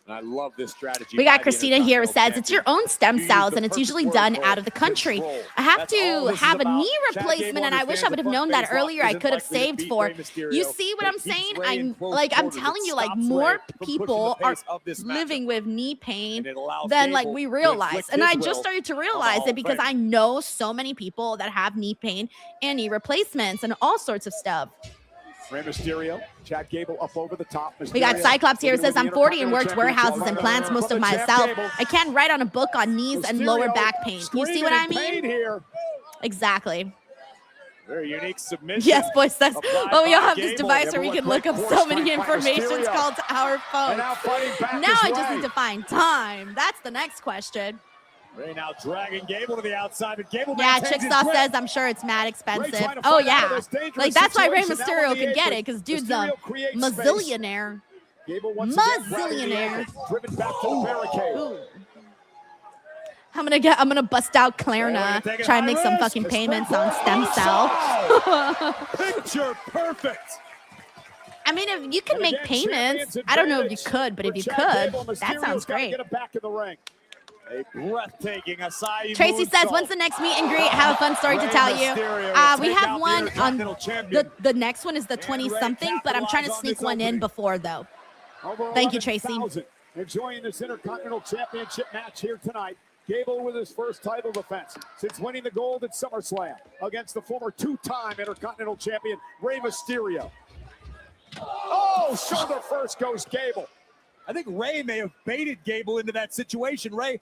And I love this strategy. We got Christina here who says, it's your own stem cells and it's usually done out of the country. I have to have a knee replacement and I wish I would have known that earlier. I could have saved for. You see what I'm saying? I'm telling you, like, more people are living with knee pain than like we realize. And I just started to realize it because I know so many people that have knee pain and knee replacements and all sorts of stuff. Rey Mysterio, Chad Gable up over the top. We got Cyclops here. Says, I'm 40 and worked warehouses and plants most of myself. I can't write on a book on knees and lower back pain. You see what I mean? Exactly. Very unique submission. Yes, boy says, oh, we all have this device where we can look up so many informations called our phone. Now I just need to find time. That's the next question. Rey now dragging Gable to the outside, but Gable Chicksaw says, I'm sure it's mad expensive. Oh, yeah. Like, that's why Rey Mysterio can get it, because dude's a mazillionaire. Mazillionaire. Driven back to the barricade. I'm gonna bust out Klarna, try and make some fucking payments on stem cell. Picture perfect. I mean, if you can make payments, I don't know if you could, but if you could, that sounds great. Get it back in the ring. A breathtaking Asai. Tracy says, when's the next meet and greet? I have a fun story to tell you. We have one on the next one is the 20-something, but I'm trying to sneak one in before, though. Thank you, Tracy. Enjoying this Intercontinental Championship match here tonight. Gable with his first title defense since winning the gold at SummerSlam against the former two-time Intercontinental Champion, Rey Mysterio. Oh, shoulder first goes Gable. I think Rey may have baited Gable into that situation. Rey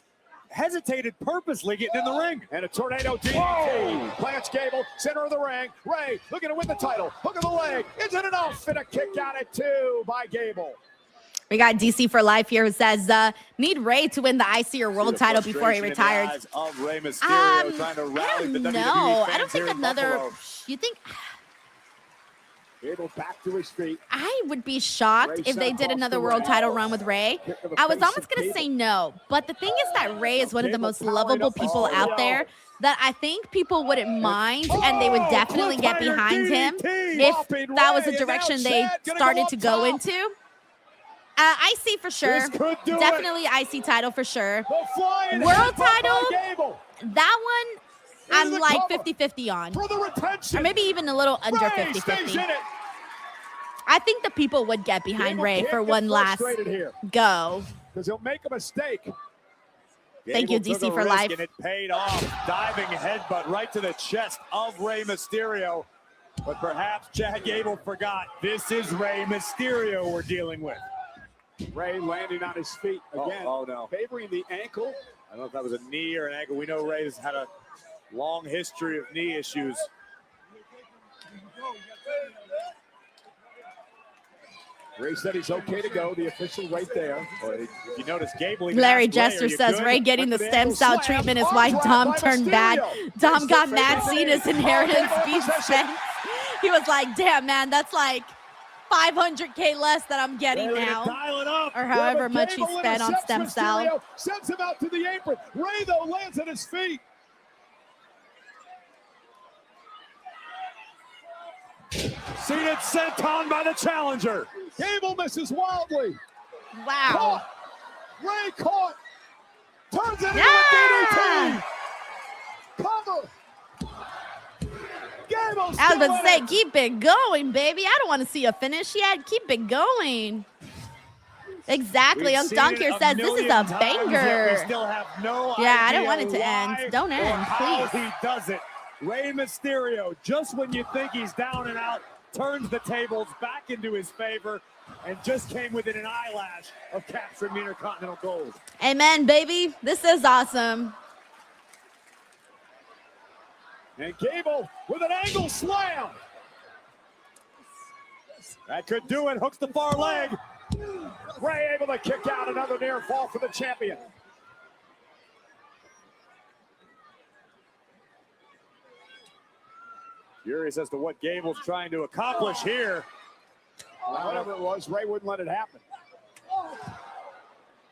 hesitated purposely getting in the ring. And a tornado DDT. Plants Gable, center of the ring. Rey looking to win the title. Hook of the leg. Isn't enough. And a kick out at 2 by Gable. We got DC for life here who says, need Rey to win the IC or world title before he retires. Rey Mysterio trying to rally the WWE fans. I don't think another. You think? Gable back to his feet. I would be shocked if they did another world title run with Rey. I was almost going to say no, but the thing is that Rey is one of the most lovable people out there that I think people wouldn't mind, and they would definitely get behind him if that was the direction they started to go into. IC for sure. Definitely IC title for sure. World title, that one, I'm like 50-50 on. Or maybe even a little under 50-50. I think the people would get behind Rey for one last go. Because he'll make a mistake. Thank you, DC for life. And it paid off. Diving headbutt right to the chest of Rey Mysterio. But perhaps Chad Gable forgot. This is Rey Mysterio we're dealing with. Rey landing on his feet again. Oh, no. Favoring the ankle. I don't know if that was a knee or an ankle. We know Rey has had a long history of knee issues. Rey said he's okay to go. The official right there. If you notice, Gable. Larry Jester says Rey getting the stem cell treatment is why Dom turned bad. Dom got mad seeing his inheritance be spent. He was like, damn, man, that's like $500K less that I'm getting now. Or however much he spent on stem cell. Sends him out to the apron. Rey, though, lands at his feet. Seated senton by the challenger. Gable misses wildly. Wow. Rey caught. Turns it into a DDT. Cover. Gable's I was about to say, keep it going, baby. I don't want to see a finish yet. Keep it going. Exactly. Young Dunk here says this is a banger. We still have no I don't want it to end. Don't end, please. He does it. Rey Mysterio, just when you think he's down and out, turns the tables back into his favor and just came within an eyelash of capturing the Intercontinental Gold. Amen, baby. This is awesome. And Gable with an angle slam. That could do it. Hooks the far leg. Ray able to kick out, another near fall for the champion. Curious as to what Gable's trying to accomplish here. Whatever it was, Ray wouldn't let it happen.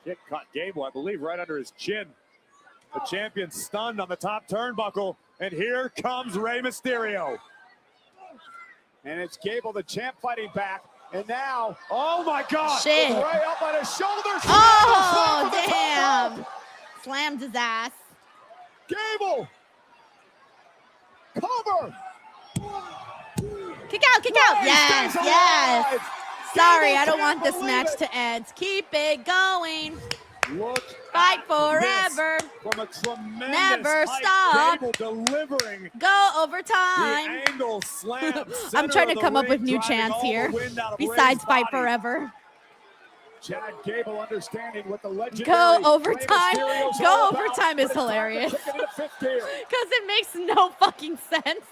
Kick caught Gable, I believe, right under his chin. The champion stunned on the top turnbuckle, and here comes Rey Mysterio. And it's Gable, the champ, fighting back. And now, oh my God! Shit. Ray up on his shoulders. Oh, damn. Slammed his ass. Gable. Cover. Kick out, kick out. Yes, yes. Sorry, I don't want this match to end. Keep it going. Look, fight forever. From a tremendous Never height, stop. Gable delivering Go overtime. the angle slam. I'm trying to come up with new chants here besides fight forever. Chad Gable understanding what the legendary Go overtime. Rey Mysterio's Go all about. overtime is But it's time to hilarious. kick it into fifth gear. Because it makes no fucking sense.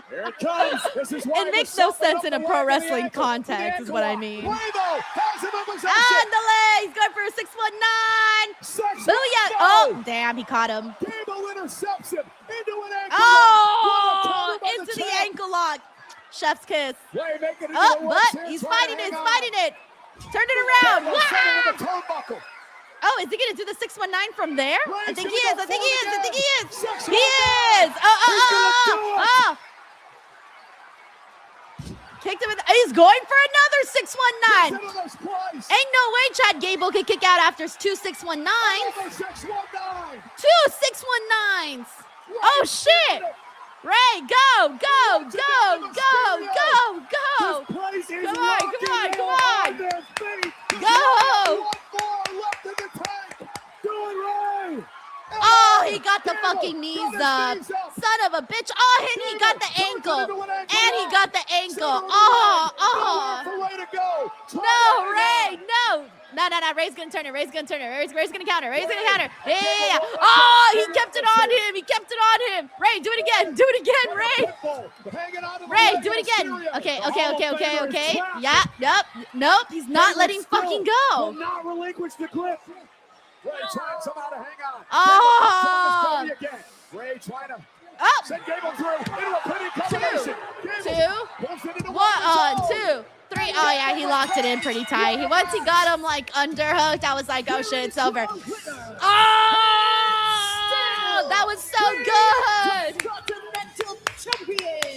Here it comes. This is why It makes no sense in a pro wrestling context, is what I mean. Bravo has him in position. On the leg. He's going for a 619. Booyah. Oh, damn. He caught him. Gable intercepts him into an ankle Oh, lock. What a counter by into the champ. ankle lock. Chef's kiss. Ray making it into Oh, the but ropes here, he's trying to fighting it. hang He's on. fighting it. Turn it around. Gable center Wow. with the turnbuckle. Oh, is he going to do the 619 from there? I think he is. I think he is. I think he is. 619. He is. Oh. Kicked him in. He's going for another 619. Into this place. Ain't no way Chad Gable could kick out after two 619s. Another 619. Two 619s. Oh, shit. Ray, go, go, go, go, go, go. This place is Come on, rocking come on, come on on. their feet. There's Go. one more left in the tank. Do it, Ray. Oh, he got the Gable fucking knees got up. his knees up. Son of a bitch. Oh, and he got the ankle. And he got the ankle. Oh. Nowhere for Ray to go. No, Ray, no. No. Ray's gonna turn it. Ray's gonna turn it. Ray's gonna counter. Ray's gonna counter. Yeah. Oh, he kept it on him. He kept it on him. Ray, do it again. Do it again, Ray. Ray, do it again. Okay. Yeah, yep. Nope, he's not letting fucking Will go. not relinquish the grip. Ray trying somehow to hang on. Oh. Again. Ray trying to Oh. send Gable through into a pinning combination. Gable pulls it into One, one. 2, 3. Oh yeah, he locked it in pretty tight. Once he got him like underhooked, I was like, oh shit, it's over. Oh, that was so good.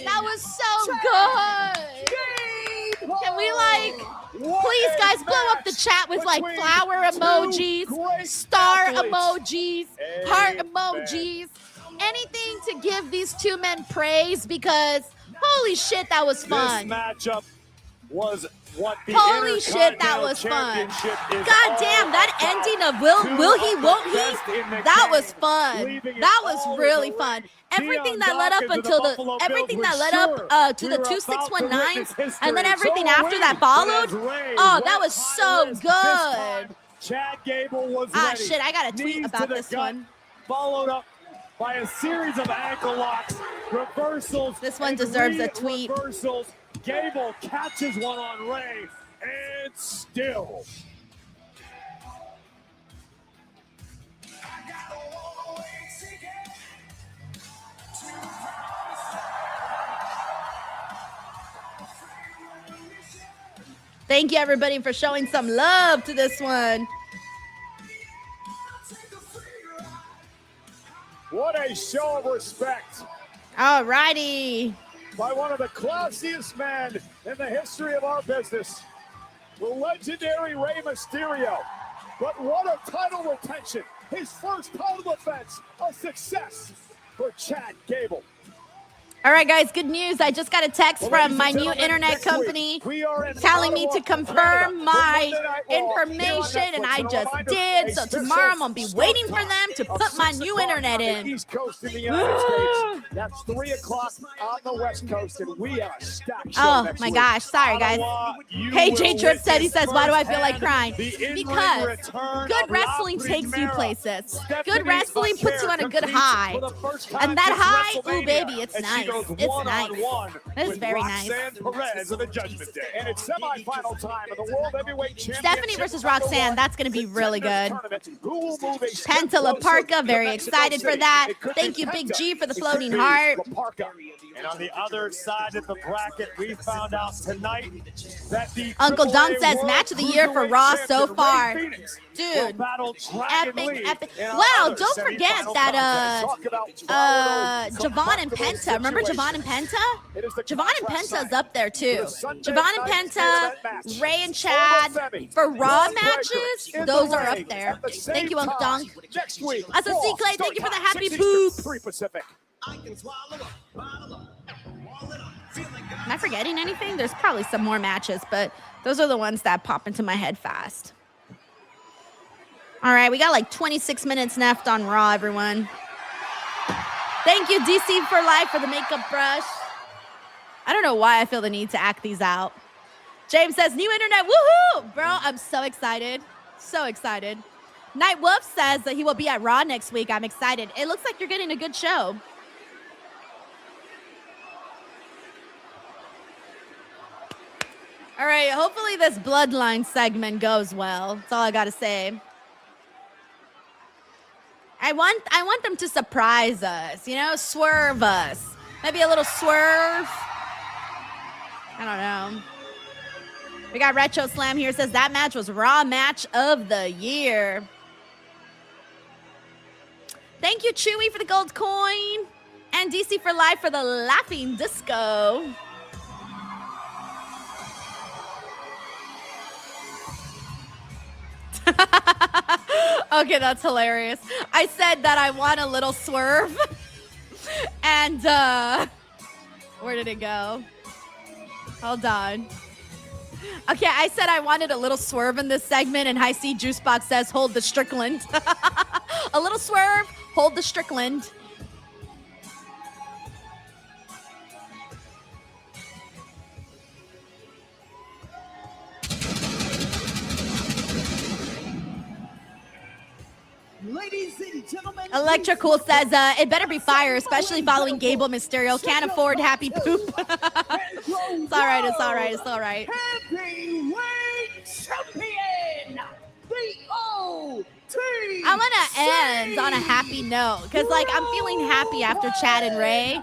That was so good. Can we please guys blow up the chat with like flower emojis, star emojis, heart emojis, anything to give these two men praise because holy shit, that was fun. This matchup was what the Holy shit, that was fun. God damn, that ending of will he, won't he? That was fun. That was really fun. Everything that led up until to the 2 619s and then everything after that followed. Oh, that was so good. Chad Gable was ready. Shit, I got a tweet about this one. Followed up by a series of ankle locks, reversals. This one deserves a tweet. Reversals. Gable catches one on Ray, and still. Thank you, everybody, for showing some love to this one. What a show of respect. All righty. By one of the classiest men in the history of our business, the legendary Rey Mysterio. But what a title retention. His first title defense, a success for Chad Gable. All right, guys, good news. I just got a text from my new internet company telling me to confirm my information, and I just did. So tomorrow I'm going to be waiting for them to put my new internet in. East Coast in the United States. That's 3 o'clock on the West Coast, and we have a stacked show Oh next my week. gosh, sorry guys. Hey, J Trip said, he says, why do I feel like crying? Because good wrestling takes you places. Good wrestling puts you on a good high. And that high, ooh baby, it's nice. It's nice. It's very nice. Perez of the Judgment Day. And it's semifinal time of the World Heavyweight Championship. Stephanie versus Roxanne, that's going to be really good. Who will move a step Penta closer Laparca, to very Mexico excited for City? that. It could Thank be you, Big Penta. G, for the It could floating be heart. Laparca. And on the other side of the bracket, we found out tonight that the Uncle AAA Dunk says World match of the year for Cruiserweight Raw so Champion far. Ray Phoenix Dude, will battle Dragon Lee epic. in our Wow, other don't forget semifinal that contest. Javon and Penta. Remember Javon and Penta? Javon and Penta's up there too. Javon and Penta, Ray and Chad for Raw matches. Those are up there. Thank you, Uncle Dunk. Next week. I said, C Clay, thank you for the happy 6 poop. 3 Pacific. Am I forgetting anything? There's probably some more matches, but those are the ones that pop into my head fast. All right, we got like 26 minutes left on Raw, everyone. Thank you, DC for Life, for the makeup brush. I don't know why I feel the need to act these out. James says, new internet, woohoo! Bro, I'm so excited. So excited. Night Wolf says that he will be at Raw next week. I'm excited. It looks like you're getting a good show. All right, hopefully this Bloodline segment goes well. That's all I got to say. I want them to surprise us, you know, swerve us. Maybe a little swerve. I don't know. We got Retro Slam here. Says that match was Raw match of the year. Thank you, Chewy, for the gold coin. And DC for Life for the laughing disco. Okay, that's hilarious. I said that I want a little swerve. And where did it go? Hold on. Okay, I said I wanted a little swerve in this segment, and High C Juicebox says hold the Strickland. A little swerve, hold the Strickland. Ladies and gentlemen, Electra Cool says it better be fire, especially following Gable Mysterio. Can't afford happy poop. It's all right. It's all right. It's all right. Heavyweight champion, the OT. I want to end on a happy note because, like, I'm feeling happy after Chad and Ray.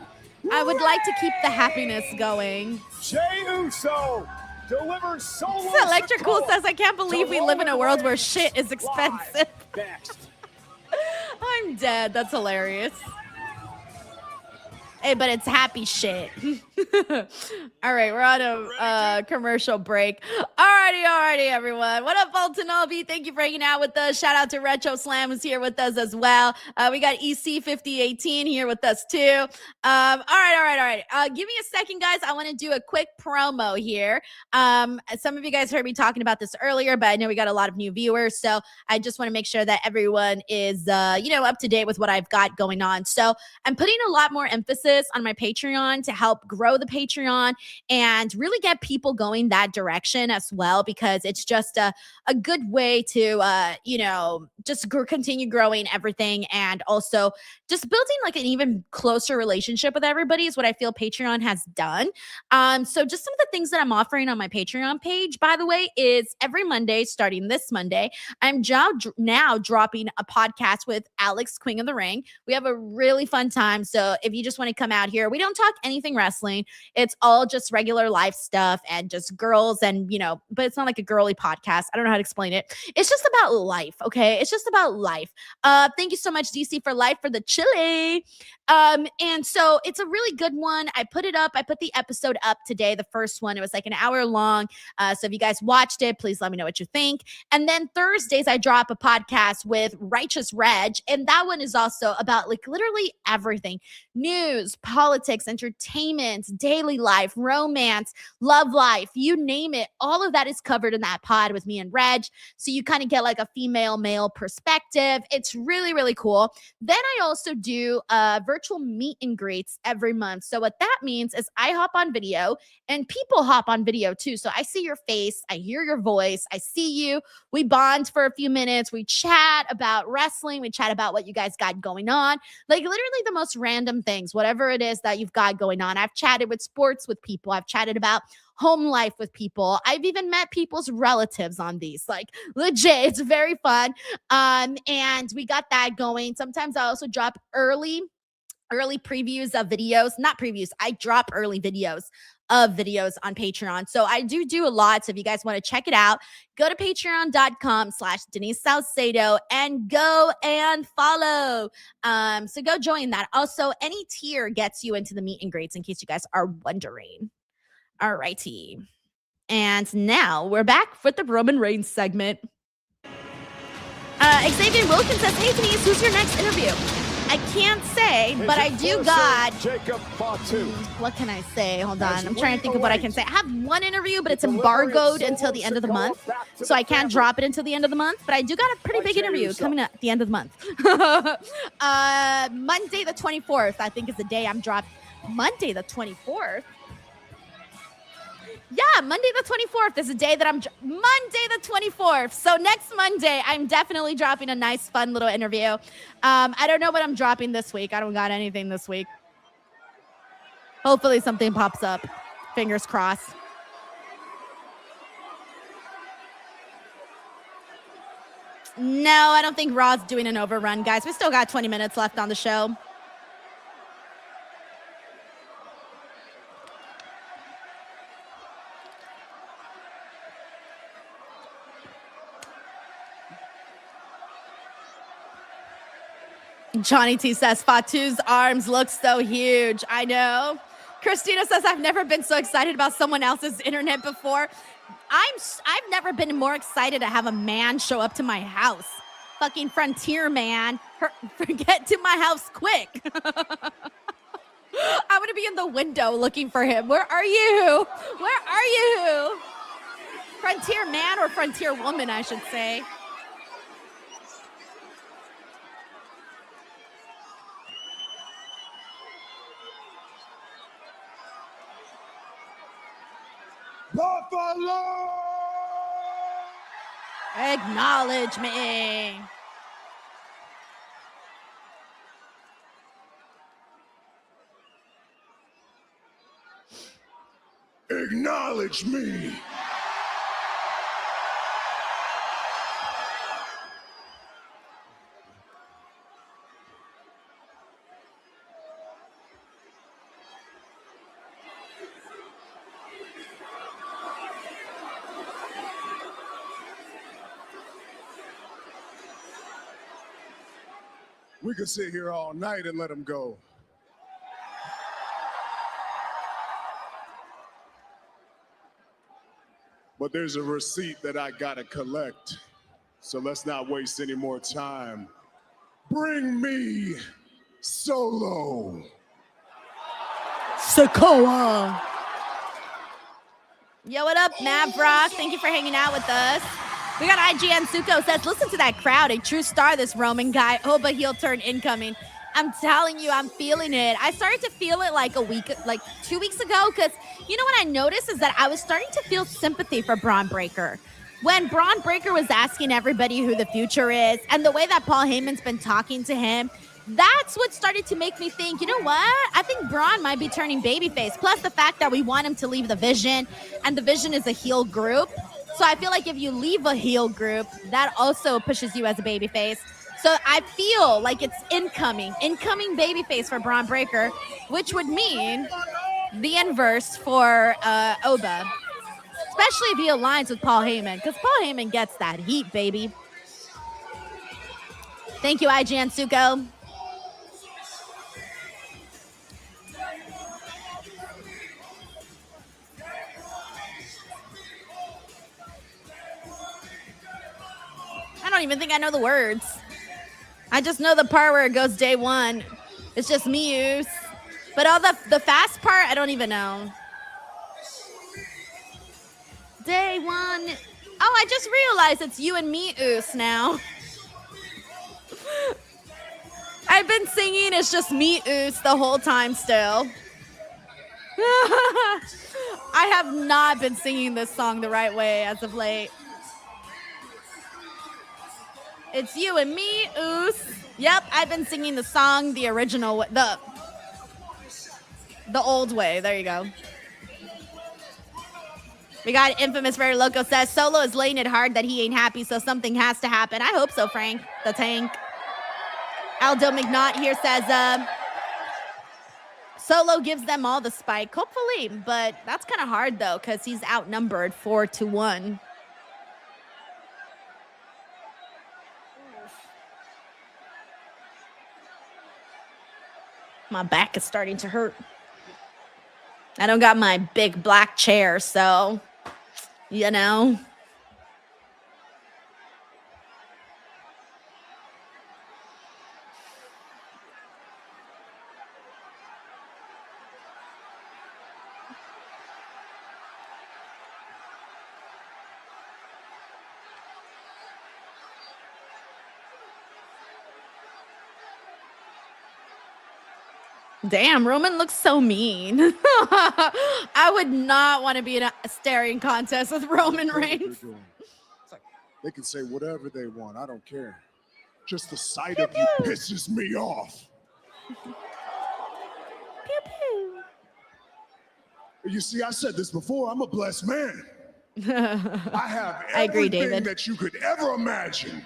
I would like to keep the happiness going. Jey Uso delivers solo. Electra Cool says, I can't believe we live in a world where shit is expensive. Next. I'm dead. That's hilarious. Hey, but it's happy shit. All right, we're on a commercial break. Alrighty, everyone. What up, Fulton Albee? Thank you for hanging out with us. Shout out to Retro Slam, who's here with us as well. We got EC5018 here with us too. All right. Give me a second, guys. I want to do a quick promo here. Some of you guys heard me talking about this earlier, but I know we got a lot of new viewers, so I just want to make sure that everyone is, up to date with what I've got going on. So I'm putting a lot more emphasis on my Patreon to help grow the Patreon and really get people going that direction as well, because it's just a good way to, just continue growing everything, and also just building like an even closer relationship with everybody is what I feel Patreon has done. So just some of the things that I'm offering on my Patreon page, by the way, is every Monday, starting this Monday, I'm now dropping a podcast with Alex, Queen of the Ring. We have a really fun time. So if you just want to come out here, we don't talk anything wrestling. It's all just regular life stuff and just girls and, but it's not like a girly podcast. I don't know how to explain it. It's just about life. Okay. It's just about life. Thank you so much, DC for Life, for the chili. And so it's a really good one. I put the episode up today, the first one. It was like an hour long. So if you guys watched it, please let me know what you think. And then Thursdays, I drop a podcast with Righteous Reg. And that one is also about like literally everything: news, politics, entertainment, daily life, romance, love life, you name it. All of that is covered in that pod with me and Reg. So you kind of get like a female male perspective. It's really, really cool. Then I also do virtual virtual meet and greets every month. So what that means is I hop on video and people hop on video too. So I see your face, I hear your voice, I see you. We bond for a few minutes. We chat about wrestling. We chat about what you guys got going on. Like literally the most random things, whatever it is that you've got going on. I've chatted with sports with people. I've chatted about home life with people. I've even met people's relatives on these. Like legit, it's very fun. And we got that going. Sometimes I also drop early previews of videos, not previews. I drop early videos of videos on Patreon. So I do a lot. So if you guys want to check it out, go to patreon.com/Denise Salcedo and go and follow. So go join that. Also, any tier gets you into the meet and greets in case you guys are wondering. All righty. And now we're back with the Roman Reigns segment. Xavier Wilkins says, hey, Denise, who's your next interview? I can't say, but I do got... Jacob Fatu. What can I say? Hold on. I'm trying to think of what I can say. I have one interview, but it's embargoed until the end of the month. So I can't drop it until the end of the month. But I do got a pretty big interview coming up at the end of the month. Monday the 24th, I think, is the day I'm dropping. Monday the 24th? Yeah, Monday the 24th is the day that I'm... Monday the 24th. So next Monday, I'm definitely dropping a nice, fun little interview. I don't know what I'm dropping this week. I don't got anything this week. Hopefully something pops up. Fingers crossed. No, I don't think Raw's doing an overrun, guys. We still got 20 minutes left on the show. Johnny T says, Fatu's arms look so huge. I know. Christina says, I've never been so excited about someone else's internet before. I've never been more excited to have a man show up to my house. Fucking frontier man. Get to my house quick. I'm going to be in the window looking for him. Where are you? Where are you? Frontier man or frontier woman, I should say. Buffalo! Acknowledge me. Acknowledge me. We could sit here all night and let him go. But there's a receipt that I gotta collect. So let's not waste any more time. Bring me Solo. Sikoa. Yo, what up, Mavrock? Thank you for hanging out with us. We got IGN Suko says, listen to that crowd. A true star, this Roman guy. Oh, but he'll turn incoming. I'm telling you, I'm feeling it. I started to feel it like 2 weeks ago because you know what I noticed is that I was starting to feel sympathy for Braun Breaker. When Braun Breaker was asking everybody who the future is and the way that Paul Heyman's been talking to him, that's what started to make me think, you know what? I think Braun might be turning babyface. Plus the fact that we want him to leave the Vision and the Vision is a heel group. So I feel like if you leave a heel group, that also pushes you as a babyface. So I feel like it's incoming babyface for Braun Breaker, which would mean the inverse for Oba, especially if he aligns with Paul Heyman, because Paul Heyman gets that heat, baby. Thank you, IGN Suko. I don't even think I know the words. I just know the part where it goes day one. It's just me, but all the fast part, I don't even know. Day one. Oh, I just realized it's you and me, Oos, now. I I've been singing is just me oos the whole time still. I have not been singing this song the right way as of late. It's you and me, oos. Yep, I've been singing the song the original way, the old way. There you go. We got Infamous Very Loco says Solo is laying it hard that he ain't happy, so something has to happen. I hope so, Frank the Tank. Aldo McNaught here says Solo gives them all the spike. Hopefully, but that's kind of hard though because he's outnumbered 4-1. My back is starting to hurt. I don't got my big black chair, so, you know. Damn, Roman looks so mean. I would not want to be in a staring contest with Roman Reigns. They can say whatever they want. I don't care. Just the sight of you pisses me off. Pew, pew. You see, I said this before. I'm a blessed man. I have I agree, everything David. that you could ever imagine.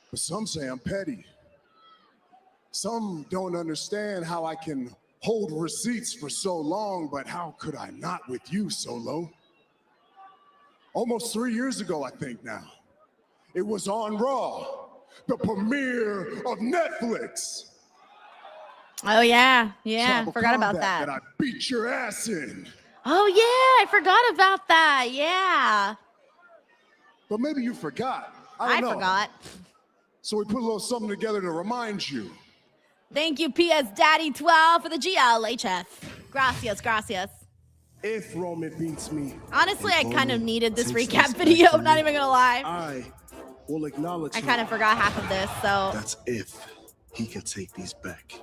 But some say I'm petty. Some don't understand how I can hold receipts for so long, but how could I not with you, Solo? Almost 3 years ago, I think now. It was on Raw, the premiere of Netflix. Oh, yeah. Yeah, Tribal forgot about Combat that. I beat your ass in. Oh, yeah, I forgot about that. Yeah. But maybe you forgot. I don't know. forgot. So we put a little something together to remind you. Thank you, PS Daddy 12 for the GLHF. Gracias, gracias. If Roman beats me, Honestly, I kind of needed this takes recap this video. back I'm to not me, even gonna lie. I will acknowledge I him. kind of forgot half of this, so. That's if he can take these back.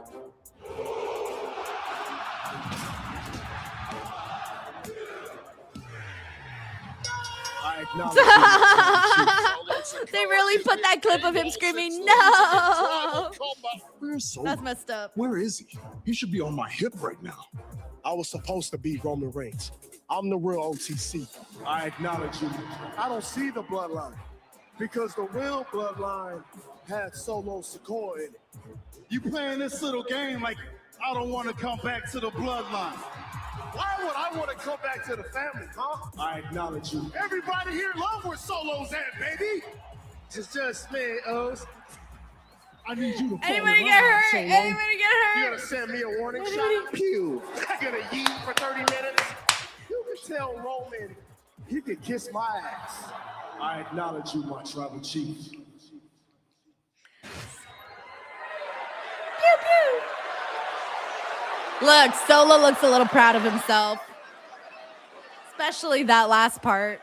I acknowledge They really put that clip of him screaming, no! Where's Solo? That's messed up. Where is he? He should be on my hip right now. I was supposed to be Roman Reigns. I'm the real OTC. I acknowledge you. I don't see the bloodline because the real bloodline had Solo Sikoa in it. You playing this little game like I don't want to come back to the bloodline. Why would I want to come back to the family, huh? I acknowledge you. Everybody here love where Solo's at, baby. It's just me, O's. I need you to Anybody get hurt? Solo. Anybody get hurt? You gonna send me a warning Anybody- shot? Pew. I'm gonna yeet for 30 minutes. You can tell Roman he could kiss my ass. I acknowledge you, my tribal chief. Pew, pew. Look, Solo looks a little proud of himself. Especially that last part.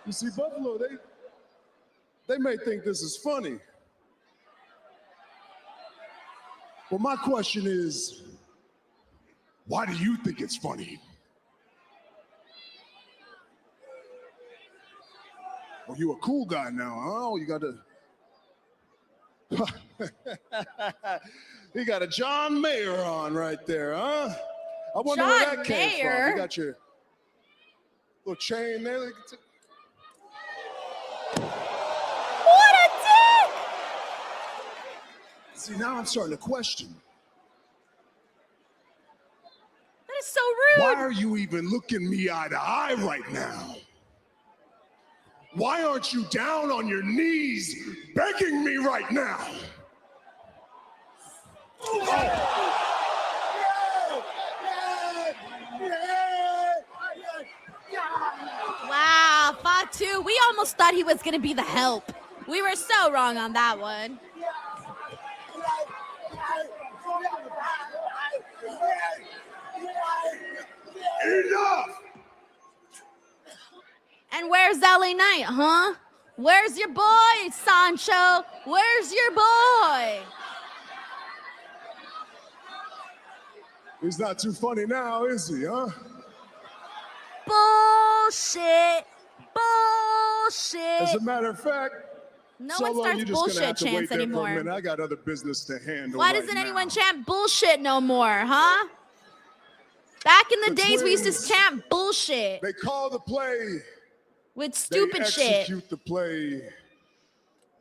You see, Buffalo, they may think this is funny. But my question is, why do you think it's funny? Well, you a cool guy now, huh? You got a... You got a John Mayer on right there, huh? I wonder where John that came Mayer? from. You got your little chain there. What a dick! See, now I'm starting to question. That is so rude. Why are you even looking me eye to eye right now? Why aren't you down on your knees begging me right now? Wow, almost thought he was going to be the help. We were so wrong on that one. Enough! And where's LA Knight, huh? Where's your boy, Sancho? Where's your boy? He's not too funny now, is he, huh? Bullshit. Bullshit. As a matter of fact, No Solo, one starts you're just gonna have bullshit to wait chants there for a anymore. minute. I got other business to handle. Why right doesn't now. anyone chant bullshit no more, huh? Back in the days, we used Twins, to chant bullshit They call the play. with stupid they shit. execute the play.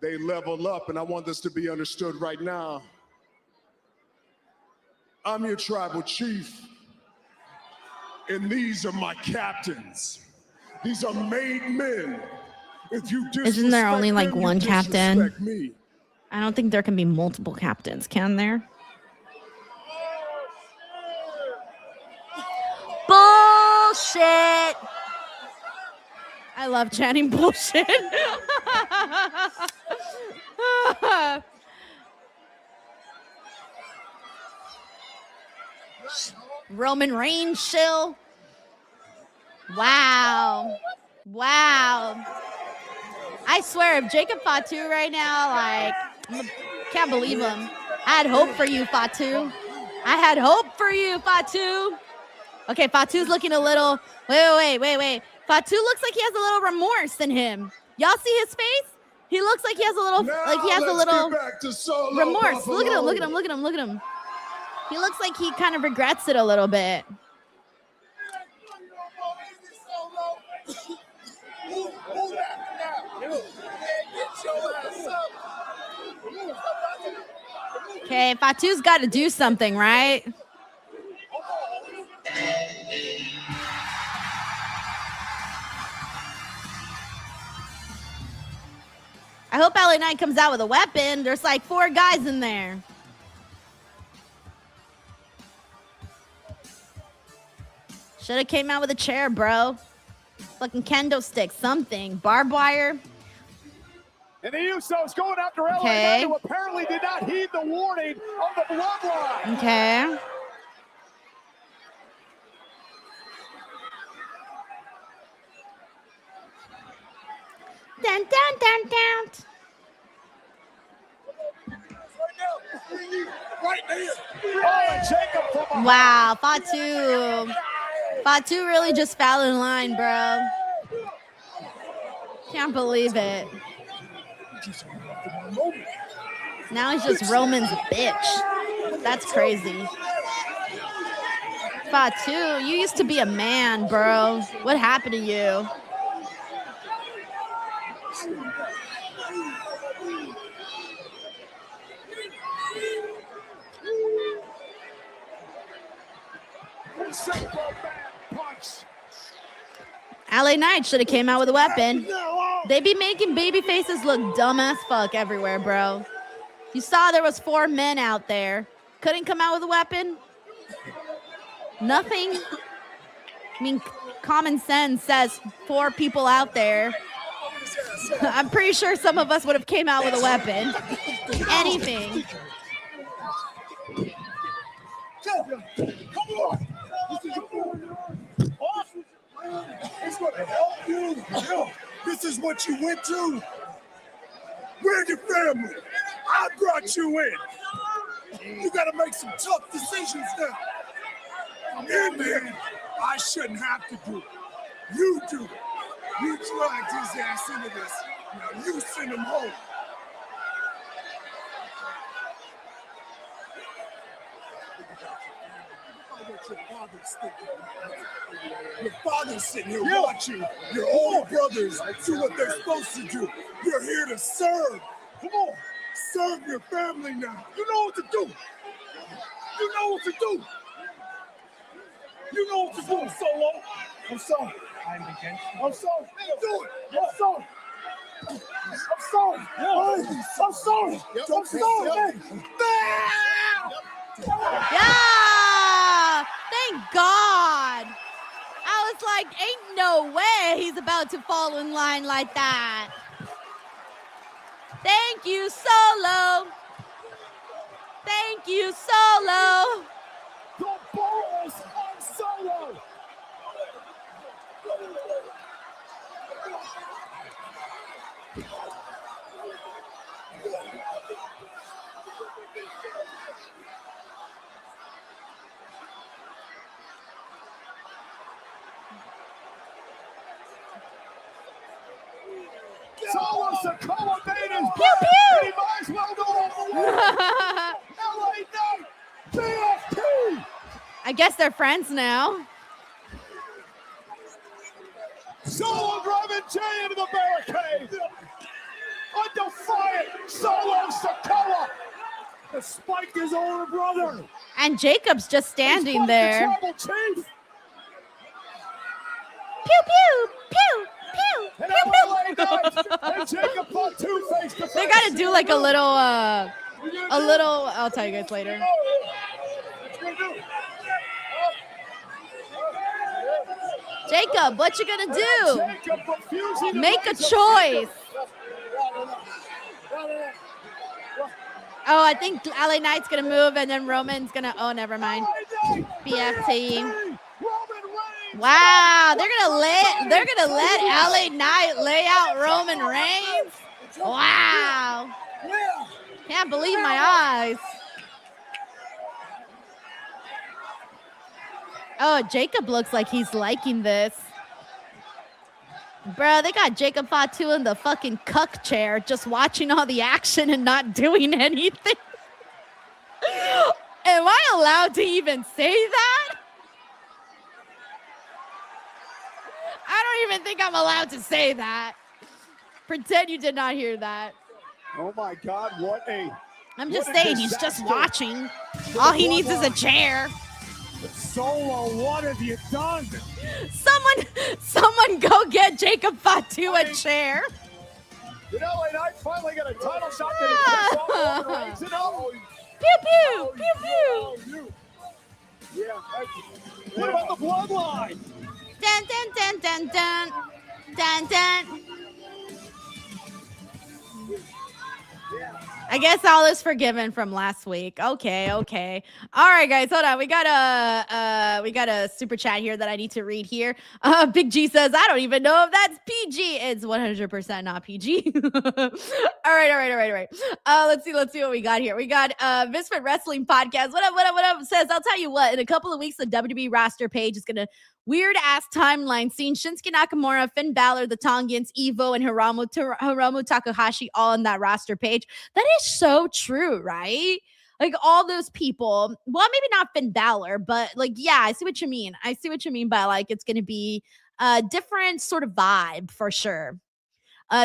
They level up, and I want this to be understood right now. I'm your tribal chief, and these are my captains. These are made men. If you Isn't there only like disrespect them, one you captain? disrespect me. I don't think there can be multiple captains, can there? Bullshit. I love chanting bullshit. Roman Reigns shill. Wow. Wow. I swear, if Jacob Fatu right now, like, can't believe him. I had hope for you, Fatu. I had hope for you, Fatu. Okay, Fatu's looking a little, wait. Fatu looks like he has a little remorse in him. Y'all see his face? He looks like he has a little, remorse. Look at him. He looks like he kind of regrets it a little bit. Okay, Fatu's got to do something, right? I hope LA Knight comes out with a weapon. There's like 4 guys in there. Should have came out with a chair, bro. Fucking kendo stick, something. Barbed wire. And the Usos going after LA Okay. Knight, who apparently did not heed the warning of the bloodline. Okay. Dun, dun, dun, dun. Right there. Oh, and Jacob from behind. Wow, Fatu. Fatu really just fell in line, bro. Can't believe it. Now he's just Roman's bitch. That's crazy. Fatu, you used to be a man, bro. What happened to you? LA Knight should have came out with a weapon. They be making baby faces look dumb as fuck everywhere, bro. You saw there was 4 men out there. Couldn't come out with a weapon? Nothing? I mean, common sense says 4 people out there. I'm pretty sure some of us would have came out with a weapon. Anything. Come on. It's going to help you. This is what you went to. We're your family. I brought you in. You got to make some tough decisions now. And then I shouldn't have to do it. You do it. You dragged his ass into this. Now you send him home. Your father's sitting here watching your older brothers do what they're supposed to do. You're here to serve. Come on, serve your family now. You know what to do. You know what to do. You know what to do, Solo. I'm sorry. I'm sorry. Do it. I'm sorry. I'm sorry. I'm sorry. I'm sorry. Yeah! Thank God. I was like, ain't no way he's about to fall in line like that. Thank you, Solo. Thank you, Solo. The balls on Solo. Solo Sikoa made his pew pew. He might as well go all the way. LA Knight, BFT. I guess they're friends now. Solo driving Jey into the barricade. A defiant Solo Sikoa. Despite his older brother. And Jacob's just standing there. The chief. Pew pew pew. And LA Knight and Jacob fought two face to face. They gotta do like a little, I'll tell you guys later. Jacob, what you gonna do? Make a choice. Oh, I think LA Knight's gonna move and then Roman's gonna, oh, never mind. BFT. Wow, they're gonna let LA Knight lay out Roman Reigns. Wow. Can't believe my eyes. Oh, Jacob looks like he's liking this. Bro, they got Jacob Fatu in the fucking cuck chair, just watching all the action and not doing anything. Am I allowed to even say that? I don't even think I'm allowed to say that. Pretend you did not hear that. Oh my God, what a... I'm just saying, he's just watching. All he needs is a chair. Solo, what have you done? Someone go get Jacob Fatu a chair. You know, LA Knight finally got a title shot that he puts on Roman Reigns. Pew, pew, pew, pew. Yeah. What about the bloodline? Dun, dun, dun, dun, dun. Dun, dun. I guess all is forgiven from last week. Okay. All right, guys, hold on. We got a super chat here that I need to read here. Big G says, I don't even know if that's PG. It's 100% not PG. All right. Let's see what we got here. We got Misfit Wrestling Podcast. What up? Says, I'll tell you what, in a couple of weeks, the WWE roster page is gonna weird ass timeline scene. Shinsuke Nakamura, Finn Balor, the Tongans, Evo, and Hiromu Takahashi all on that roster page. That is so true, right? Like all those people. Well, maybe not Finn Balor, but like, yeah, I see what you mean. By like it's gonna be a different sort of vibe for sure.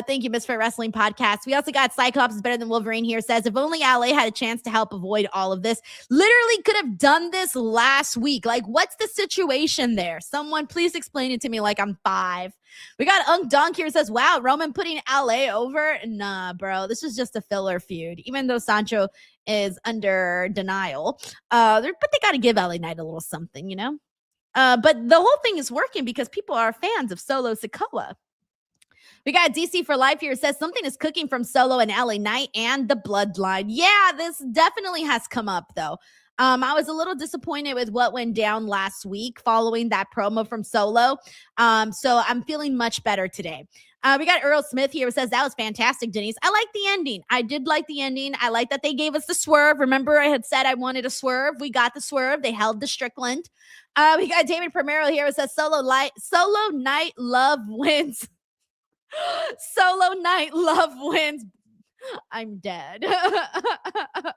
Thank you, Misfit Wrestling Podcast. We also got Cyclops is better than Wolverine here. Says, if only LA had a chance to help avoid all of this. Literally could have done this last week. Like, what's the situation there? Someone please explain it to me like I'm 5. We got Unk Dunk here. Says, wow, Roman putting LA over? Nah, bro. This was just a filler feud. Even though Sancho is under denial. But they got to give LA Knight a little something, you know? But the whole thing is working because people are fans of Solo Sikoa. We got DC for Life here. Says something is cooking from Solo and LA Knight and the Bloodline. Yeah, this definitely has come up, though. I was a little disappointed with what went down last week following that promo from Solo. So I'm feeling much better today. We got Earl Smith here who says, that was fantastic, Denise. I like the ending. I did like the ending. I like that they gave us the swerve. Remember, I had said I wanted a swerve. We got the swerve. They held the Strickland. We got David Primero here who says, Solo Knight love wins. Solo Knight love wins. I'm dead. All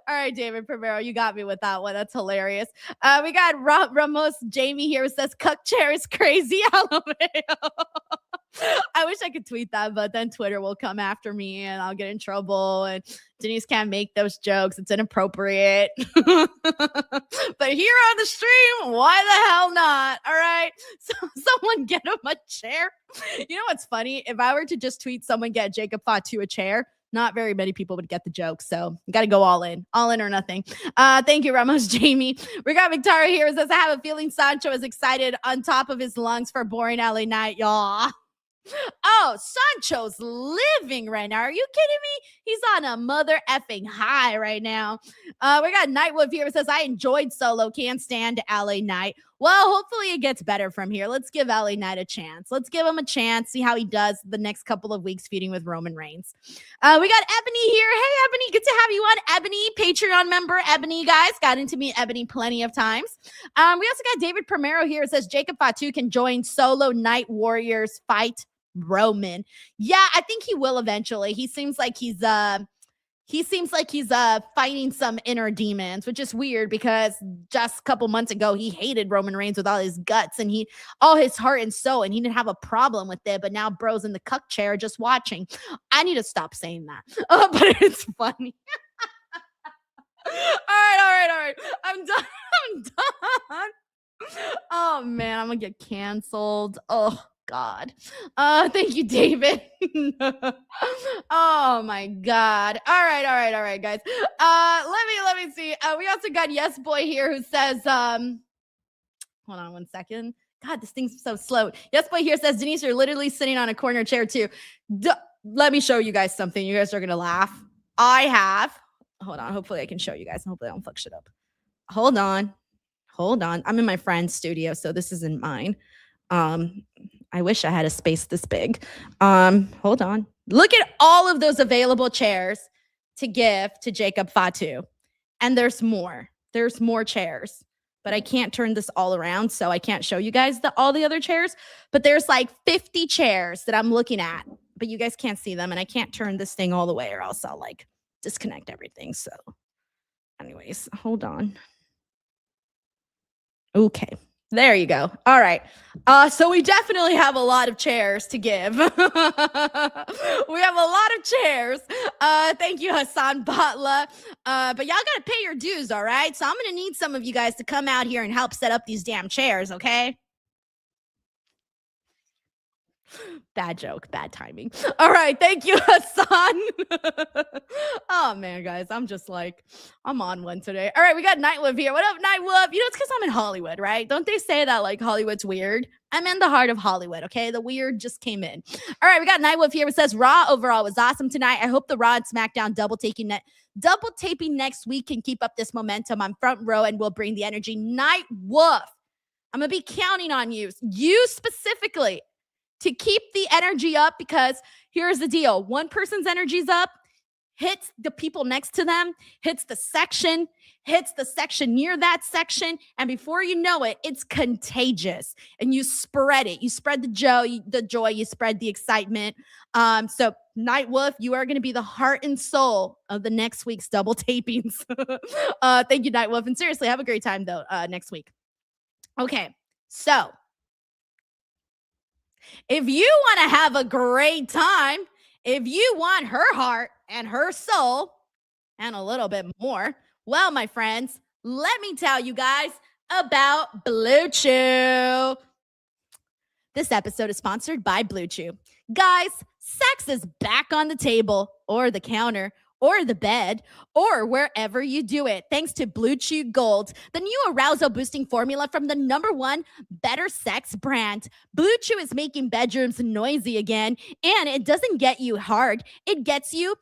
right, David Primero, you got me with that one. That's hilarious. We got Ramos Jamie here who says, cuck chair is crazy. I wish I could tweet that, but then Twitter will come after me and I'll get in trouble. And Denise can't make those jokes. It's inappropriate. But here on the stream, why the hell not? All right. So someone get him a chair. You know what's funny? If I were to just tweet someone get Jacob Fatu a chair, not very many people would get the joke. So you got to go all in or nothing. Thank you, Ramos Jamie. We got Victoria here. Says, I have a feeling Sancho is excited on top of his lungs for boring LA Knight, y'all. Oh, Sancho's living right now. Are you kidding me? He's on a mother effing high right now. We got Nightwolf here. Says, I enjoyed Solo. Can't stand LA Knight. Well, hopefully it gets better from here. Let's give LA Knight a chance. Let's give him a chance. See how he does the next couple of weeks feuding with Roman Reigns. We got Ebony here. Hey, Ebony. Good to have you on. Ebony, Patreon member. Ebony, guys. Gotten to meet Ebony plenty of times. We also got David Primero here. It says, Jacob Fatu can join Solo Night Warriors fight Roman. Yeah, I think he will eventually. He seems like he's fighting some inner demons, which is weird because just a couple months ago he hated Roman Reigns with all his guts and all his heart and soul, and he didn't have a problem with it. But now bro's in the cuck chair just watching. I need to stop saying that, but it's funny. All right. I'm done. Oh man, I'm gonna get canceled. Oh God. Thank you, David. Oh my God. All right, guys. Let me see. We also got Yes Boy here who says, hold on one second. God, this thing's so slow. Yes Boy here says, Denise, you're literally sitting on a corner chair too. Let me show you guys something. You guys are gonna laugh. Hold on. Hopefully I can show you guys. Hopefully I don't fuck shit up. Hold on. I'm in my friend's studio, so this isn't mine. I wish I had a space this big. Hold on. Look at all of those available chairs to give to Jacob Fatu. And there's more. There's more chairs. But I can't turn this all around, so I can't show you guys all the other chairs. But there's like 50 chairs that I'm looking at. But you guys can't see them. And I can't turn this thing all the way or else I'll like disconnect everything. So anyways, hold on. Okay. There you go. All right. So we definitely have a lot of chairs to give. We have a lot of chairs. Thank you, Hassan Batla. But y'all got to pay your dues, all right? So I'm going to need some of you guys to come out here and help set up these damn chairs, okay? Bad joke, bad timing. All right, thank you, Hassan. Oh man, guys, I'm on one today. All right, we got Nightwolf here. What up, Nightwolf? You know, it's because I'm in Hollywood, right? Don't they say that like Hollywood's weird? I'm in the heart of Hollywood, okay? The weird just came in. All right, we got Nightwolf here. It says Raw overall was awesome tonight. I hope the Raw and SmackDown double taping next week can keep up this momentum on front row and will bring the energy. Nightwolf, I'm gonna be counting on you specifically, to keep the energy up, because here's the deal. One person's energy's up, hits the people next to them, hits the section near that section, and before you know it, it's contagious. And you spread it. You spread the joy, you spread the excitement. So Nightwolf, you are going to be the heart and soul of the next week's double tapings. Thank you, Nightwolf. And seriously, have a great time though next week. Okay, so if you want to have a great time, if you want her heart and her soul and a little bit more, well, my friends, let me tell you guys about Blue Chew. This episode is sponsored by Blue Chew. Guys, sex is back on the table or the counter or the bed, or wherever you do it, thanks to Blue Chew Gold, the new arousal-boosting formula from the #1 better sex brand. Blue Chew is making bedrooms noisy again, and it doesn't get you hard. It gets you,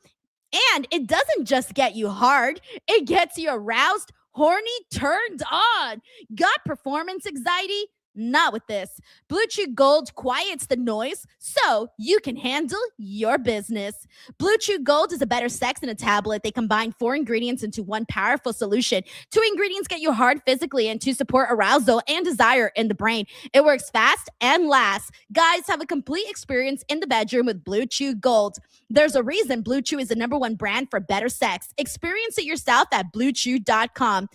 and it doesn't just get you hard. It gets you aroused, horny, turned on. Got performance anxiety? Not with this. Blue Chew Gold quiets the noise so you can handle your business. Blue Chew Gold is a better sex in a tablet. They combine 4 ingredients into one powerful solution. 2 ingredients get you hard physically and 2 support arousal and desire in the brain. It works fast and lasts. Guys, have a complete experience in the bedroom with Blue Chew Gold. There's a reason Blue Chew is the #1 brand for better sex. Experience it yourself at BlueChew.com.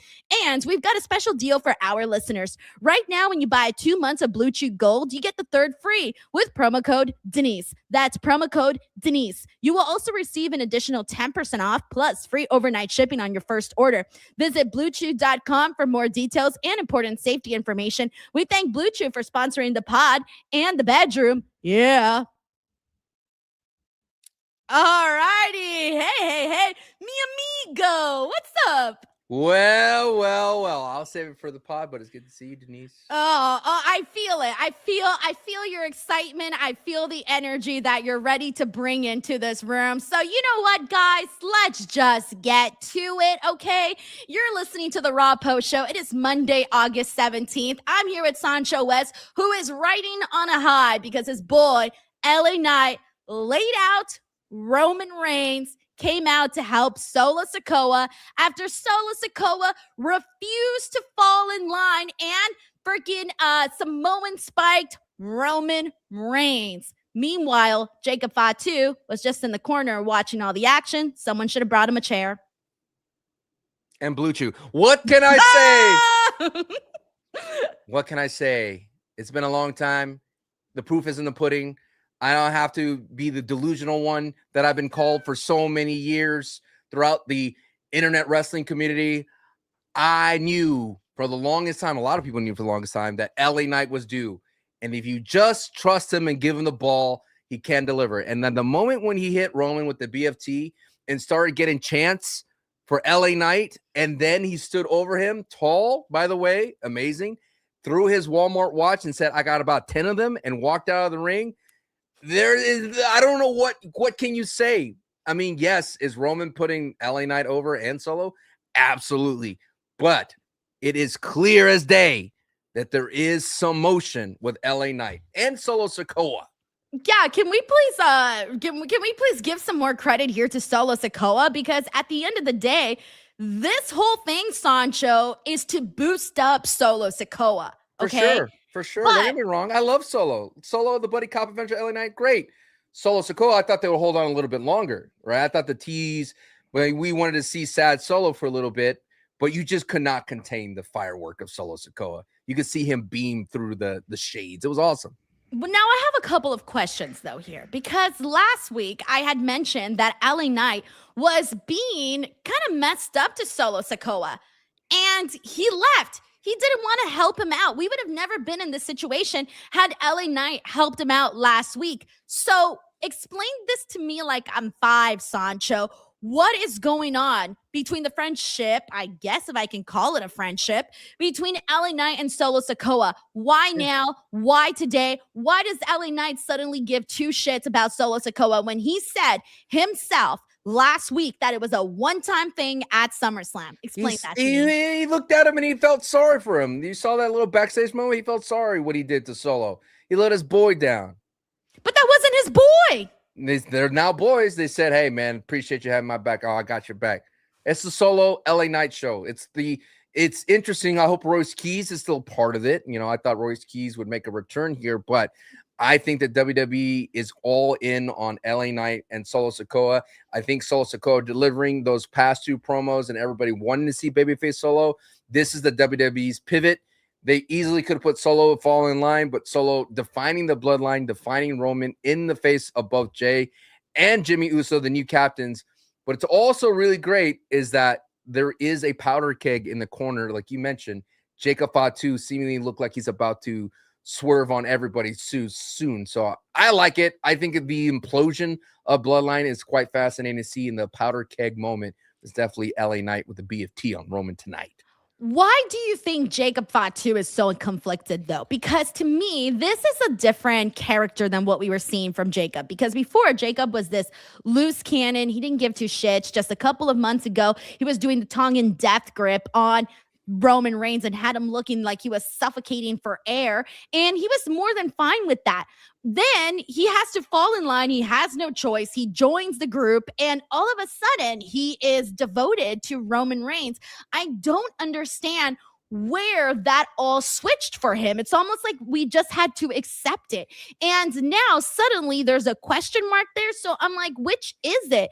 And we've got a special deal for our listeners. Right now, when you buy 2 months of Blue Chew Gold, you get the 3rd free with promo code Denise. That's promo code Denise. You will also receive an additional 10% off plus free overnight shipping on your first order. Visit BlueChew.com for more details and important safety information. We thank Blue Chew for sponsoring the pod and the bedroom. Yeah. All righty. Hey, mi amigo. What's up? Well. I'll save it for the pod, but it's good to see you, Denise. Oh, I feel it. I feel your excitement. I feel the energy that you're ready to bring into this room. So you know what, guys? Let's just get to it, okay? You're listening to the Raw Post Show. It is Monday, August 17th. I'm here with Sancho West, who is riding on a high because his boy, LA Knight, laid out Roman Reigns, came out to help Solo Sikoa after Solo Sikoa refused to fall in line and freaking Samoan spiked Roman Reigns. Meanwhile, Jacob Fatu was just in the corner watching all the action. Someone should have brought him a chair. And Blue Chew. What can I say? What can I say? It's been a long time. The proof is in the pudding. I don't have to be the delusional one that I've been called for so many years throughout the internet wrestling community. I knew for the longest time, a lot of people knew for the longest time, that LA Knight was due. And if you just trust him and give him the ball, he can deliver. And then the moment when he hit Roman with the BFT and started getting chants for LA Knight, and then he stood over him, tall, by the way, amazing, threw his Walmart watch and said, I got about 10 of them, and walked out of the ring. I don't know what can you say? I mean, yes, is Roman putting LA Knight over and Solo? Absolutely. But it is clear as day that there is some motion with LA Knight and Solo Sikoa. Yeah, can we please give some more credit here to Solo Sikoa? Because at the end of the day, this whole thing, Sancho, is to boost up Solo Sikoa. Okay? For sure. Don't get me wrong. I love Solo. Solo, the buddy cop adventure, LA Knight, great. Solo Sikoa, I thought they would hold on a little bit longer, right? I thought the tease, when we wanted to see sad Solo for a little bit, but you just could not contain the firework of Solo Sikoa. You could see him beam through the shades. It was awesome. But now I have a couple of questions, though, here, because last week I had mentioned that LA Knight was being kind of messed up to Solo Sikoa, and he left. He didn't want to help him out. We would have never been in this situation had LA Knight helped him out last week. So explain this to me like I'm 5, Sancho. What is going on between the friendship, I guess if I can call it a friendship, between LA Knight and Solo Sikoa? Why now? Why today? Why does LA Knight suddenly give 2 shits about Solo Sikoa when he said himself last week that it was a one-time thing at SummerSlam? Explain that to me. He looked at him and he felt sorry for him. You saw that little backstage moment? He felt sorry what he did to Solo. He let his boy down. But that wasn't his boy. They're now boys. They said, hey, man, appreciate you having my back. Oh, I got your back. It's the Solo LA Knight show. It's interesting. I hope Royce Keys is still part of it. You know, I thought Royce Keys would make a return here, but I think that WWE is all in on LA Knight and Solo Sikoa. I think Solo Sikoa delivering those past 2 promos and everybody wanting to see babyface Solo. This is the WWE's pivot. They easily could have put Solo fall in line, but Solo defining the bloodline, defining Roman in the face of both Jey and Jimmy Uso, the new captains. But it's also really great is that there is a powder keg in the corner, like you mentioned. Jacob Fatu seemingly looked like he's about to swerve on everybody soon. So I like it. I think the implosion of Bloodline is quite fascinating to see, in the powder keg moment is definitely LA Knight with the BFT on Roman tonight. Why do you think Jacob Fatu is so conflicted, though? Because to me, this is a different character than what we were seeing from Jacob. Because before, Jacob was this loose cannon. He didn't give 2 shits. Just a couple of months ago, he was doing the Tongan death grip on Roman Reigns and had him looking like he was suffocating for air. And he was more than fine with that. Then he has to fall in line. He has no choice. He joins the group, and all of a sudden he is devoted to Roman Reigns. I don't understand where that all switched for him. It's almost like we just had to accept it. And now suddenly there's a question mark there. So I'm like, which is it?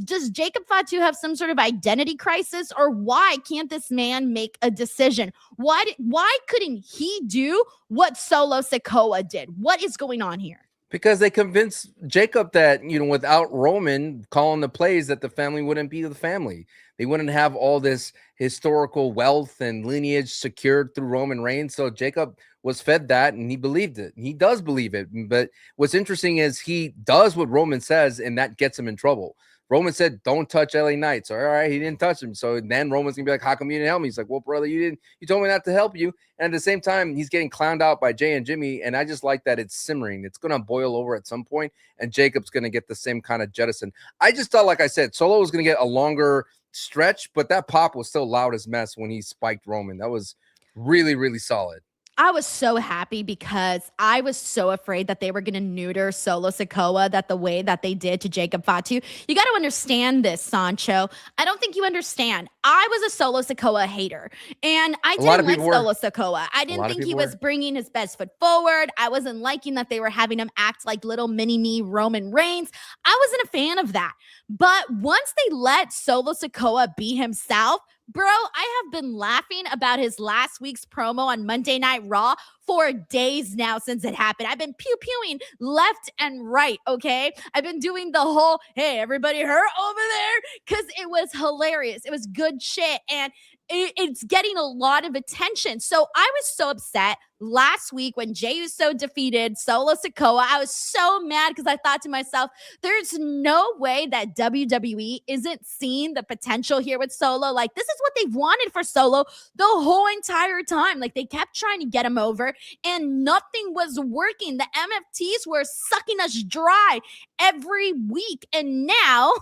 Does Jacob Fatu have some sort of identity crisis, or why can't this man make a decision? Why couldn't he do what Solo Sikoa did? What is going on here? Because they convinced Jacob that, without Roman calling the plays, that the family wouldn't be the family. They wouldn't have all this historical wealth and lineage secured through Roman Reigns. So Jacob was fed that, and he believed it. He does believe it. But what's interesting is he does what Roman says, and that gets him in trouble. Roman said, don't touch LA Knight. So, all right, he didn't touch him. So then Roman's going to be like, how come you didn't help me? He's like, well, brother, you told me not to help you. And at the same time, he's getting clowned out by Jey and Jimmy. And I just like that it's simmering. It's going to boil over at some point, and Jacob's going to get the same kind of jettison. I just thought, like I said, Solo was going to get a longer stretch, but that pop was still loud as mess when he spiked Roman. That was really, really solid. I was so happy because I was so afraid that they were going to neuter Solo Sikoa that the way that they did to Jacob Fatu. You got to understand this, Sancho. I don't think you understand. I was a Solo Sikoa hater, and I didn't like Solo Sikoa. I didn't think he was bringing his best foot forward. I wasn't liking that they were having him act like little mini-me Roman Reigns. I wasn't a fan of that. But once they let Solo Sikoa be himself, bro, I have been laughing about his last week's promo on Monday Night Raw for days now since it happened. I've been pew-pewing left and right, okay? I've been doing the whole, hey, everybody hurt over there? Because it was hilarious. It was good shit, and it's getting a lot of attention. So I was so upset last week when Jey Uso defeated Solo Sikoa. I was so mad because I thought to myself, there's no way that WWE isn't seeing the potential here with Solo. Like, this is what they've wanted for Solo the whole entire time. Like, they kept trying to get him over, and nothing was working. The MFTs were sucking us dry every week. And now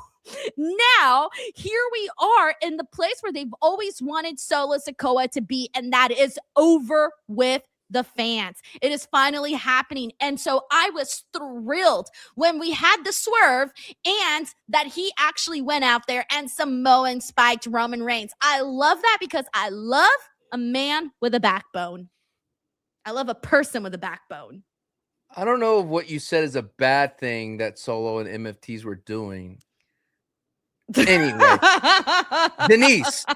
here we are in the place where they've always wanted Solo Sikoa to be, and that is over with the fans. It is finally happening. And so I was thrilled when we had the swerve and that he actually went out there and Samoan spiked Roman Reigns. I love that because I love a man with a backbone. I love a person with a backbone. I don't know if what you said is a bad thing that Solo and MFTs were doing. Anyway, Denise,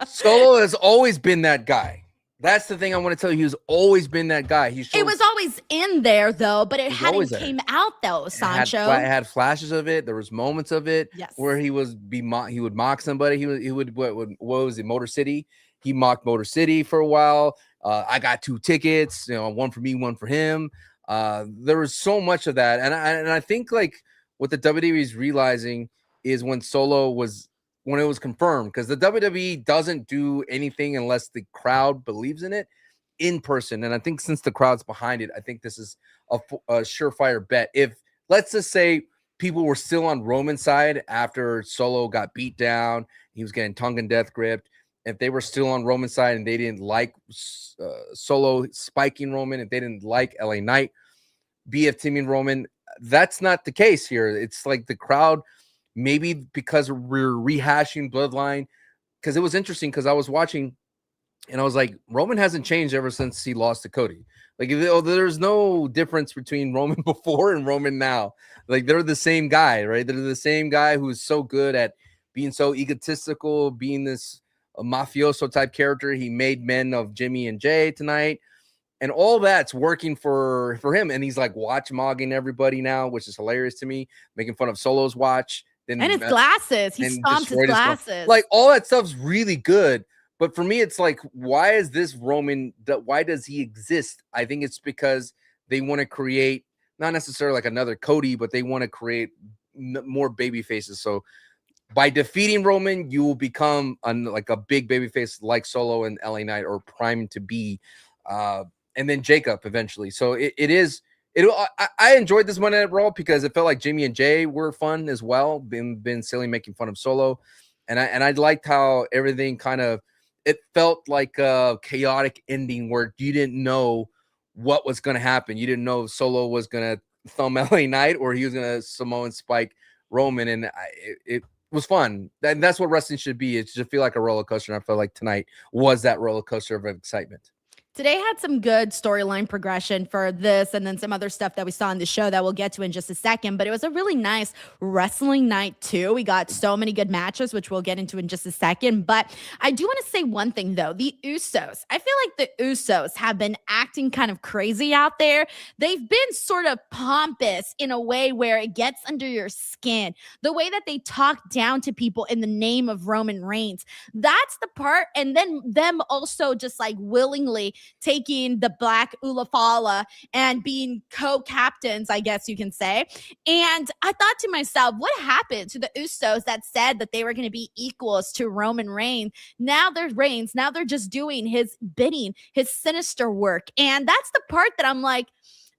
Solo has always been that guy. That's the thing I want to tell you. He's always been that guy. It was always in there, though, but it hadn't came out, though, Sancho. It had flashes of it. There was moments of it where he would mock somebody. He would what was it, Motor City? He mocked Motor City for a while. I got 2 tickets, one for me, one for him. There was so much of that. And I think like what the WWE is realizing is when it was confirmed, because the WWE doesn't do anything unless the crowd believes in it in person. And I think since the crowd's behind it, I think this is a surefire bet. If, let's just say, people were still on Roman's side after Solo got beat down, he was getting tongue and death gripped. If they were still on Roman's side and they didn't like Solo spiking Roman, if they didn't like LA Knight BF teaming Roman, that's not the case here. It's like the crowd, maybe because we're rehashing Bloodline, because it was interesting because I was watching and I was like, Roman hasn't changed ever since he lost to Cody. Like, there's no difference between Roman before and Roman now. Like, they're the same guy, right? They're the same guy who's so good at being so egotistical, being this mafioso type character. He made men of Jimmy and Jey tonight, and all that's working for him. And he's like watch-mogging everybody now, which is hilarious to me, making fun of Solo's watch. And his glasses. He stomped his glasses. Like, all that stuff's really good. But for me, it's like, why is this Roman? Why does he exist? I think it's because they want to create, not necessarily like another Cody, but they want to create more baby faces. So by defeating Roman, you will become like a big baby face like Solo and LA Knight, or primed to be. And then Jacob eventually. So I enjoyed this Monday Night Raw because it felt like Jimmy and Jey were fun as well. Been silly making fun of Solo, and I liked how everything it felt like a chaotic ending where you didn't know what was going to happen. You didn't know if Solo was going to thumb LA Knight or he was going to Samoan spike Roman, and it was fun. And that's what wrestling should be. It should feel like a roller coaster. And I felt like tonight was that roller coaster of excitement. Today had some good storyline progression for this and then some other stuff that we saw in the show that we'll get to in just a second. But it was a really nice wrestling night, too. We got so many good matches, which we'll get into in just a second. But I do want to say one thing, though. The Usos. I feel like the Usos have been acting kind of crazy out there. They've been sort of pompous in a way where it gets under your skin. The way that they talk down to people in the name of Roman Reigns. That's the part. And then them also just like willingly taking the black Ulafala and being co-captains, I guess you can say. And I thought to myself, what happened to the Usos that said that they were going to be equals to Roman Reigns? Now they're just doing his bidding, his sinister work. And that's the part that I'm like,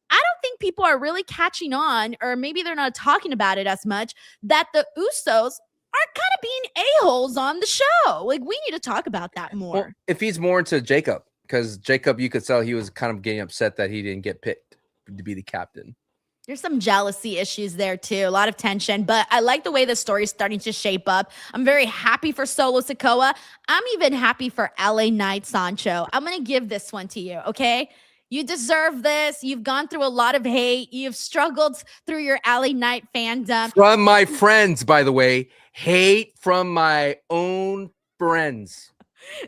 I don't think people are really catching on, or maybe they're not talking about it as much, that the Usos are kind of being a-holes on the show. Like, we need to talk about that more. Well, if he's more into Jacob, because Jacob, you could tell he was kind of getting upset that he didn't get picked to be the captain. There's some jealousy issues there too, a lot of tension, but I like the way the story is starting to shape up. I'm very happy for Solo Sikoa. I'm even happy for LA Knight Sancho. I'm going to give this one to you, okay? You deserve this. You've gone through a lot of hate. You've struggled through your LA Knight fandom. From my friends, by the way. Hate from my own friends.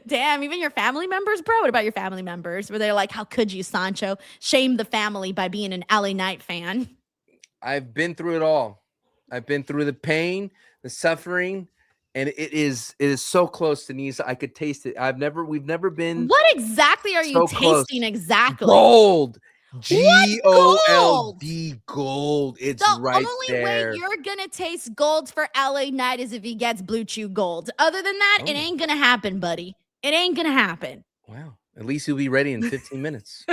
Damn, even your family members, bro? What about your family members? Where they're like, how could you, Sancho, shame the family by being an LA Knight fan? I've been through it all. I've been through the pain, the suffering, and it is so close, Denise. I could taste it. We've never been. What exactly are you so close. tasting exactly? Gold. G-O-L-D, gold. It's right The only there. way you're going to taste gold for LA Knight is if he gets Blue Chew Gold. Other than that, it ain't going to happen, buddy. It ain't going to happen. Wow. At least he'll be ready in 15 minutes.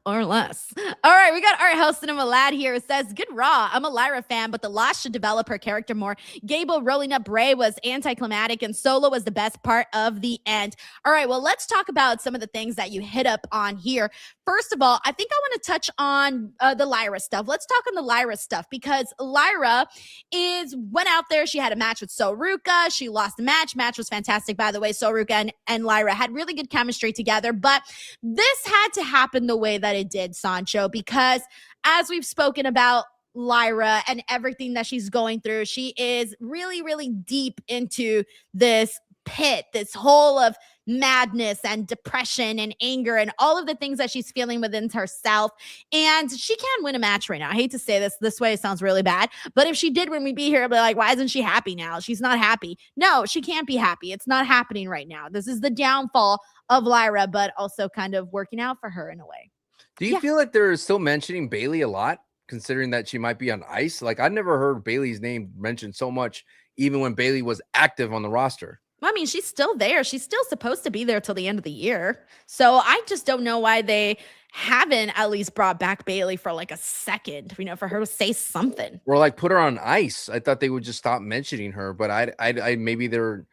Or less. All right, we got Art Helston and Malad here. It says, good Raw. I'm a Lyra fan, but the loss should develop her character more. Gable rolling up Bray was anticlimactic, and Solo was the best part of the end. All right, well, let's talk about some of the things that you hit up on here. First of all, I think I want to touch on the Lyra stuff. Let's talk on the Lyra stuff, because Lyra went out there. She had a match with Soruka. She lost the match. Match was fantastic, by the way. Soruka and Lyra had really good chemistry together. But this had to happen the way that it did, Sancho, because as we've spoken about Lyra and everything that she's going through, she is really, really deep into this pit, this hole of madness and depression and anger and all of the things that she's feeling within herself. And she can't win a match right now. I hate to say this way, it sounds really bad, but if she did win, we'd be here, I'd be like, why isn't she happy now? She's not happy. No, she can't be happy. It's not happening right now. This is the downfall of Lyra, but also kind of working out for her in a way. Do you feel like they're still mentioning Bayley a lot, considering that she might be on ice? Like, I've never heard Bayley's name mentioned so much, even when Bayley was active on the roster. I mean, she's still there. She's still supposed to be there till the end of the year. So I just don't know why they haven't at least brought back Bayley for like a second, for her to say something. Or like put her on ice. I thought they would just stop mentioning her, but I maybe they're,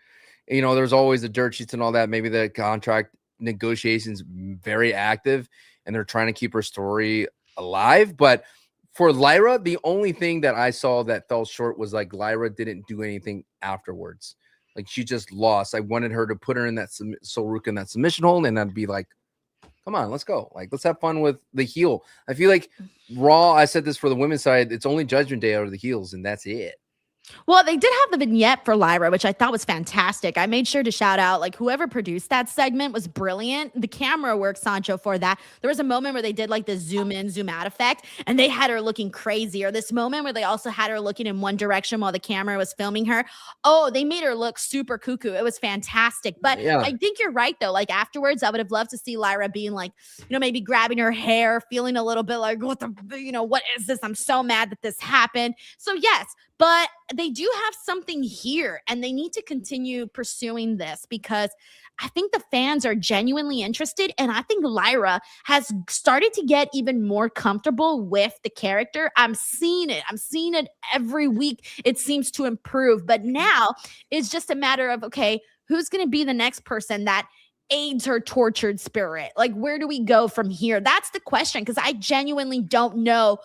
there's always the dirt sheets and all that. Maybe the contract negotiations very active and they're trying to keep her story alive. But for Lyra, the only thing that I saw that fell short was like Lyra didn't do anything afterwards. Like, she just lost. I wanted her to put her in that Soruka in that submission hold, and I'd be like, come on, let's go. Like, let's have fun with the heel. I feel like Raw, I said this for the women's side, it's only Judgment Day out of the heels, and that's it. Well, they did have the vignette for Lyra, which I thought was fantastic. I made sure to shout out, like, whoever produced that segment was brilliant. The camera work, Sancho, for that. There was a moment where they did like the zoom in, zoom out effect, and they had her looking crazy. Or this moment where they also had her looking in one direction while the camera was filming her. Oh, they made her look super cuckoo. It was fantastic. But Yeah. I think you're right, though. Like, afterwards, I would have loved to see Lyra being like, maybe grabbing her hair, feeling a little bit like, what is this? I'm so mad that this happened. So yes, but they do have something here, and they need to continue pursuing this because I think the fans are genuinely interested, and I think Lyra has started to get even more comfortable with the character. I'm seeing it every week. It seems to improve, but now it's just a matter of, okay, who's going to be the next person that aids her tortured spirit? Like, where do we go from here? That's the question, because I genuinely don't know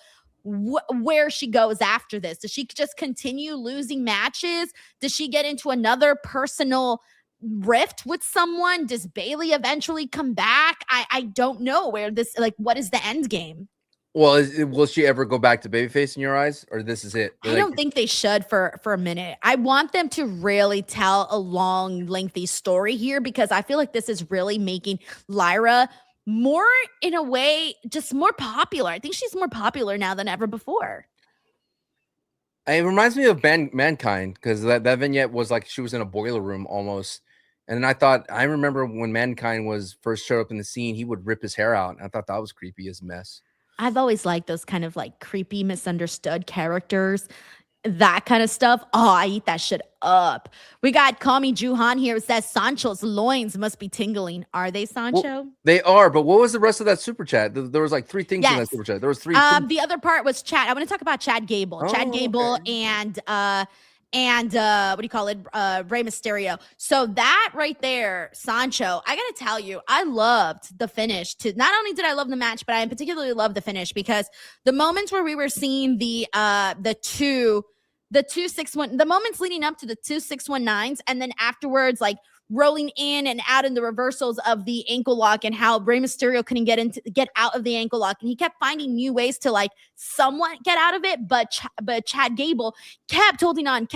where she goes after this. Does she just continue losing matches? Does she get into another personal rift with someone? Does Bailey eventually come back? I don't know where this, like, what is the end game? Well, will she ever go back to babyface in your eyes, or this is it? I don't think they should for a minute. I want them to really tell a long, lengthy story here, because I feel like this is really making Lyra more, in a way, just more popular. I think she's more popular now than ever before. It reminds me of Mankind, because that vignette was like she was in a boiler room almost. And I remember when Mankind was first showed up in the scene, he would rip his hair out. And I thought that was creepy as mess. I've always liked those kind of like creepy, misunderstood characters, that kind of stuff. Oh, I eat that shit up. We got Call Me Juhan here. It says Sancho's loins must be tingling. Are they, Sancho? Well, they are, but what was the rest of that super chat? There was like 3 things in that super chat. There was 3. The other part was Chad. I want to talk about Chad Gable. Chad Gable and what do you call it? Rey Mysterio. So that right there, Sancho, I gotta tell you, I loved the finish. Not only did I love the match, but I particularly loved the finish, because the moments where we were seeing the 2-6-1, the moments leading up to the 2-6-1-9s, and then afterwards, like rolling in and out in the reversals of the ankle lock, and how Rey Mysterio couldn't get out of the ankle lock, and he kept finding new ways to like somewhat get out of it, but Chad Gable kept holding on,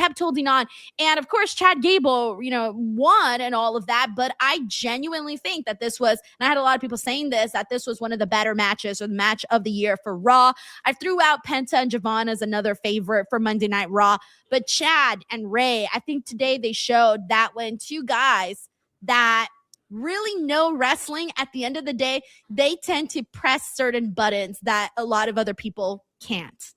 and of course Chad Gable, won and all of that. But I genuinely think that this was, and I had a lot of people saying this, that this was one of the better matches, or the match of the year for Raw. I threw out Penta and Javon as another favorite for Monday Night Raw, but Chad and Rey, I think today they showed that when two guys that really know wrestling, at the end of the day, they tend to press certain buttons that a lot of other people can't.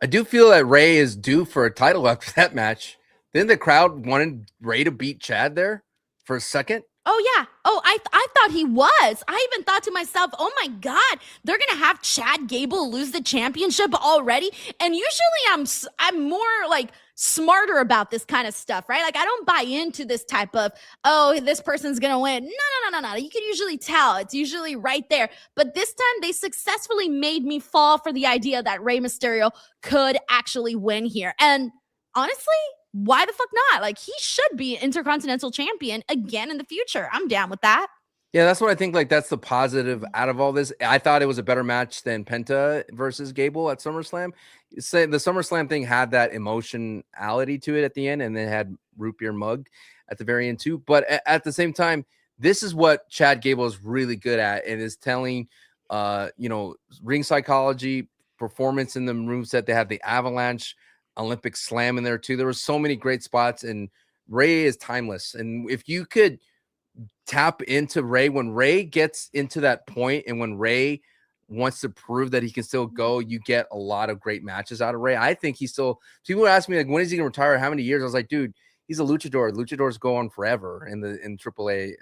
I do feel that Rey is due for a title after that match. Didn't the crowd wanted Rey to beat Chad there for a second? Oh, yeah. Oh, I thought he was. I even thought to myself, oh my God, they're going to have Chad Gable lose the championship already. And usually I'm more like smarter about this kind of stuff, right? Like, I don't buy into this type of, oh, this person's going to win. No. You can usually tell. It's usually right there. But this time they successfully made me fall for the idea that Rey Mysterio could actually win here. And honestly, why the fuck not? Like, he should be Intercontinental Champion again in the future. I'm down with that. Yeah, that's what I think. Like, that's the positive out of all this. I thought it was a better match than Penta versus Gable at SummerSlam. The SummerSlam thing had that emotionality to it at the end, and then had root beer mug at the very end too. But at the same time, this is what Chad Gable is really good at, and is telling, ring psychology, performance in the room set. They have the Avalanche Olympic Slam in there too. There were so many great spots, and Rey is timeless. And if you could tap into Rey, when Rey gets into that point, and when Rey wants to prove that he can still go, you get a lot of great matches out of Rey. I think he's still, people ask me like, when is he gonna retire? How many years? I was like, dude, he's a luchador. Luchadors go on forever in AAA.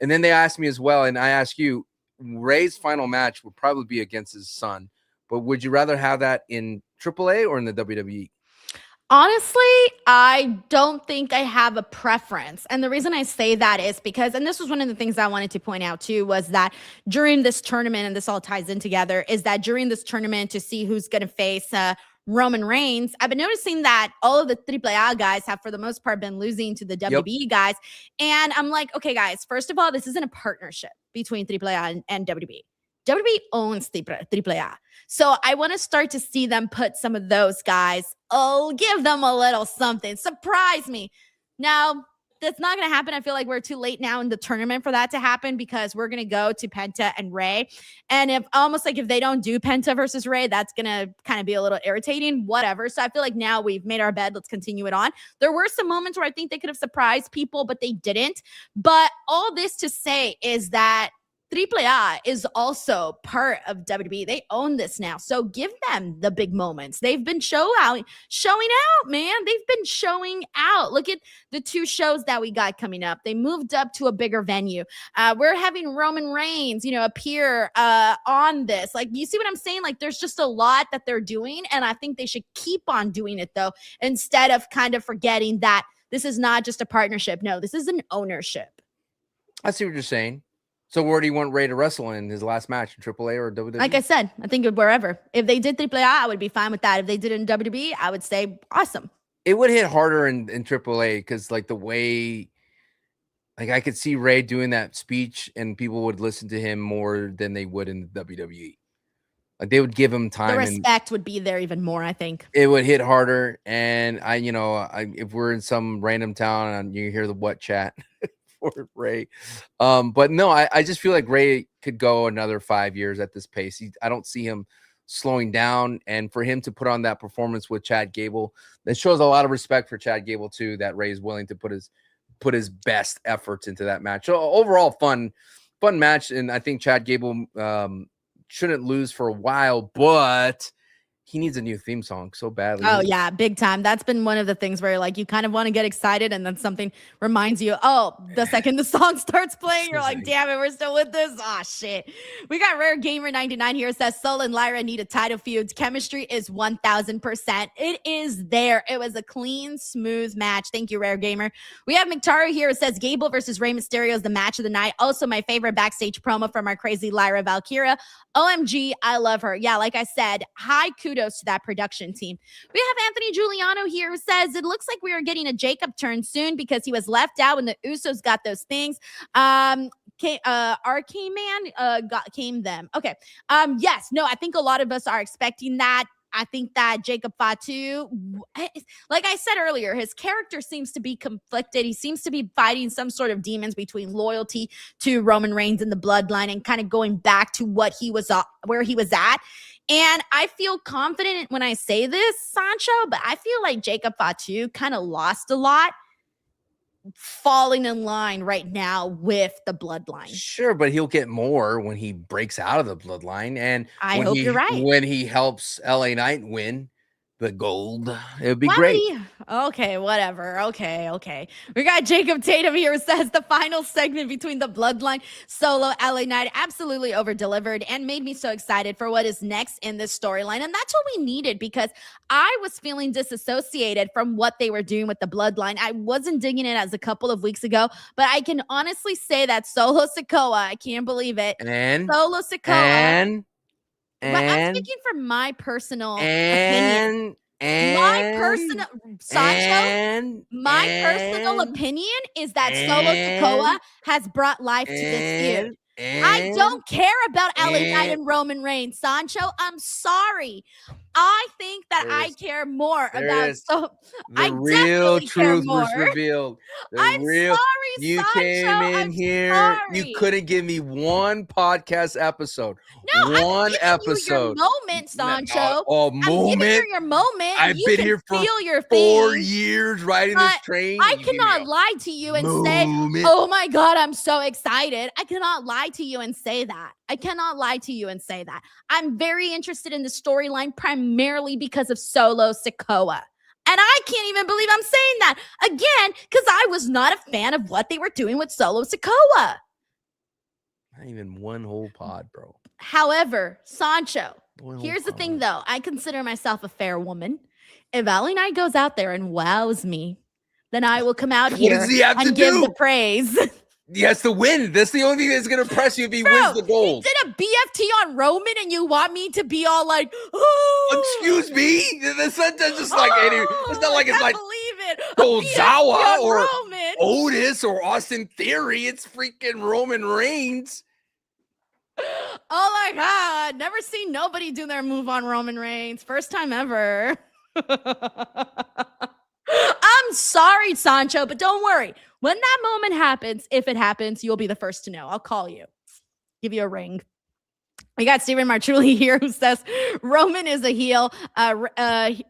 And then they asked me as well, and I ask you, Rey's final match would probably be against his son, but would you rather have that in AAA or in the WWE? Honestly, I don't think I have a preference. And the reason I say that is because, and this was one of the things I wanted to point out too, was that during this tournament, and this all ties in together, is that during this tournament, to see who's going to face Roman Reigns, I've been noticing that all of the AAA guys have, for the most part, been losing to the WWE guys. And I'm like, okay, guys, first of all, this isn't a partnership between AAA and WWE. WWE owns AAA. So I want to start to see them put some of those guys, give them a little something, surprise me. Now, that's not going to happen. I feel like we're too late now in the tournament for that to happen, because we're going to go to Penta and Rey. And if they don't do Penta versus Rey, that's going to kind of be a little irritating, whatever. So I feel like now we've made our bed. Let's continue it on. There were some moments where I think they could have surprised people, but they didn't. But all this to say is that AAA is also part of WWE. They own this now. So give them the big moments. They've been showing out, man. They've been showing out. Look at the 2 shows that we got coming up. They moved up to a bigger venue. We're having Roman Reigns, appear on this. Like, you see what I'm saying? Like, there's just a lot that they're doing, and I think they should keep on doing it, though, instead of kind of forgetting that this is not just a partnership. No, this is an ownership. I see what you're saying. So where do you want Rey to wrestle in his last match, in AAA or WWE? Like I said, I think wherever. If they did AAA, I would be fine with that. If they did in WWE, I would say awesome. It would hit harder in AAA, because like the way Like I could see Ray doing that speech and people would listen to him more than they would in the WWE. Like they would give him time The and respect would be there even more, I think. it would hit harder. And if we're in some random town and you hear the what chat for Ray. But no, I just feel like Ray could go another 5 years at this pace. I don't see him slowing down. And for him to put on that performance with Chad Gable, that shows a lot of respect for Chad Gable too, that Ray is willing to put his best efforts into that match. So overall fun match. And I think Chad Gable shouldn't lose for a while, but he needs a new theme song so badly. Oh yeah, big time. That's been one of the things where like you kind of want to get excited and then something reminds you, oh, the second the song starts playing, you're like, damn it, we're still with this. Oh shit. We got Rare Gamer 99 here. Says Sol and Lyra need a title feud. Chemistry is 1000%. It is there. It was a clean, smooth match. Thank you, Rare Gamer. We have McTaro here. It says Gable versus Rey Mysterio is the match of the night. Also my favorite backstage promo from our crazy Lyra Valkyria. OMG, I love her. Yeah, like I said, high kudos to that production team. We have Anthony Giuliano here who says it looks like we are getting a Jacob turn soon because he was left out when the Usos got those things. Arcane Man came them. Okay. Yes, no, I think a lot of us are expecting that. I think that Jacob Fatu, like I said earlier, his character seems to be conflicted. He seems to be fighting some sort of demons between loyalty to Roman Reigns and the bloodline and kind of going back to what he was where he was at. And I feel confident when I say this, Sancho, but I feel like Jacob Fatu kind of lost a lot falling in line right now with the bloodline. Sure, but he'll get more when he breaks out of the bloodline. And I hope you're right. When he helps LA Knight win the gold, it would be Why great. Okay, whatever. Okay. We got Jacob Tatum here who says the final segment between the bloodline, Solo, LA Knight absolutely over-delivered and made me so excited for what is next in this storyline. And that's what we needed because I was feeling disassociated from what they were doing with the bloodline. I wasn't digging it as a couple of weeks ago, but I can honestly say that Solo Sikoa, I can't believe it. Solo Sikoa. But I'm speaking from my personal opinion. My personal opinion is that Solo Sikoa has brought life to this feud. I don't care about LA Knight and Roman Reigns, Sancho. I'm sorry. I think that I care more about the real truth was revealed. I'm sorry, you Sancho. came in here. You couldn't give me one podcast episode. No, one I'm episode. You your moment, Sancho. Moment. I'm giving you your moment. I've you been can here for feel your 4 things, years riding this train. I cannot lie to you and say, "Oh my God, I'm so excited." I cannot lie to you and say that. I'm very interested in the storyline primarily because of Solo Sikoa. And I can't even believe I'm saying that again because I was not a fan of what they were doing with Solo Sikoa. Not even one whole pod, bro. However, Sancho, here's the thing though. I consider myself a fair woman. If LA Knight goes out there and wows me, then I will come out here and give the praise. He has to win. That's the only thing that's going to impress you if he wins the gold. He did a BFT on Roman and you want me to be all like, oh. Excuse me? That's just like, it's not like it's like it. Gozawa or Roman. Otis or Austin Theory. It's freaking Roman Reigns. Oh my God. Never seen nobody do their move on Roman Reigns. First time ever. I'm sorry, Sancho, but don't worry. When that moment happens, if it happens, you'll be the first to know. I'll call you. Give you a ring. We got Steven Martrulli here who says Roman is a heel.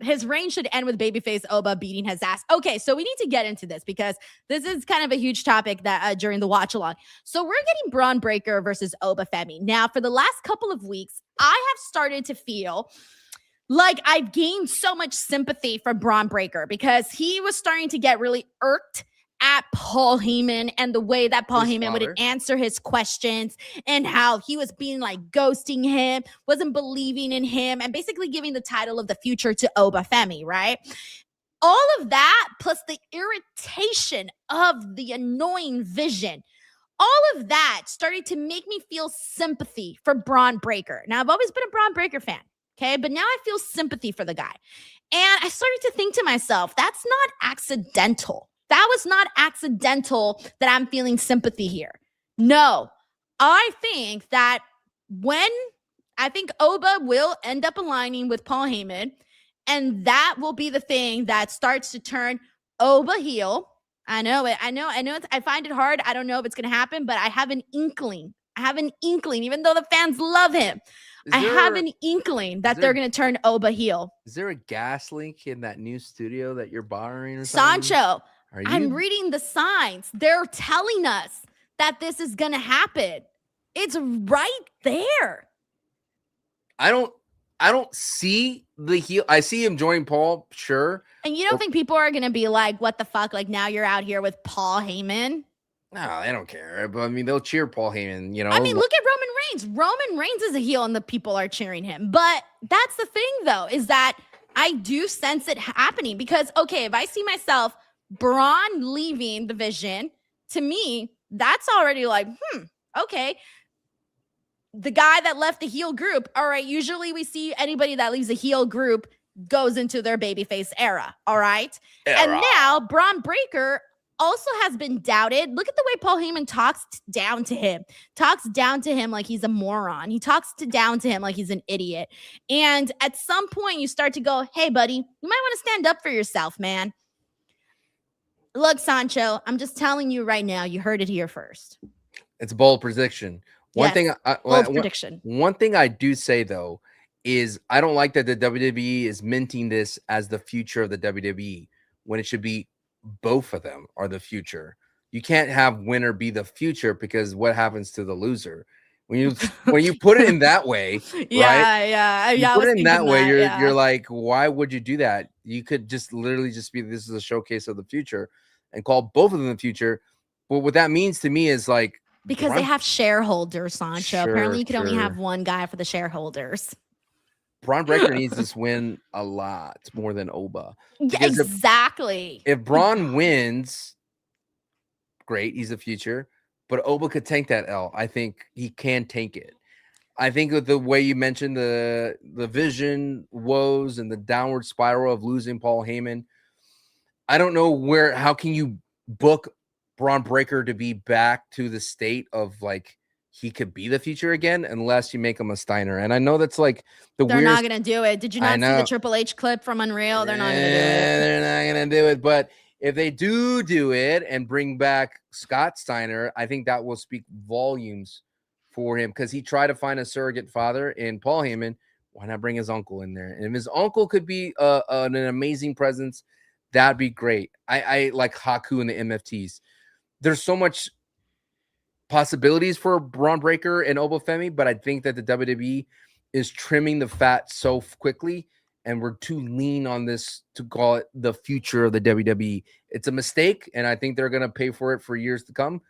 His reign should end with babyface Oba beating his ass. Okay, so we need to get into this because this is kind of a huge topic that during the watch along. So we're getting Braun Breaker versus Oba Femi. Now, for the last couple of weeks, I have started to feel like I've gained so much sympathy for Braun Breaker because he was starting to get really irked at Paul Heyman and the way that Paul Heyman wouldn't answer his questions and how he was being like ghosting him, wasn't believing in him, and basically giving the title of the future to Oba Femi, right? All of that plus the irritation of the annoying Vision, all of that started to make me feel sympathy for Braun Breaker. Now, I've always been a Braun Breaker fan. Okay, but now I feel sympathy for the guy. And I started to think to myself, that's not accidental. That was not accidental that I'm feeling sympathy here. No, I think that I think Oba will end up aligning with Paul Heyman, and that will be the thing that starts to turn Oba heel. I know it. I find it hard. I don't know if it's going to happen, but I have an inkling. Even though the fans love him. I have an inkling that they're going to turn Oba heel. Is there a gas link in that new studio that you're borrowing or something? Sancho, I'm reading the signs. They're telling us that this is going to happen. It's right there. I don't see the heel. I see him join Paul, sure. And you don't think people are going to be like, what the fuck? Like, now you're out here with Paul Heyman? No, they don't care. But I mean, they'll cheer Paul Heyman, you know. I mean, look at Roman Reigns. Roman Reigns is a heel and the people are cheering him. But that's the thing, though, is that I do sense it happening. Because, okay, if I see myself, Braun leaving the Vision, to me, that's already like, okay. The guy that left the heel group, all right, usually we see anybody that leaves a heel group goes into their babyface era, all right? And now Braun Breaker also has been doubted. Look at the way Paul Heyman talks down to him. Talks down to him like he's a moron. He talks down to him like he's an idiot. And at some point you start to go, hey, buddy, you might want to stand up for yourself, man. Look, Sancho, I'm just telling you right now, you heard it here first. It's a bold prediction. One thing I do say though is I don't like that the WWE is minting this as the future of the WWE when it should be both of them are the future. You can't have winner be the future because what happens to the loser when you put it in that way, right? Yeah. You put it in that way, you're like, why would you do that? You could just literally just be this is a showcase of the future and call both of them the future. But what that means to me is like. Because they have shareholders, Sancho. Apparently, you can only have one guy for the shareholders. Braun Breaker needs this win a lot more than Oba. Yeah, exactly. If Braun wins, great, he's the future. But Oba could tank that L. I think he can tank it. I think with the way you mentioned the Vision woes and the downward spiral of losing Paul Heyman, I don't know how can you book Braun Breaker to be back to the state of like he could be the future again unless you make him a Steiner. And I know that's like they're not gonna do it. Did you not see the Triple H clip from Unreal? They're not gonna do it. They're not gonna do it. But if they do it and bring back Scott Steiner, I think that will speak volumes for him because he tried to find a surrogate father in Paul Heyman. Why not bring his uncle in there? And if his uncle could be an amazing presence, that'd be great. I like Haku and the MFTs. There's so much possibilities for Braun Breaker and Oba Femi, but I think that the WWE is trimming the fat so quickly, and we're too lean on this to call it the future of the WWE. It's a mistake, and I think they're going to pay for it for years to come.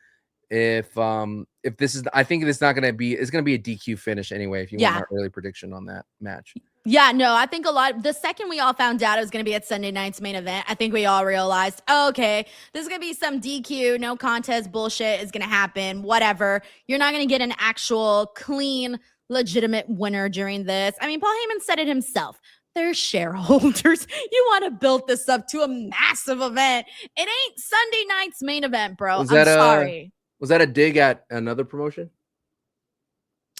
If this is, I think it's not going to be. It's going to be a DQ finish anyway. If you want my early prediction on that match. Yeah, no, I think the second we all found out it was going to be at Sunday night's main event, I think we all realized, okay, this is going to be some DQ, no contest bullshit is going to happen, whatever. You're not going to get an actual clean, legitimate winner during this. I mean, Paul Heyman said it himself. They're shareholders. You want to build this up to a massive event. It ain't Sunday night's main event, bro. I'm sorry. Was that a dig at another promotion?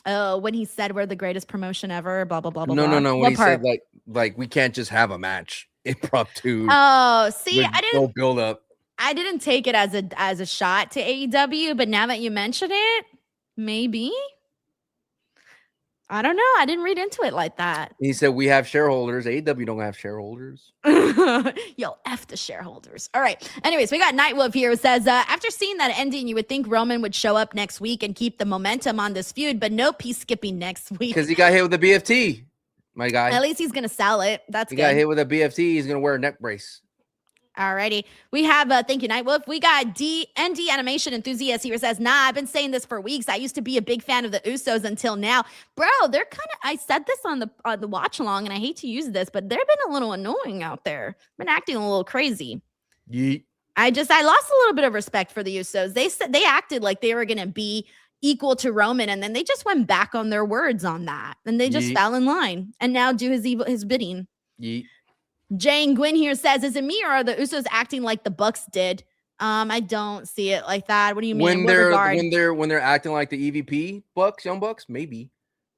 When he said we're the greatest promotion ever, blah blah blah blah. No. When he said like we can't just have a match impromptu. Oh, see, I didn't no build up. I didn't take it as a shot to AEW, but now that you mention it, maybe. I don't know. I didn't read into it like that. He said we have shareholders. AEW don't have shareholders. Yo, F the shareholders. All right. Anyways, we got Nightwolf here who says, after seeing that ending, you would think Roman would show up next week and keep the momentum on this feud, but nope, he's skipping next week. Because he got hit with the BFT, my guy. At least he's going to sell it. That's good. He got hit with a BFT. He's going to wear a neck brace. Alrighty. We have, thank you, Nightwolf. We got ND Animation Enthusiast here says, nah, I've been saying this for weeks. I used to be a big fan of the Usos until now. Bro, they're kind of, I said this on the watch along, and I hate to use this, but they've been a little annoying out there. Been acting a little crazy. Yeet. I lost a little bit of respect for the Usos. They said they acted like they were going to be equal to Roman, and then they just went back on their words on that. And they just fell in line and now do his bidding. Yeet. Jane Gwynn here says, is it me or are the Usos acting like the Bucks did? I don't see it like that. What do you mean? When In what regard? when they're acting like the EVP Bucks, Young Bucks, maybe.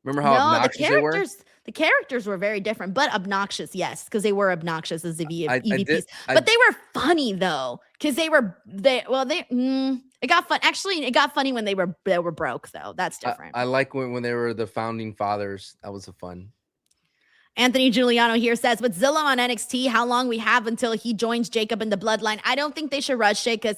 Remember how No, obnoxious they were? the characters were very different, but obnoxious, yes, because they were obnoxious as the EVPs. I- But they were funny though, because it got fun. Actually, it got funny when they were broke though. That's different. I like when they were the founding fathers. That was a fun. Anthony Giuliano here says, with Zilla on NXT, how long we have until he joins Jacob in the bloodline? I don't think they should rush it because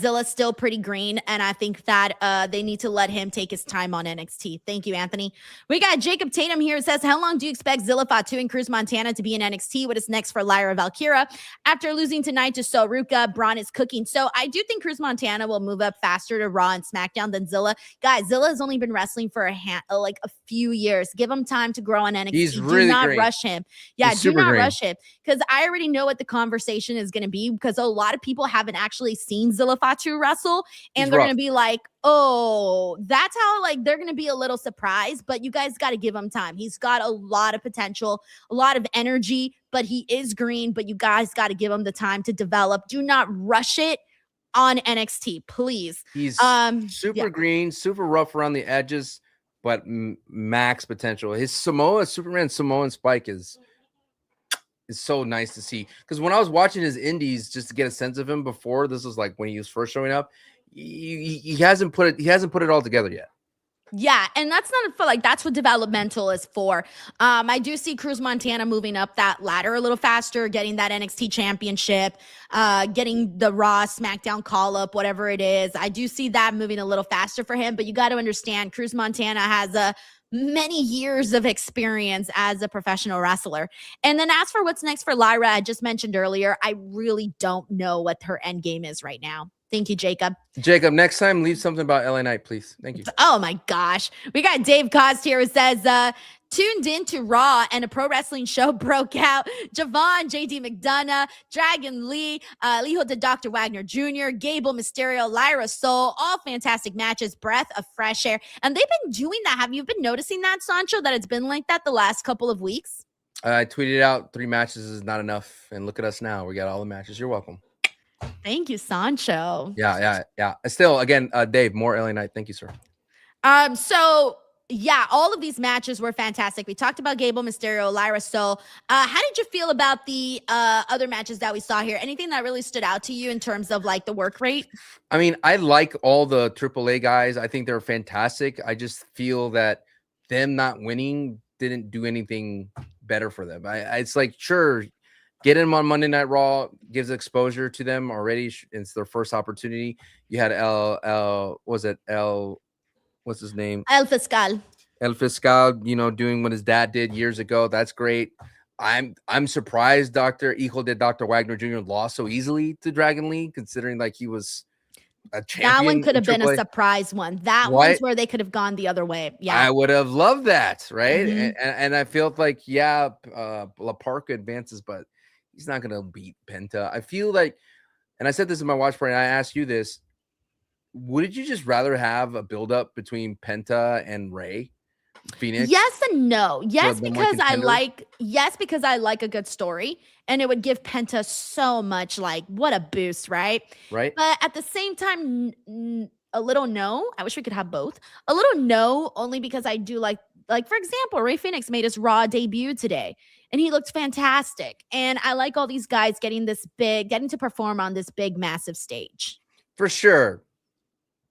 Zilla's still pretty green, and I think that they need to let him take his time on NXT. Thank you, Anthony. We got Jacob Tatum here. Says, how long do you expect Zilla Fatu and Cruz Montana to be in NXT? What is next for Lyra Valkyria? After losing tonight to Soruka, Braun is cooking. So I do think Cruz Montana will move up faster to Raw and SmackDown than Zilla. Guys, Zilla has only been wrestling for a few years. Give him time to grow on NXT. He's really not great. rush him. Yeah, He's do super not green. rush him, because I already know what the conversation is going to be, because a lot of people haven't actually seen Zilla Fatu wrestle, and He's they're rough. going to be like, oh, that's how, like, they're going to be a little surprised, but you guys got to give him time. He's got a lot of potential, a lot of energy, but he is green, but you guys got to give him the time to develop. Do not rush it on NXT, please. He's super yeah. green, super rough around the edges, but max potential. His Superman Samoan spike is so nice to see. Because when I was watching his indies just to get a sense of him before, this was like when he was first showing up, he hasn't put it all together yet. Yeah, and that's not for that's what developmental is for. I do see Cruz Montana moving up that ladder a little faster, getting that NXT championship, getting the Raw, SmackDown call up, whatever it is. I do see that moving a little faster for him, but you got to understand Cruz Montana has many years of experience as a professional wrestler. And then as for what's next for Lyra, I just mentioned earlier, I really don't know what her end game is right now. Thank you, Jacob. Jacob, next time leave something about LA Knight, please. Thank you. Oh my gosh. We got Dave Cost here who says, tuned into Raw and a pro wrestling show broke out. Javon, JD McDonough, Dragon Lee, Lijo de Dr. Wagner Jr., Gable Mysterio, Lyra Soul, all fantastic matches, breath of fresh air. And they've been doing that. Have you been noticing that, Sancho, that it's been like that the last couple of weeks? I tweeted out 3 matches is not enough. And look at us now. We got all the matches. You're welcome. Thank you, Sancho. Yeah. Still, again, Dave, more LA Knight. Thank you, sir. So yeah, all of these matches were fantastic. We talked about Gable Mysterio, Lyra Soul. How did you feel about the other matches that we saw here? Anything that really stood out to you in terms of like the work rate? I mean, I like all the AAA guys. I think they're fantastic. I just feel that them not winning didn't do anything better for them. It's like, sure, get them on Monday Night Raw gives exposure to them already. It's their first opportunity. You had what's his name? El Fiscal, doing what his dad did years ago. That's great. I'm surprised Dr. Wagner Jr. lost so easily to Dragon Lee, considering like he was a champion. That one could have been a AAA. surprise one. That one's where they could have gone the other way. Yeah, I would have loved that, right? Mhm. And I felt like, La Parka advances, but he's not gonna beat Penta. I feel like, and I said this in my watch party, and I asked you this: would you just rather have a build-up between Penta and Rey Phoenix? Yes and no. Yes, the more because I contenders? like a good story, and it would give Penta so much, like, what a boost, right? Right. But at the same time, a little no. I wish we could have both. A little no, only because I do like for example, Rey Fenix made his Raw debut today, and he looked fantastic. And I like all these guys getting to perform on this big, massive stage. For sure.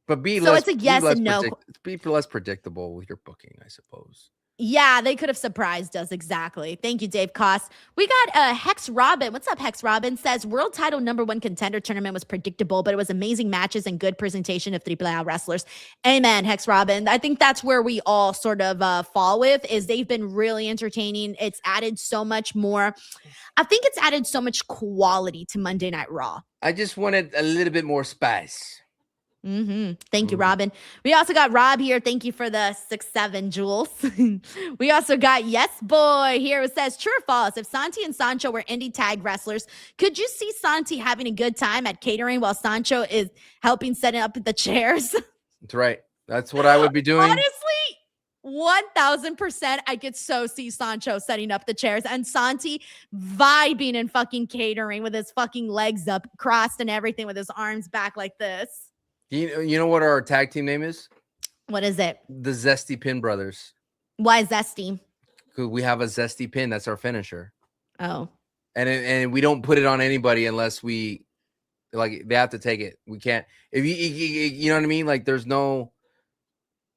But it's a yes and no. Be less predictable with your booking, I suppose. Yeah, they could have surprised us. Exactly. Thank you, Dave Koss. We got Hex Robin. What's up, Hex Robin? Says world title #1 contender tournament was predictable, but it was amazing matches and good presentation of AAA wrestlers. Amen, Hex Robin. I think that's where we all sort of fall with, is they've been really entertaining. It's added so much more. I think it's added so much quality to Monday Night Raw. I just wanted a little bit more spice. Thank you, Robin. We also got Rob here. Thank you for the 6-7 jewels. We also got Yes Boy here who says, true or false, if Santi and Sancho were indie tag wrestlers, could you see Santi having a good time at catering while Sancho is helping set up the chairs? That's right. That's what I would be doing. Honestly, 1000%. I could so see Sancho setting up the chairs and Santi vibing and fucking catering with his fucking legs up, crossed and everything, with his arms back like this. You know what our tag team name is? What is it? The Zesty Pin Brothers. Why zesty? Because we have a zesty pin. That's our finisher. Oh. And we don't put it on anybody unless we like they have to take it. We can't. If you know what I mean? Like there's no.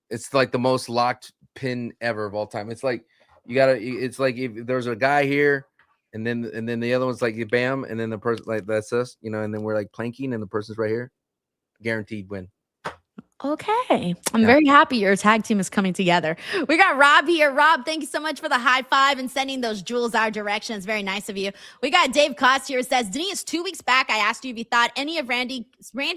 It's like the most locked pin ever of all time. It's like you gotta. It's like if there's a guy here, and then the other one's like bam, and then the person like that's us, you know, and then we're like planking, and the person's right here, guaranteed win. Okay. I'm very happy your tag team is coming together. We got Rob here. Rob, thank you so much for the high five and sending those jewels our direction. It's very nice of you. We got Dave Cost here. Says, Denise, 2 weeks back, I asked you if you thought any of Randy,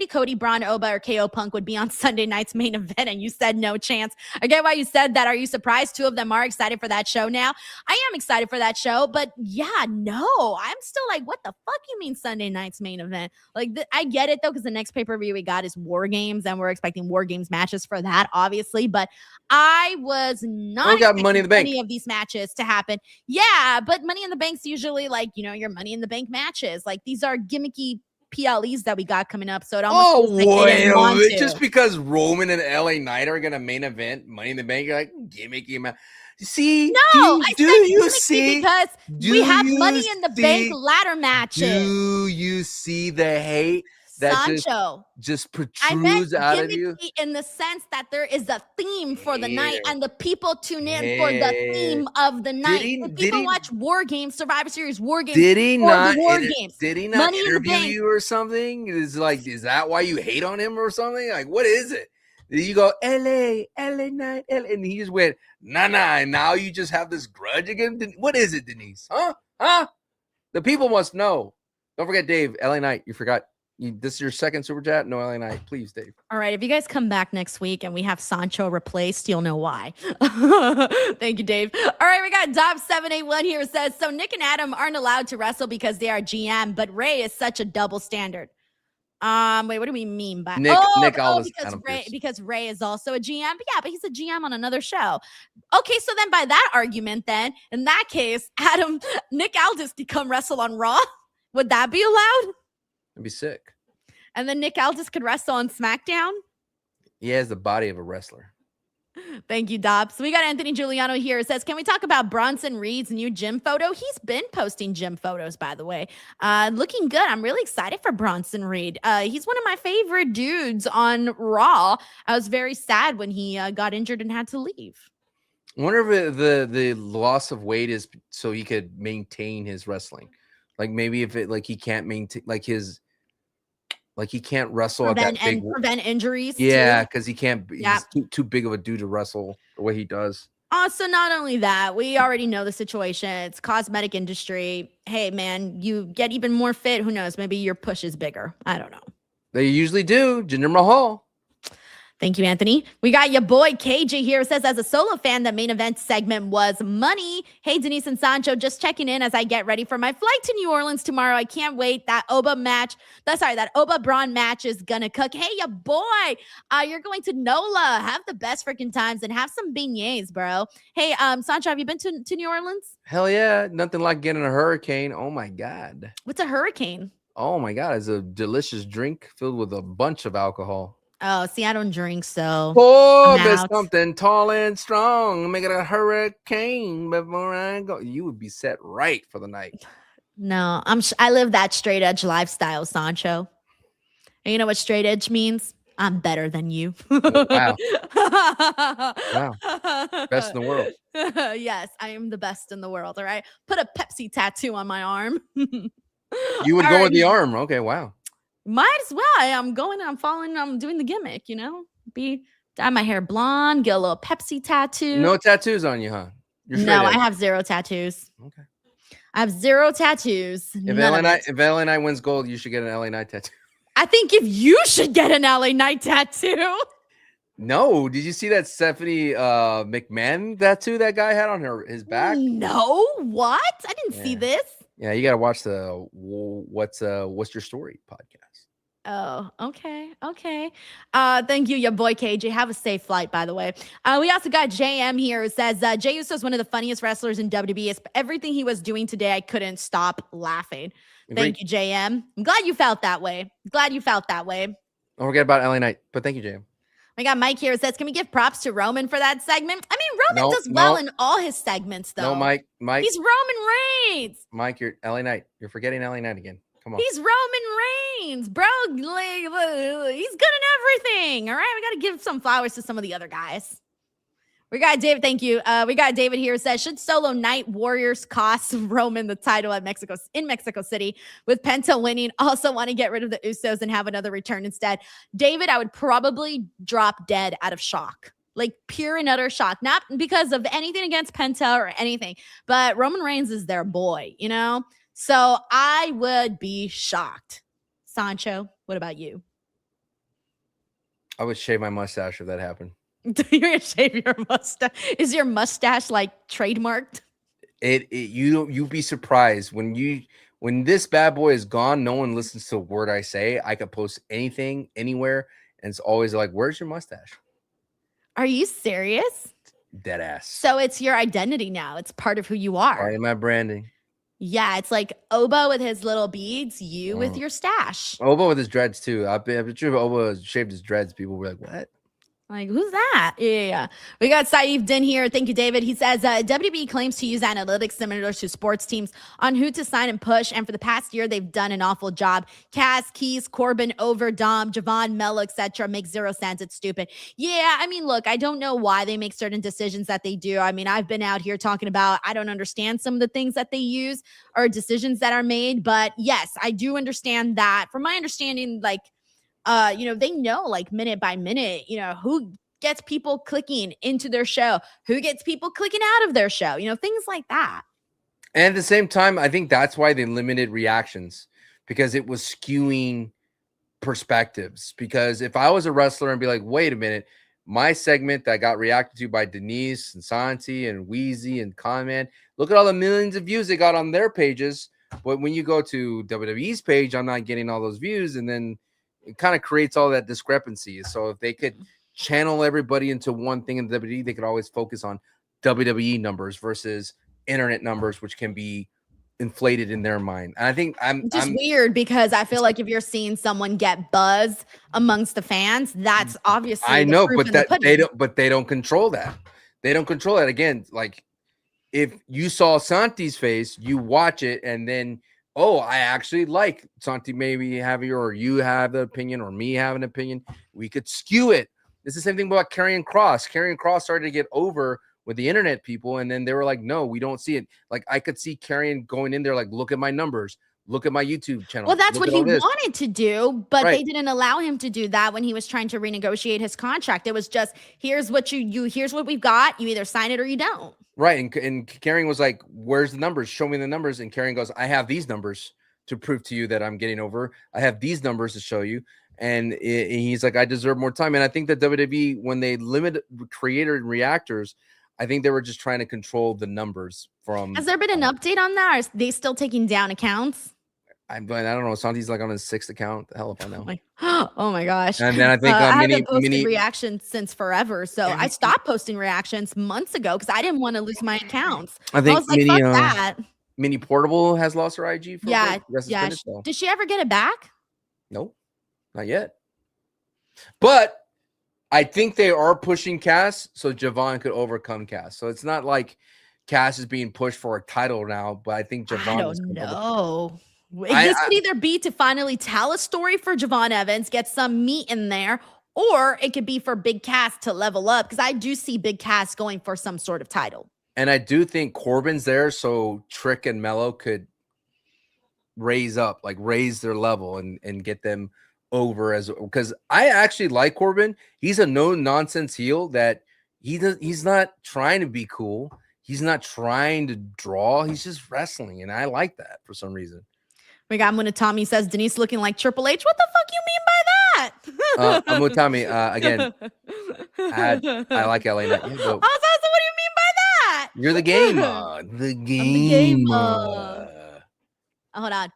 Cody, Braun, Oba, or KO Punk would be on Sunday night's main event, and you said no chance. I get why you said that. Are you surprised 2 of them are excited for that show now? I am excited for that show, but yeah, no. I'm still like, what the fuck you mean Sunday night's main event? Like, I get it, though, because the next pay-per-view we got is War Games, and we're expecting War Games matches for that, obviously, but I was not got Money in the Bank. any of these matches to happen. Yeah, but Money in the Bank's usually like, you know, your Money in the Bank matches. Like these are gimmicky PLEs that we got coming up. So it almost feels like they didn't want to. Just because Roman and LA Knight are gonna main event Money in the Bank, you're like gimmicky man. See, no, do you see because we have Money in the Bank ladder matches. Do you see the hate that Sancho just I meant protrudes out of you? gimmicky in the sense that there is a theme for the night and the people tune in for the theme of the night. If people watch War Games, Survivor Series, War Games, Did he or not? the War Games. Did he not Money in the interview Bank. you or something? Is that why you hate on him or something? Like, what is it? You go LA Knight, LA, and he just went nah, and now you just have this grudge again. What is it, Denise? Huh? The people must know. Don't forget, Dave, LA Knight. You forgot. This is your second super chat. No, LA Knight, please, Dave. All right, if you guys come back next week and we have Sancho replaced, you'll know why. Thank you, Dave. All right, we got Dob781 here. Says, so Nick and Adam aren't allowed to wrestle because they are GM, but Ray is such a double standard. Wait, what do we mean by Nick because Ray is also a GM? But he's a GM on another show. Okay, so then by that argument, then in that case, Nick Aldis could come wrestle on Raw. Would that be allowed? It'd be sick. And then Nick Aldis could wrestle on SmackDown? He has the body of a wrestler. Thank you, Dobbs. So we got Anthony Giuliano here. It says, can we talk about Bronson Reed's new gym photo? He's been posting gym photos, by the way. Looking good. I'm really excited for Bronson Reed. He's one of my favorite dudes on Raw. I was very sad when he got injured and had to leave. I wonder if the loss of weight is so he could maintain his wrestling. Like maybe if it like he can't maintain he can't wrestle at that big prevent injuries. Yeah, because he can't. He's too big of a dude to wrestle the way he does. Also, not only that, we already know the situation. It's cosmetic industry. Hey, man, you get even more fit. Who knows? Maybe your push is bigger. I don't know. They usually do. Jinder Mahal. Thank you, Anthony. We got your boy KJ here. It says, as a solo fan, the main event segment was money. Hey, Denise and Sancho, just checking in as I get ready for my flight to New Orleans tomorrow. I can't wait. That Oba Braun match is gonna cook. Hey, your boy, you're going to NOLA. Have the best freaking times and have some beignets, bro. Hey, Sancho, have you been to New Orleans? Hell yeah. Nothing like getting a hurricane. Oh my God. What's a hurricane? Oh my God. It's a delicious drink filled with a bunch of alcohol. Oh, see, I don't drink, so there's something tall and strong. Make it a hurricane before I go. You would be set right for the night. No, I live that straight edge lifestyle, Sancho. And you know what straight edge means? I'm better than you. Wow. Wow. Best in the world. Yes, I am the best in the world. All right. Put a Pepsi tattoo on my arm. You would go with the arm. Okay, wow. Might as well. I'm doing the gimmick, you know? Dye my hair blonde, get a little Pepsi tattoo. No tattoos on you, huh? No, I have 0 tattoos. Okay. I have 0 tattoos. If LA Knight wins gold, you should get an LA Knight tattoo. I think if you should get an LA Knight tattoo. No, did you see that Stephanie McMahon tattoo that guy had on his back? No, what? I didn't see this. Yeah, you gotta watch the What's Your Story podcast. Oh, okay. Okay. Thank you, your boy KJ. Have a safe flight, by the way. We also got JM here who says Jey Uso is one of the funniest wrestlers in WWE. Everything he was doing today, I couldn't stop laughing. Thank you, JM. I'm glad you felt that way. Glad you felt that way. Don't forget about LA Knight, but thank you, JM. We got Mike here who says, can we give props to Roman for that segment? I mean, Roman does well in all his segments, though. No, Mike. He's Roman Reigns. Mike, you're LA Knight. You're forgetting LA Knight again. Come on. He's Roman Reigns, bro. He's good in everything. All right. We got to give some flowers to some of the other guys. We got David. Thank you. We got David here who says, should Solo Night Warriors cost Roman the title in Mexico City with Penta winning? Also want to get rid of the Usos and have another return instead. David, I would probably drop dead out of shock. Like pure and utter shock. Not because of anything against Penta or anything, but Roman Reigns is their boy, you know? So I would be shocked. Sancho, what about you? I would shave my mustache if that happened. You're gonna shave your mustache? Is your mustache like trademarked? You'd be surprised when this bad boy is gone. No one listens to a word I say. I could post anything anywhere, and it's always like, "Where's your mustache?" Are you serious? Dead ass. So it's your identity now. It's part of who you are. Part of my branding. Yeah, it's like Oba with his little beads, you with your stash. Oba with his dreads too. I've been sure if Oba shaved his dreads, people were like, "What?" Like, who's that? Yeah. We got Saeed Din here. Thank you, David. He says, WWE claims to use analytics similar to sports teams on who to sign and push. And for the past year, they've done an awful job. Cass, Keys, Corbin, Over, Dom, Javon, Mello, etc. Makes zero sense. It's stupid. Yeah, I mean, look, I don't know why they make certain decisions that they do. I mean, I've been out here talking about, I don't understand some of the things that they use or decisions that are made. But yes, I do understand that. From my understanding, like, they know like minute by minute, who gets people clicking into their show, who gets people clicking out of their show, things like that. And at the same time, I think that's why they limited reactions, because it was skewing perspectives. Because if I was a wrestler and be like, wait a minute, my segment that got reacted to by Denise and Santi and Wheezy and Conman, look at all the millions of views they got on their pages. But when you go to WWE's page, I'm not getting all those views. And then it kind of creates all that discrepancy. So if they could channel everybody into one thing in WWE, they could always focus on WWE numbers versus internet numbers, which can be inflated in their mind. And I think I'm weird, because I feel like if you're seeing someone get buzz amongst the fans, that's obviously I know, but they don't control that. They don't control that. Again, like if you saw Santi's face, you watch it and then, oh, I actually like Santi maybe having, or you have the opinion, or me have an opinion. We could skew it. It's the same thing about Karrion Kross. Karrion Kross started to get over with the internet people, and then they were like, no, we don't see it. Like I could see Karrion going in there like, look at my numbers, look at my YouTube channel. Well, that's what he wanted to do, but they didn't allow him to do that when he was trying to renegotiate his contract. It was just, here's what here's what we've got. You either sign it or you don't. Right. And Karrion was like, where's the numbers? Show me the numbers. And Karrion goes, I have these numbers to prove to you that I'm getting over. I have these numbers to show you. And he's like, I deserve more time. And I think that WWE, when they limit creator and reactors, I think they were just trying to control the numbers from. Has there been an update on that? Or are they still taking down accounts? I don't know. Santi's like on his 6th account. The hell if I know. Oh my gosh. And then I think I haven't posted reactions since forever. So I stopped posting reactions months ago because I didn't want to lose my accounts. I think was like, fuck that. Mini Portable has lost her IG. Yeah. Did she ever get it back? Nope. Not yet. But I think they are pushing Cass so Javon could overcome Cass. So it's not like Cass is being pushed for a title now, but I think Javon. I don't know. This could either be to finally tell a story for Javon Evans, get some meat in there, or it could be for Big Cass to level up, because I do see Big Cass going for some sort of title. And I do think Corbin's there so Trick and Mello could raise their level and get them over, as because I actually like Corbin. He's a no-nonsense heel that he's not trying to be cool. He's not trying to draw. He's just wrestling, and I like that for some reason. We got Munatami says, Denise looking like Triple H. What the fuck you mean by that? Munatami, again, I like LA Knight. What do you mean by that? You're the gamer. The gamer. Hold on,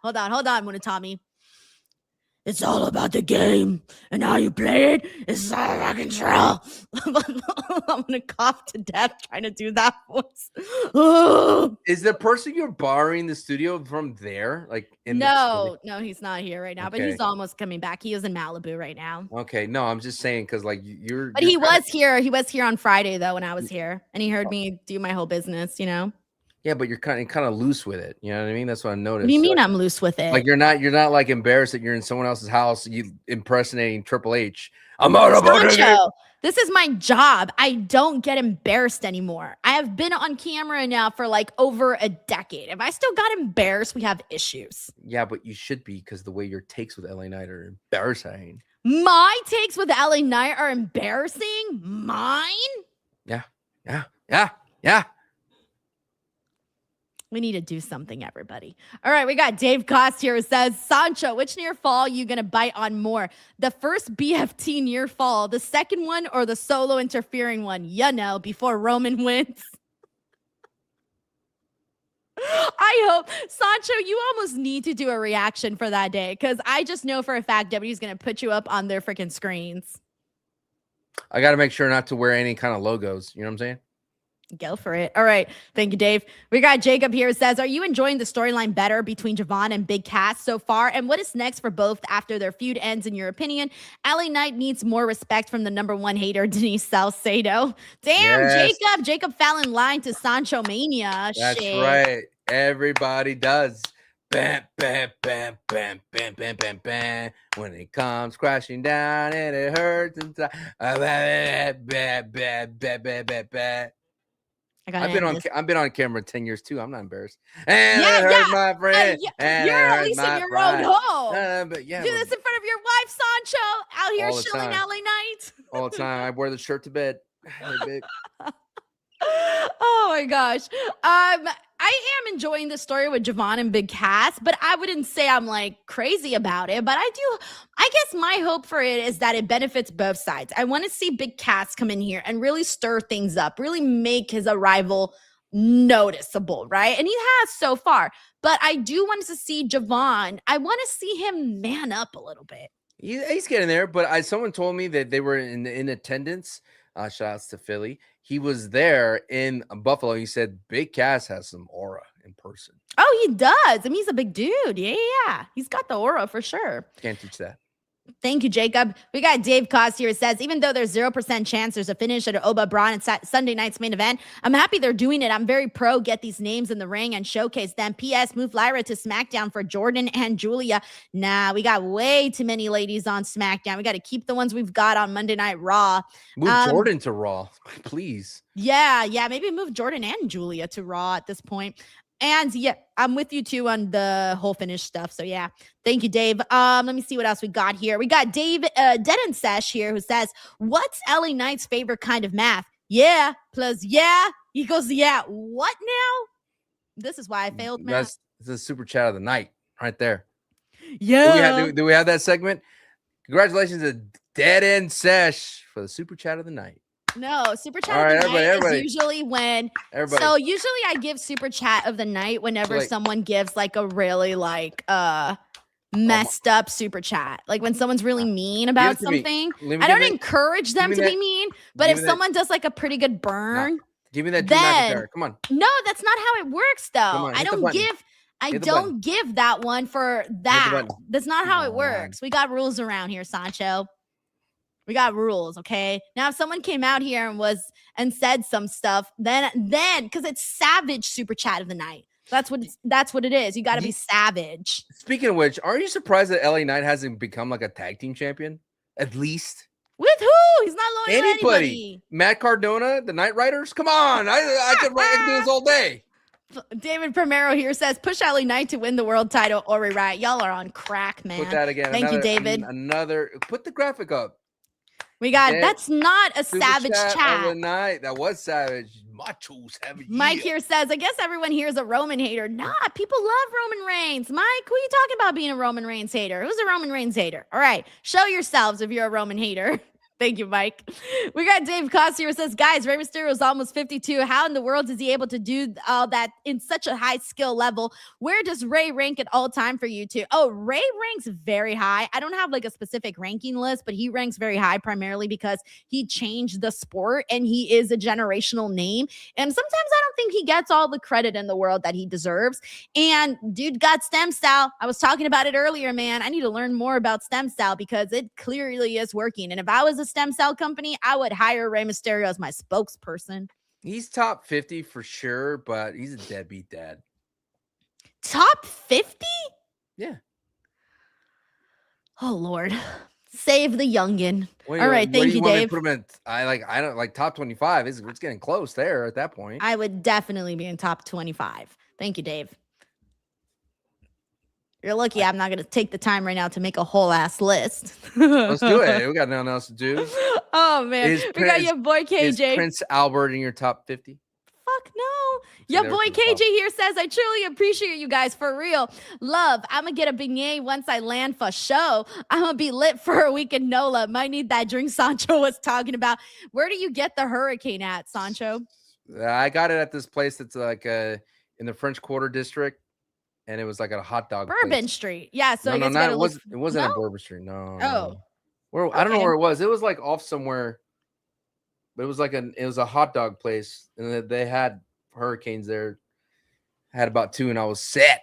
Munatami. It's all about the game, and how you play it is out of control. I'm gonna cough to death trying to do that voice. Is the person you're borrowing the studio from there? Like in No, he's not here right now, but Okay. he's almost coming back. He is in Malibu right now. Okay, no, I'm just saying because like you're. But you're he kinda- was here. He was here on Friday though when I was here, and he heard me do my whole business. You know. Yeah, but you're kind of loose with it. You know what I mean? That's what I noticed. What do you mean Like, I'm loose with it? like you're not like embarrassed that you're in someone else's house, you impersonating Triple H. I'm out about it. Sancho, this is my job. I don't get embarrassed anymore. I have been on camera now for like over a decade. If I still got embarrassed, we have issues. Yeah, but you should be because the way your takes with LA Knight are embarrassing. My takes with LA Knight are embarrassing. Mine? Yeah. We need to do something, everybody. All right, we got Dave Cost here who says, Sancho, which near fall you going to bite on more? The first BFT near fall, the second one, or the solo interfering one? You know, before Roman wins. I hope, Sancho, you almost need to do a reaction for that day because I just know for a fact WWE's going to put you up on their freaking screens. I got to make sure not to wear any kind of logos. You know what I'm saying? Go for it. All right. Thank you, Dave. We got Jacob here who says, are you enjoying the storyline better between Javon and Big Cass so far? And what is next for both after their feud ends, in your opinion? LA Knight needs more respect from the #1 hater, Denise Salcedo. Damn, Yes. Jacob fell in line to Sancho Mania. That's Shit. right. Everybody does. Bam, bam, bam, bam, bam, bam, bam, bam. When it comes crashing down and it hurts inside. Bam, bam, bam, bam, bam, bam, bam. I've been on camera 10 years too. I'm not embarrassed. And Yeah, it hurt yeah. my friend. and You're it at hurt least in my your pride. own home. But yeah, Do this in front of your wife, Sancho, out here All the shilling time. LA Knight. all the time. I wear the shirt to bed. Hey, babe. Oh my gosh. I am enjoying the story with Javon and Big Cass, but I wouldn't say I'm like crazy about it. But I guess my hope for it is that it benefits both sides. I want to see Big Cass come in here and really stir things up, really make his arrival noticeable, right? And he has so far. But I do want to see Javon. I want to see him man up a little bit. He's getting there, but someone told me that they were in attendance. Shout outs to Philly. He was there in Buffalo. He said Big Cass has some aura in person. Oh, he does. I mean, he's a big dude. Yeah. He's got the aura for sure. Can't teach that. Thank you, Jacob. We got Dave Cost here. Says, even though there's 0% chance there's a finish at Oba Braun and Sunday night's main event, I'm happy they're doing it. I'm very pro get these names in the ring and showcase them. P.S. Move Lyra to SmackDown for Jordan and Julia. Nah, we got way too many ladies on SmackDown. We got to keep the ones we've got on Monday Night Raw. Move Jordan to Raw, please. Yeah. Maybe move Jordan and Julia to Raw at this point. And yeah, I'm with you too on the whole finish stuff. So yeah, thank you, Dave. Let me see what else we got here. We got Dave Dead and Sesh here who says, what's LA Knight's favorite kind of math? Yeah, plus yeah equals yeah. What now? This is why I failed math. That's the super chat of the night right there. Yeah. Do we have that segment? Congratulations to Dead End Sesh for the super chat of the night. No, super chat All right, of the night everybody. is usually when. Everybody. So usually I give super chat of the night whenever Like- someone gives like a really like messed up super chat. Like when someone's really mean about to me. something. Let me I don't give it- encourage them give to me be that- mean, but give if me that- someone does like a pretty good burn, Give me that Drew then McIntyre. Come on. no, that's not how it works though. on, I hit the don't button. give. I Hit the don't give that one for that. button. That's not how it works. We got rules around here, Sancho. We got rules, okay? Now, if someone came out here and said some stuff, then because it's savage super chat of the night. That's what it is. You got to be savage. Speaking of which, are you surprised that LA Knight hasn't become like a tag team champion? At least With who? He's not loyal to anybody. anybody. Matt Cardona, the Night Riders. Come on, I could do this all day. David Primero here says, push LA Knight to win the world title or rewrite. Y'all are on crack, man. Put that again. Thank you, David. Another. Put the graphic up. We got, Yeah. that's not a Super savage chat chat. of the night. That was savage. Macho savage. Mike yeah. here says, I guess everyone here is a Roman hater. Nah, people love Roman Reigns. Mike, who are you talking about being a Roman Reigns hater? Who's a Roman Reigns hater? All right, show yourselves if you're a Roman hater. Thank you, Mike. We got Dave Costier who says, guys, Rey Mysterio is almost 52. How in the world is he able to do all that in such a high skill level? Where does Rey rank at all time for you two? Oh, Rey ranks very high. I don't have like a specific ranking list, but he ranks very high primarily because he changed the sport and he is a generational name. And sometimes I don't think he gets all the credit in the world that he deserves. And dude got stem cell. I was talking about it earlier, man. I need to learn more about stem cell because it clearly is working. And if I was a stem cell company, I would hire Rey Mysterio as my spokesperson. He's top 50 for sure, but he's a deadbeat dad. Top 50? Yeah. Oh Lord, save the youngin. What All right, thank you, Dave. Put him in, I don't like top 25. It's getting close there at that point. I would definitely be in top 25. Thank you, Dave. You're lucky I'm not going to take the time right now to make a whole ass list. Let's do it. We got nothing else to do. Oh, man. We got your boy KJ. Is Prince Albert in your top 50? Fuck no. Your boy KJ here says, I truly appreciate you guys for real. Love, I'm going to get a beignet once I land for show. I'm going to be lit for a week in NOLA. Might need that drink Sancho was talking about. Where do you get the hurricane at, Sancho? I got it at this place that's like in the French Quarter district. And it was like a hot dog Bourbon place. Street. Yeah. So it wasn't at Bourbon Street. No. I don't know where it was. It was like off somewhere. But it was a hot dog place. And they had hurricanes there. Had about 2 and I was set.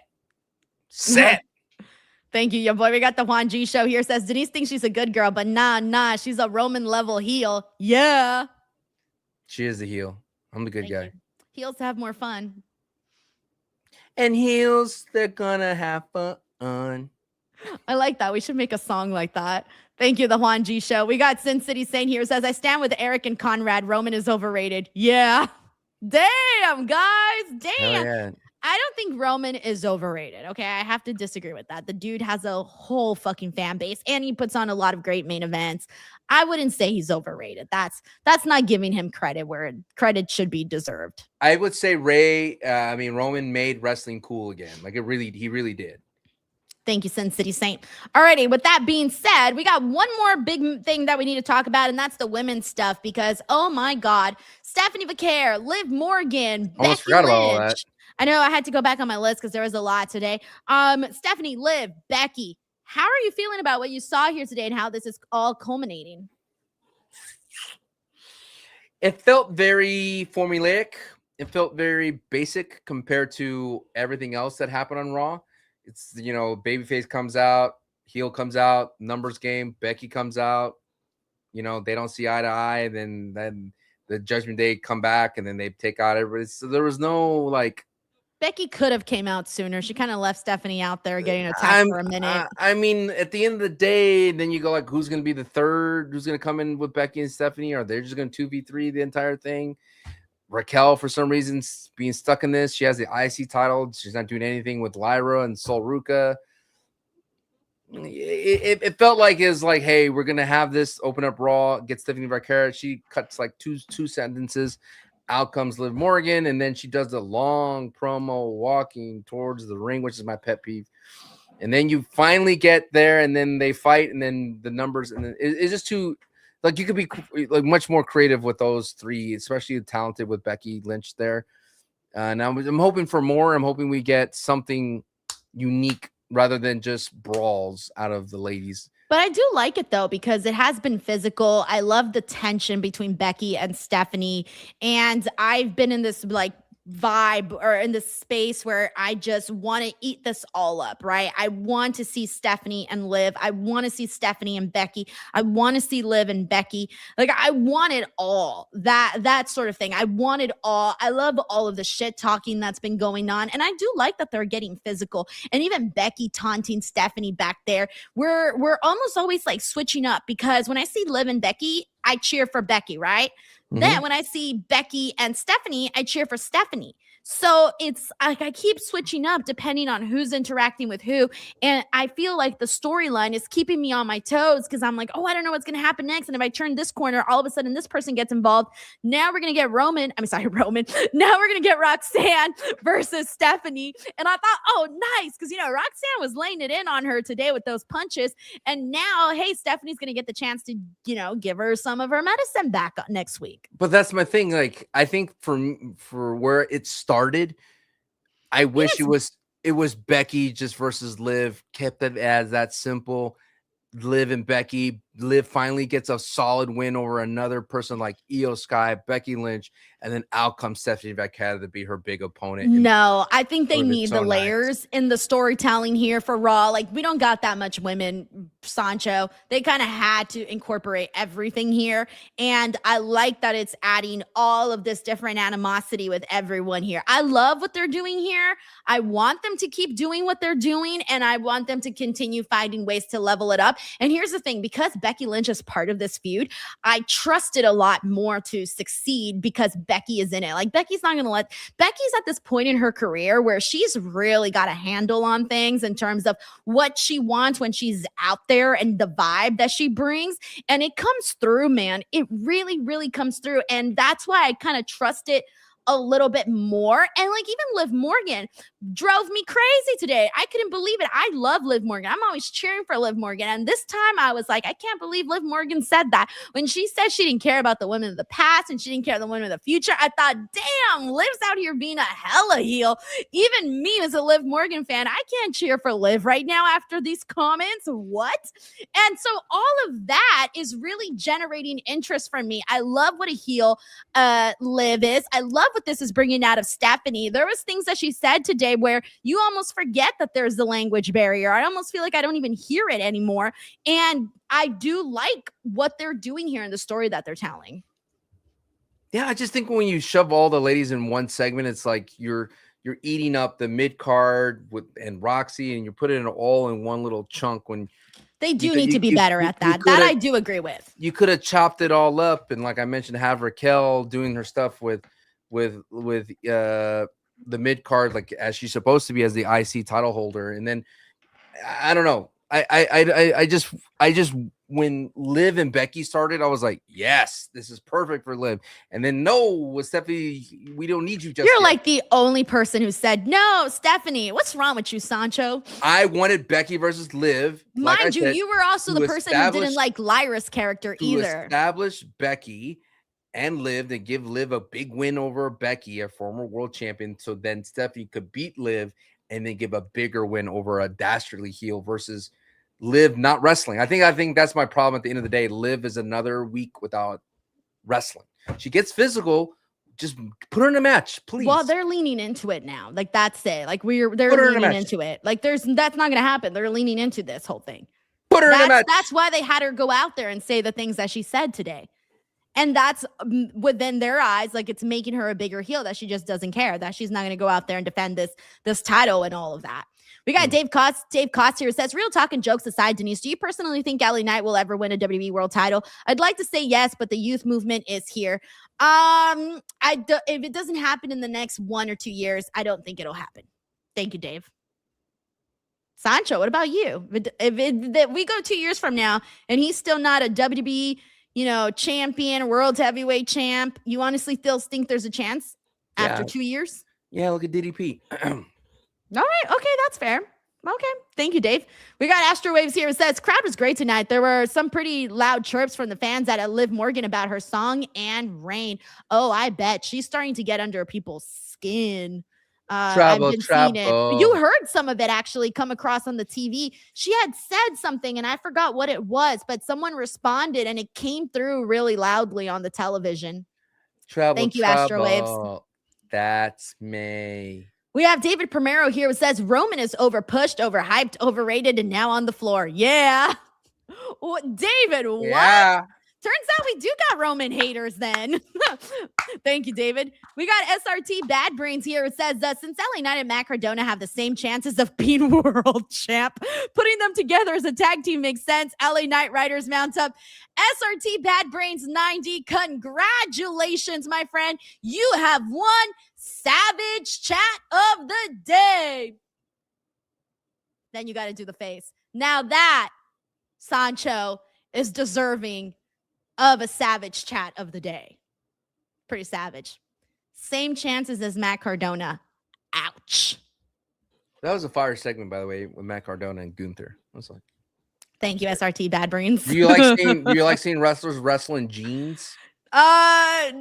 Thank you, your boy. We got the Juan G show here. Says Denise thinks she's a good girl, but nah. She's a Roman level heel. Yeah. She is the heel. I'm the good guy. Heels have more fun. And heels, they're gonna have fun. I like that. We should make a song like that. Thank you, the Juan G show. We got Sin City Saint here. Says, I stand with Eric and Conrad. Roman is overrated. Yeah. Damn, guys. Damn. Yeah. I don't think Roman is overrated. Okay. I have to disagree with that. The dude has a whole fucking fan base and he puts on a lot of great main events. I wouldn't say he's overrated. That's not giving him credit where credit should be deserved. I would say Roman made wrestling cool again. Like he really did. Thank you, Sin City Saint. Alrighty, with that being said, we got one more big thing that we need to talk about, and that's the women's stuff because, oh my God, Stephanie Vaquer, Liv Morgan, Almost Becky forgot about Lynch. all that. I know I had to go back on my list because there was a lot today. Stephanie, Liv, Becky, how are you feeling about what you saw here today and how this is all culminating? It felt very formulaic. It felt very basic compared to everything else that happened on Raw. It's, babyface comes out, heel comes out, numbers game, Becky comes out, they don't see eye to eye, then the Judgment Day come back and then they take out everybody. So there was no Becky could have came out sooner. She kind of left Stephanie out there getting attacked for a minute. I mean, at the end of the day, then you go who's going to be the third? Who's going to come in with Becky and Stephanie? Or they're just going to 2v3 the entire thing? Raquel, for some reason, being stuck in this. She has the IC title. She's not doing anything with Lyra and Sol Ruca. It felt like hey, we're going to have this open up Raw, get Stephanie Vaquer. She cuts two sentences. Out comes Liv Morgan, and then she does the long promo walking towards the ring, which is my pet peeve. And then you finally get there, and then they fight, and then the numbers, and then it's just too you could be much more creative with those three, especially talented with Becky Lynch there. And I'm hoping for more. I'm hoping we get something unique rather than just brawls out of the ladies. But I do like it, though, because it has been physical. I love the tension between Becky and Stephanie. And I've been in this vibe or in this space where I just want to eat this all up, right? I want to see Stephanie and Liv. I want to see Stephanie and Becky. I want to see Liv and Becky. I want it all. That sort of thing. I want it all. I love all of the shit talking that's been going on. And I do like that they're getting physical. And even Becky taunting Stephanie back there. We're almost always switching up because when I see Liv and Becky, I cheer for Becky, right? Mm-hmm. Then when I see Becky and Stephanie, I cheer for Stephanie. So it's like I keep switching up depending on who's interacting with who. And I feel like the storyline is keeping me on my toes because I'm like, oh, I don't know what's going to happen next. And if I turn this corner, all of a sudden this person gets involved. Now we're going to get Roman. Now we're going to get Roxanne versus Stephanie. And I thought, oh, nice. Because, Roxanne was laying it in on her today with those punches. And now, hey, Stephanie's going to get the chance to, give her some of her medicine back next week. But that's my thing. Like, I think for where it started, I wish it was Becky just versus Liv, kept it as that simple. Liv and Becky. Liv finally gets a solid win over another person like Io Sky, Becky Lynch, and then out comes Stephanie Vacata to be her big opponent. No, I think they need so the layers in the storytelling here for Raw. Like, we don't got that much women, Sancho. They kind of had to incorporate everything here. And I like that it's adding all of this different animosity with everyone here. I love what they're doing here. I want them to keep doing what they're doing, and I want them to continue finding ways to level it up. And here's the thing, because Becky Lynch is part of this feud, I trust it a lot more to succeed because Becky is in it. Like, Becky's at this point in her career where she's really got a handle on things in terms of what she wants when she's out there and the vibe that she brings. And it comes through, man. It really, really comes through. And that's why I kind of trust it a little bit more. And like, even Liv Morgan drove me crazy today. I couldn't believe it. I love Liv Morgan. I'm always cheering for Liv Morgan. And this time I was like, I can't believe Liv Morgan said that. When she said she didn't care about the women of the past and she didn't care about the women of the future, I thought, damn, Liv's out here being a hella heel. Even me as a Liv Morgan fan, I can't cheer for Liv right now after these comments. What? And so all of that is really generating interest from me. I love what a heel Liv is. I love what this is bringing out of Stephanie. There was things that she said today where you almost forget that there's the language barrier. I almost feel like I don't even hear it anymore. And I do like what they're doing here in the story that they're telling. Yeah, I just think when you shove all the ladies in one segment, it's like you're eating up the mid card and Roxy, and you put it all in one little chunk. When they do need to be better at that. That I do agree with. You could have chopped it all up, and like I mentioned, have Raquel doing her stuff with the mid card, like as she's supposed to be as the IC title holder. And then I don't know. I just when Liv and Becky started, I was like, yes, this is perfect for Liv. And then with Stephanie, we don't need you. You're like the only person who said no, Stephanie. What's wrong with you, Sancho? I wanted Becky versus Liv. Mind you, you were also the person who didn't like Lyra's character either. Establish Becky and Liv, to give Liv a big win over Becky, a former world champion, so then Stephanie could beat Liv and then give a bigger win over a dastardly heel versus Liv not wrestling. I think that's my problem at the end of the day. Liv is another week without wrestling. She gets physical. Just put her in a match, please. Well, they're leaning into it now. Like, that's it. Like, they're leaning into it. Like, that's not going to happen. They're leaning into this whole thing. Put her in a match. That's why they had her go out there and say the things that she said today. And that's within their eyes, like, it's making her a bigger heel, that she just doesn't care, that she's not going to go out there and defend this title and all of that. We got Dave Kotz here, says, real talk and jokes aside, Denise, do you personally think LA Knight will ever win a WWE world title? I'd like to say yes, but the youth movement is here. If it doesn't happen in the next 1 or 2 years, I don't think it'll happen. Thank you, Dave. Sancho, what about you? If we go 2 years from now and he's still not a WWE champion, world heavyweight champ, you honestly still think there's a chance after 2 years? Yeah, look at DDP. All right. Okay, that's fair. Okay. Thank you, Dave. We got Astro Waves here. It says, crowd was great tonight. There were some pretty loud chirps from the fans at Liv Morgan about her song and Reign. Oh, I bet. She's starting to get under people's skin. Trouble. You heard some of it actually come across on the TV. She had said something and I forgot what it was, but someone responded and it came through really loudly on the television. Thank you, Astro Waves. That's me. We have David Primero here who says Roman is overpushed, overhyped, overrated, and now on the floor. Yeah. David, what? Yeah. Turns out we do got Roman haters then. Thank you, David. We got SRT Bad Brains here. It says, since LA Knight and Matt Cardona have the same chances of being world champ, putting them together as a tag team makes sense. LA Knight Riders mount up. SRT Bad Brains 90. Congratulations, my friend. You have won savage chat of the day. Then you got to do the face. Now that Sancho is deserving of a savage chat of the day. Pretty savage. Same chances as Matt Cardona. Ouch. That was a fire segment, by the way, with Matt Cardona and Gunther. I was like, thank you, SRT Bad Brains. do you like seeing wrestlers wrestle in jeans? Not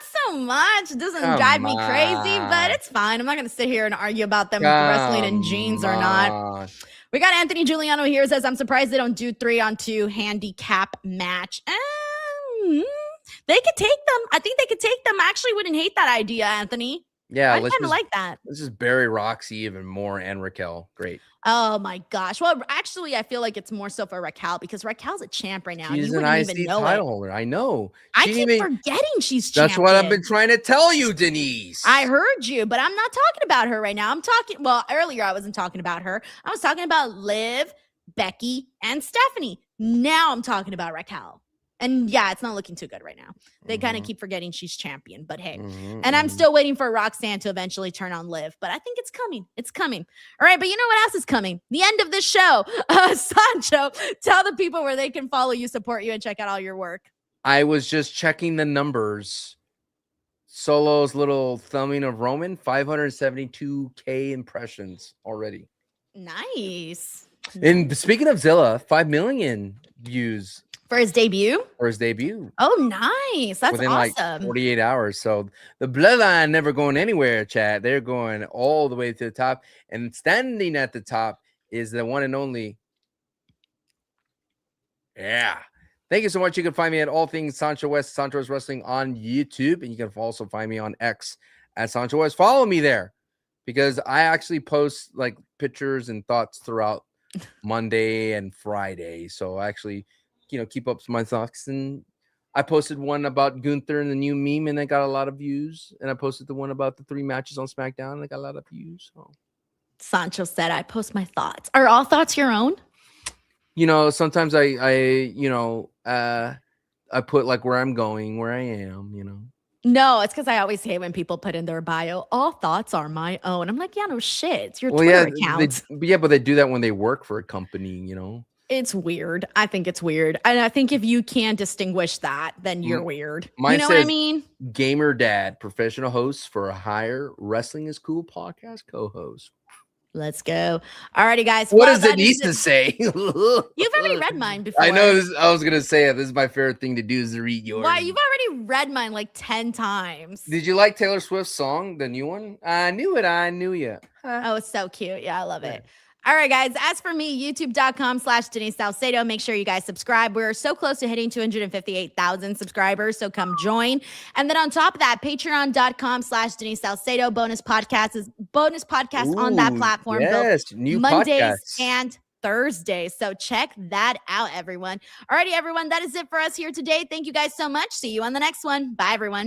so much. It doesn't drive me crazy, but it's fine. I'm not going to sit here and argue about them wrestling in jeans or not. We got Anthony Giuliano here, says, I'm surprised they don't do 3-on-2 handicap match. They could take them. I think they could take them. I actually wouldn't hate that idea, Anthony. Yeah, I kind of like that. Let's just bury Roxy even more and Raquel. Great. Oh my gosh. Well, actually, I feel like it's more so for Raquel because Raquel's a champ right now. She's you an wouldn't IC even know title it. holder. I know. I keep forgetting she's champion. That's what I've been trying to tell you, Denise. I heard you, but I'm not talking about her right now. I'm talking, well, earlier I wasn't talking about her. I was talking about Liv, Becky, and Stephanie. Now I'm talking about Raquel. And yeah, it's not looking too good right now. They kind of keep forgetting she's champion, but hey. And I'm still waiting for Roxanne to eventually turn on Liv, but I think it's coming. It's coming. All right, but you know what else is coming? The end of this show. Sancho, tell the people where they can follow you, support you, and check out all your work. I was just checking the numbers. Solo's little thumbing of Roman, 572K impressions already. Nice. And speaking of Zilla, 5 million views. For his debut? For his debut. Oh, nice. That's within awesome. like 48 hours. So the bloodline never going anywhere, chat. They're going all the way to the top. And standing at the top is the one and only. Yeah. Thank you so much. You can find me at all things Sancho West, Sancho West Wrestling on YouTube. And you can also find me on X at Sancho West. Follow me there because I actually post like pictures and thoughts throughout Monday and Friday. So I actually, keep up my thoughts. And I posted one about Gunther and the new meme, and I got a lot of views. And I posted the one about the 3 matches on SmackDown, and I got a lot of views. So. Sancho said, I post my thoughts. Are all thoughts your own? Sometimes I put like where I'm going, where I am, No, it's because I always hate when people put in their bio, all thoughts are my own. I'm like, yeah, no shit. It's your Twitter account. But they do that when they work for a company, It's weird. I think it's weird. And I think if you can't distinguish that, then you're weird. Mine what I mean? Gamer Dad, professional host for a hire, Wrestling is Cool podcast co-host. Let's go. Alrighty, guys. What does it need to say? You've already read mine before. I know this. I was going to say it. This is my favorite thing to do is to read yours. Why? You've already read mine like 10 times. Did you like Taylor Swift's song, the new one? I knew it. I knew you. Oh, it's so cute. Yeah, I love it. All right, guys. As for me, youtube.com/Denise Salcedo. Make sure you guys subscribe. We're so close to hitting 258,000 subscribers, so come join. And then on top of that, patreon.com/Denise Salcedo. Bonus podcast on that platform. Yes, new Mondays podcasts. and Thursdays. So check that out, everyone. All righty, everyone. That is it for us here today. Thank you guys so much. See you on the next one. Bye, everyone.